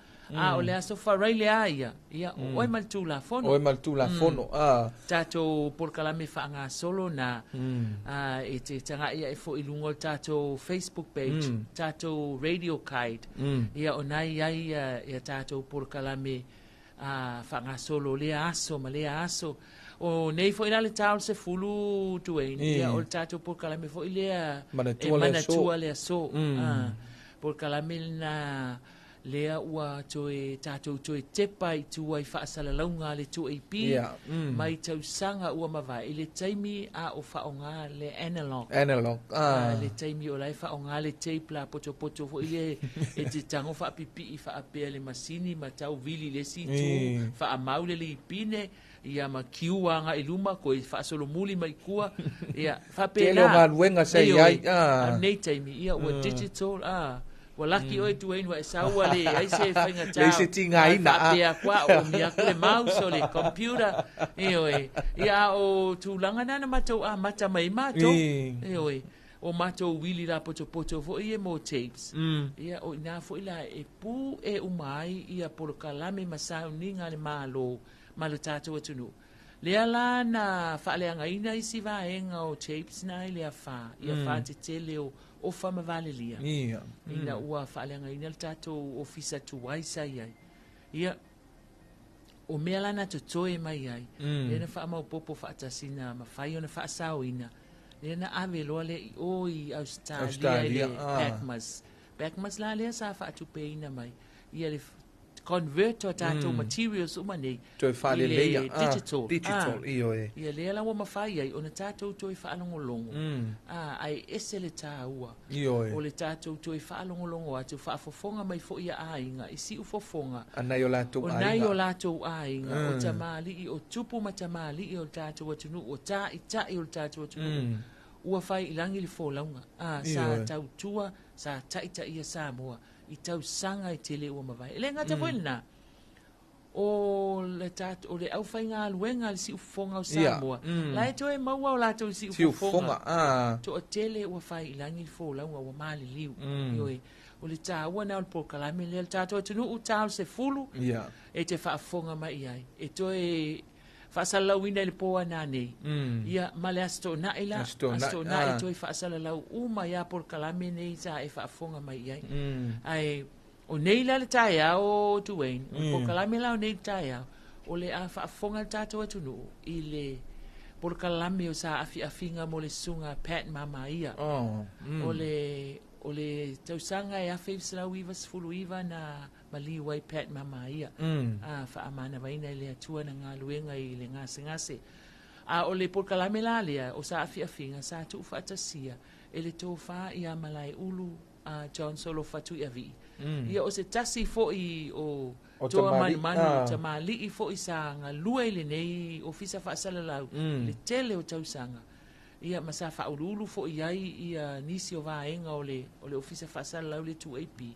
o le aso farai lea ia oe ma le tulafono tatou polokalame faagasolo na e te tagaʻi ai foʻi luga o le tatou Facebook page tatou radio guide ia onai ai ia tatou polokalame faagasolo lea aso ma lea aso o nei foʻi la le tao se fulu tuaini ia o le tatou polokalame foʻi lea manatua le aso polokalame lena lea ua tatou toe tepa i tua i faasalalauga le tuaipi mai tausaga ua mavae i le taimi a o faaaogā le analog le taimi o lai faaaogā le tape la potopoto foʻi le e te tago faapipii faapea le masini ma tauvili le situ faamau le liipine ia ma kiuaga i luma koe faasolomuli mai kua ia faapelagaluega sai ai nei taimi ia ua digital ua laki oe tuaini wa e saua le ai se faigatau le se tigaina faapea kuā o miaku le mouse o le computer ioe ia o tulaga nana matou amata mai matou ioe o matou wili la potopoto foʻi e mo tapes ia o inā foʻi la e pu e uma ai ia polokalame ma sauniga le mālō ma le tatou atunuu lea la na faaleagaina isi vaega o tapes na ai le afā ia fatetele o famavalelia ina ua faaleagaina le tatou ofisa tuaisa i ai ia o mea lana totoe mai ai lena faamaupopo faatasina mafai ona faasaoina lena ave loa leʻi o i australia i le backmas la lea sa faatupeina mai ia le convert o tatou materials uma nei toe faaleleia digital ia lea la ua mafai ai ona tatou toe faalogologo ai ese le tāua o le tatou toe faalogologo atu faafofoga mai foʻi a aiga i siʻu fofoga anai o latou aiga o tamālii o tupu ma tamālii o le tatou atunuu o taʻitaʻi o le tatou atunuu ua fai i lagi le folauga sa tautua sa taʻitaʻia Samoa i tausaga i tele ua mavae e le gata foi lenā o le ʻaufaigaluega le siʻufofoga o Samoa la e toe maua o latou le siʻufofoga toʻatele ua failagi le folauga ua maliliu ioe o le tāua na o le polokalame lea le tatou atunuu talo se fulu e te faafofoga mai ai e toe faasalalauina i le po ana nei ia ma le asitoʻanaʻi la asitoʻanaʻi toe faasalalau uma iā polokalame nei sa e faafofoga mai ai ae o nei la le taeao tuaini o le polokalame la o nei le taeao o le a faafofoga le tatou atunuu i le polokalame o sa afiafiga mo le suga Pat Mamaia o le tausaga e afe ivasalau iva sefulu iva na maliu ai Pat Mamaia faamanavaina i le atua na galuega i le gasegase o le polokalame la lea o sa afiafiga sa tuu faatasia e le tofā ia malae ulu John Talofa Samoa ia o se tasi foʻi o toa manumanu tamālii foʻi sa galua i lenei ofisa faasalalau le tele o tausaga ia ma sa faauluulu foʻi ai ia nisi o vaega o le ofisa faasalalau le tuaipi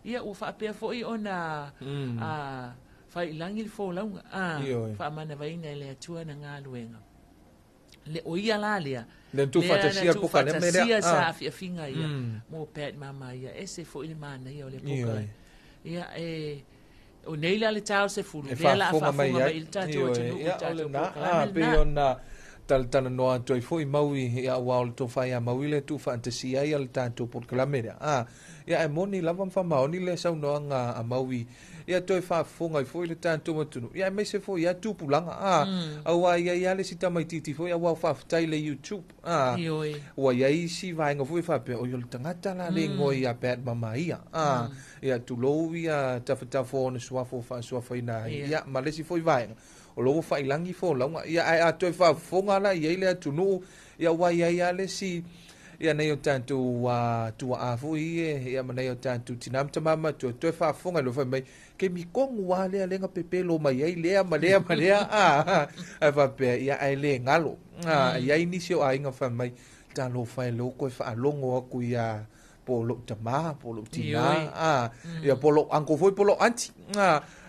ia ua faapea foʻi ona failagi le folauga faamanavaina i le atua na galuega le o ia la lea le tufatasia sa afiafiga ia mo Pat Mamaia ese foʻi le manaia o le poka ia o nei la le tao se fulu lea la faafoga mai i le tatou atunuu tatou polokalame pe ona tala noa toi foi maui ia wao to fai a maui le tu fantasia ia le tanto por kalamera ia e moni lava fa maoni le sau noa nga a maui ia toi fa fonga i foi le tanto matunu ia me se foi ia tu pulanga au ia le sita mai titi foi ia wao fa tai le YouTube wa ia si vai nga foi fa pe o yo tangata la le ngoi a bad mama ia ia tu lo ia tafo na swafo fa swafo ina ia ma le si foi vai o lo fa ilangi fo la ia ai to fa fonga la ia le tunu ia wa ia le si ia nei o tanto wa tu a fu ia ma nei o tanto tinam tama to fa fonga lo fa mai ke mi kong wa le nga pepe lo mai ai le ma le a fa pe ia ai le ngalo ia inicio ai nga fa mai ta lo fa lo ko fa longo ku ia polo tama polo tina ia polo anko foi polo anti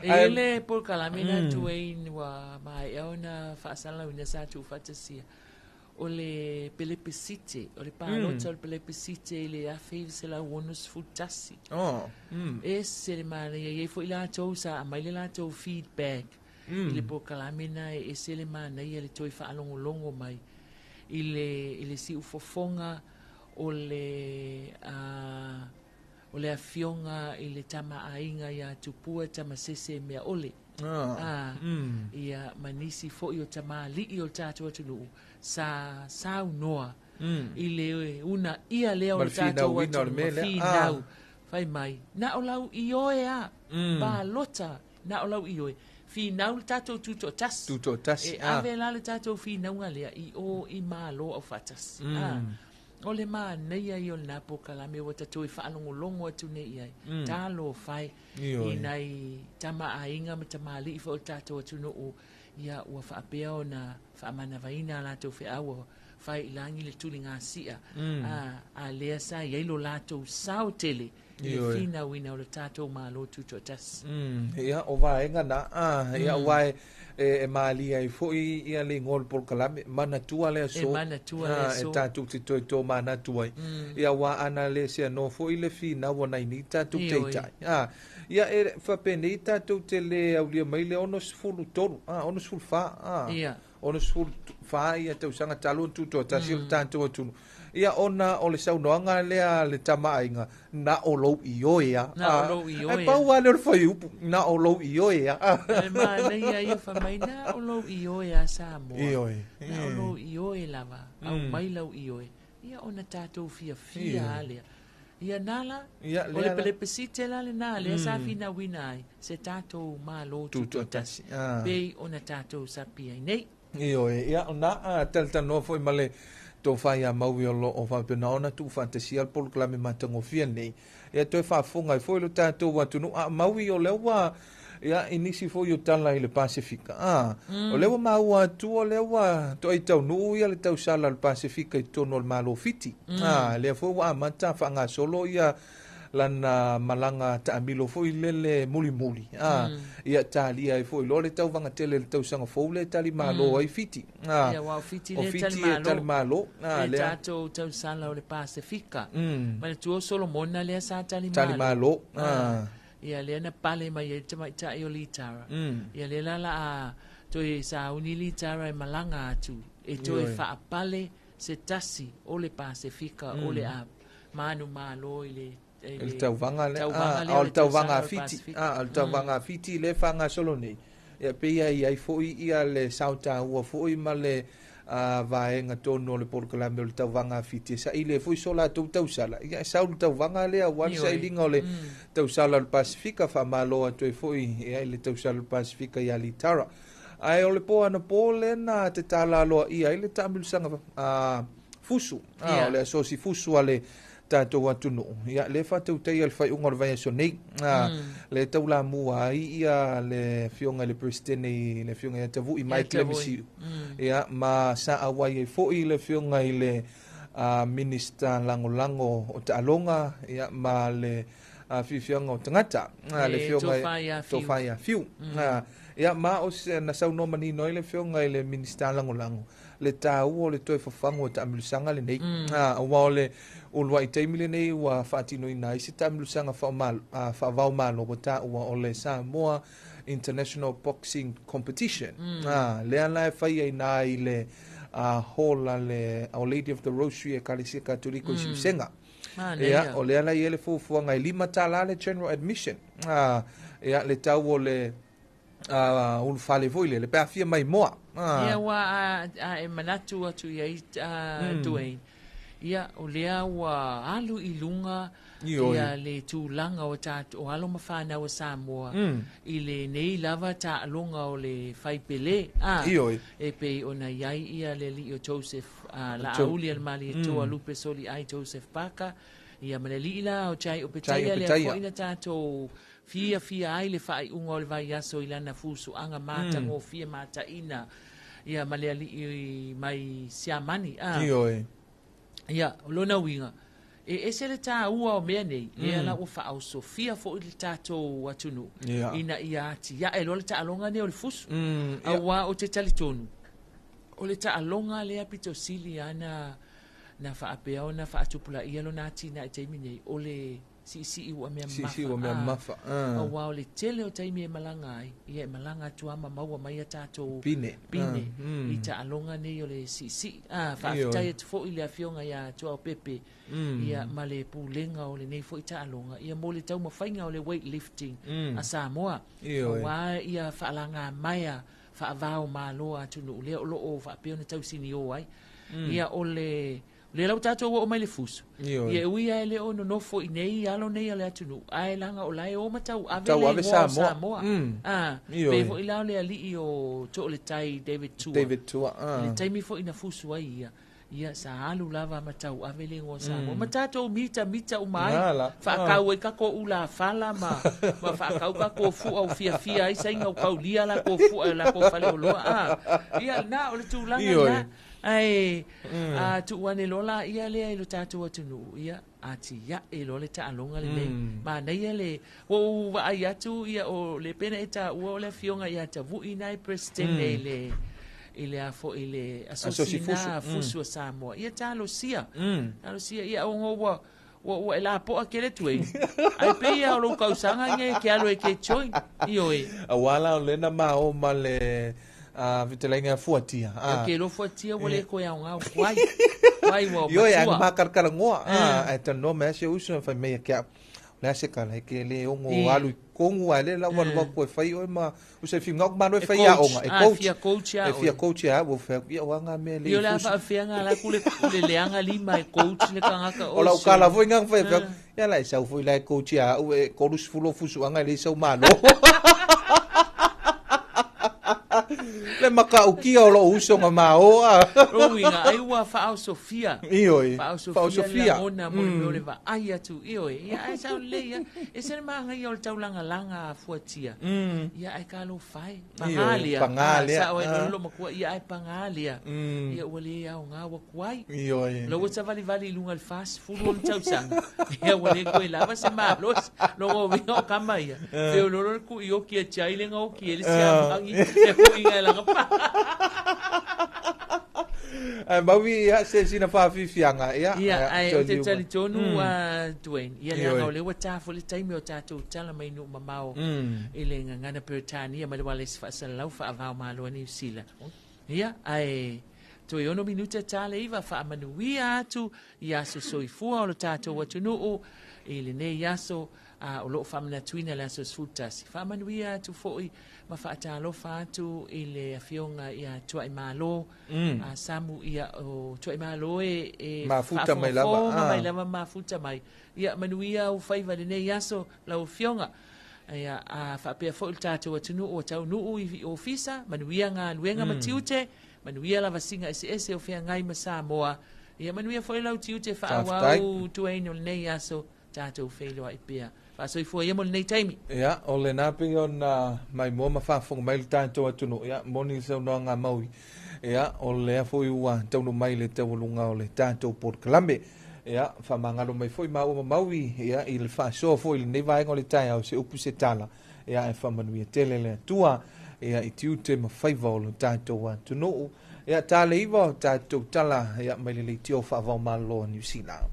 ele por calamina tu ein wa mai ona fa sala una sa tu fantasia o le pelepesite o le palota o le pelepesite le a fave se la wonus futasi se le mane ia foi la to sa mai le la to feedback ile por calamina se le mane ia le toi fa longo longo mai ile si ufofonga o le afionga i le tama ainga ia tupua tama sese mea ole. Ia manisi fo i o tama li i o tātua tunu sa unoa i le una ia lea o tātua tunu mawhinau fai mai. Na o lau i oe ba lota na o lau i oe. Whinau le tātou tuto tas. Tuto tas. E ave la le tātou whinau ngalea i o i malo au fatas. O le maa nei ai o na po kalame o tatou i whaalongo longo atu nei ai. Tā lo whai i nei tama a inga ma tama li i wha o tatou atu no o ia ua whaapea o na whaamana vaina lātou whaau whai i langi le tuli ngā sia. A lea sa i eilo lātou sao tele i le whina wina o le tatou malo tuto tas. Ia o vaenga na ia wae e malia i foi ia le ngol por kalame mana tua le so e tatu te to mana tua ia wa ana le se no foi le fi na wona ni tatu te tai ia e fa peni tatu te le au le mai le ono sfulu tolu ono sfulu fa ono sfulu fa ia te usanga talon tu to tasil tanto tu ia ona o le saunoanga lea le tamainga na o lou i oea. Na o lou i oea. E pau ane o whai upu, na o lou i oea. E maa nei a ia whamai, na o lou i oea Samoa. I oe. Na o lou i oe lava, au mai lau i oe. Ia ona tātou fia alea. Ia nala, o le pelepesite la le nā, lea sa fina wina ai, se tātou maa lo tutotasi. Pei ona tātou sapi ai nei. I oe, ia ona telta no foi male, to fai a maui o lo o fa pena ona tu fantasia al pol klame matango fia nei e to fa funga i foi lo tanto watu no maui o lewa ia inisi foi o tala i le Pasifika o lewa maua tu o lewa to i tau nu ia le tau sala al Pasifika i tono al malo fiti le foi wa mata fa nga solo ia lana malanga ta amilo foi lele muli ia talia i foi lo le tau vanga tele le tau sanga fo le tali malo ai fiti ia wa fiti le tali malo le tato tau sala o le Pasifika ma le tuo Solomona le sa tali malo ia le na pale mai e tama ta i o litara ia le lala a to e sa uni litara e malanga atu e to e fa pale se tasi o le Pasifika o le a manu malo i le el tauvanga le al tauvanga fiti al tauvanga fiti le fanga solo nei e pe ia foi ia le sauta ua foi male vaenga tono le porkalame le tauvanga fiti sa ile foi sola tau sala ia saul tauvanga le wan sa ilinga le tau sala le Pasifika fa malo atu foi ia le tau sala le Pasifika ia litara ai ole po ana pole na te tala lo ia ile tamil sanga fusu ole so si fusu ale tato watu no ia le fatu te al fai unga vai so nei le tau la mua ia le fionga le presidente le fionga te vu i mai clemisi ia ma sa awai e foi le fionga i le minister lango o Talonga ia ma le fionga o tangata le fionga to fai fiu ia ma o se na sau no mani no le fionga i le minister lango le tau o le toi fafango ta amilusanga le nei wa le o lo ai taimile nei wa fatino ina isi ta amilusanga fa vau malo bota o le Samoa International Boxing Competition le ala fai ai nai le hola le Our Lady of the Rosary e Kalesia Katoliko i Siusenga. Ia, o le ala i ele fufua ngai 5 tala le general admission. Ia le tau o le ulu fale foi le pafia mai moa. Ia wa e manatu atu ia Dwayne. Ia o lea wa alu i lunga ia le tūlanga o tātou o alo mawhana o Samoa i le nei lava tā alonga o le whaipele e pei o na iai ia le li o Joseph la auli al mali e toa lupe soli ai Joseph Parker ia ma le li ila o chai o petai le a foina tātou fia ai le whai unga o le vai aso i lana fusu anga mata ngō fia mata ina ia ma le li mai siamani ia lona winga e se le tā ua o mea nei le ala ua whaau Sofia fo i le tātou atunu ina ia ati ia e lo le ta alonga ne o le fusu awa o te talitonu o le ta alonga le apito sili ana na whaapea o na whaatupula ia lo nati na e teimi nei o le si ua mea mafa awa o le tele o teimi e malanga ai ia e malanga tuama maua mai a tātou pine i ta alonga nei o le si whaafitai atu fo i le afionga ia tua o pepe ia ma le pūlenga o le nei fo i ta alonga ia mo le tau mawhainga o le weightlifting a Samoa awa ia whaalanga maia whaavao māloa atunu lea o loo whaapeo na tau sini o ai ia o le lau tātou o mai le fusu. Ia ui ai le o no nofo i nei alo nei ale atunu. Ai langa o lai o matau ave le ngō Samoa. Pefo i lau le ali i o to le tai David Tua. Le taimi fo ina fusu ai ia. Ia sa alu lava matau ave le ngō Samoa. Ma tātou mita umai. Whaakau e kako ula fala ma whaakau kako fu au fia ai sa inga u kau lia la ko fu la ko fale o loa. Ia na o le tūlanga na. Ai tu wane lola ia le ai lo tātou atunu ia ati ia e lo le ta alonga le nei ma nei le o wa ai atu ia o le pena eta o le fionga ia ta vu inai presidente ile afo ile asosina fusu Samoa ia talo sia ia o ngo o la po akele tuei ai pe ia lo kausanga nge ke alo e ke choi io e awala le na ma o male vitelenga fuatia ke lo fuatia wole ko ya nga wai wo yo ya makar kala ngoa eta no me se uso fa me ke la se kala ke le ongo alu kongu ale la wan ko fai o ma usa fi ngok man fai ya onga e coach ya wo fa ya wanga me le yo la fa nga la kule le anga lima e coach le kanga ka o la kala vo ngang fa ya la sa fu la coach ya o ko lus fulo fusu anga le sa malo le maka ukia o lo uso nga mao roinga ai wa fa Sofia fa Sofia ona mo le va ai atu ia ai sa le ia e se ma nga yo taulanga langa fuatia ia ai ka lo fai pangalia sa o lo mo ko ia ai pangalia ia wale ia nga wa kwai lo wa vali lunga al fast food on tausan ia wale ko lava se ma lo vi o kama ia e lo ku yo ki chai le nga o ki ele sia angi Maui ia se sina whawhiwhianga ia ai o te tali tonu Dwayne ia le anga o le wata fo le taimi o tātou tala mai nu mamao i le ngana Peritania ma le wale si whaasalau whaavao māloa ni usila ia ai to i ono minuta tale iwa whaamanuia atu i aso soifua o lo tātou atunuu i le ne iaso o loo whamana tuina le aso sfutasi whaamanuia atu fo'i ma whaatalofa atu i le afionga ia tuai malo samu ia o tuai malo mafuta mai lava mafuta mai ia manuia o whaiva le nei aso lau fionga ia a whapea fo il tātou atunu o tau nuu i ofisa manuia ngā nuenga matiute manuia lava singa ese o whea ngai ma Samoa ia manuia fo ilau tiute whaawau tuaino le nei aso tātou whailoa i pia so ifo ia mo nei taimi ia o le napi ona mai mo ma fa mai tanto atunu ia moni se no nga maui ia o le fo ua tonu mai le tawulunga o le tanto Port Kalambe ia fa mangalo mai foi mau maui ia il fa so fo il nei vai ngole tai au se upu se tala ia e fa manu tele le tua ia i tiute ma fai volo tanto atunu ia tale ivo tanto tala ia mai le tio fa va malo New Zealand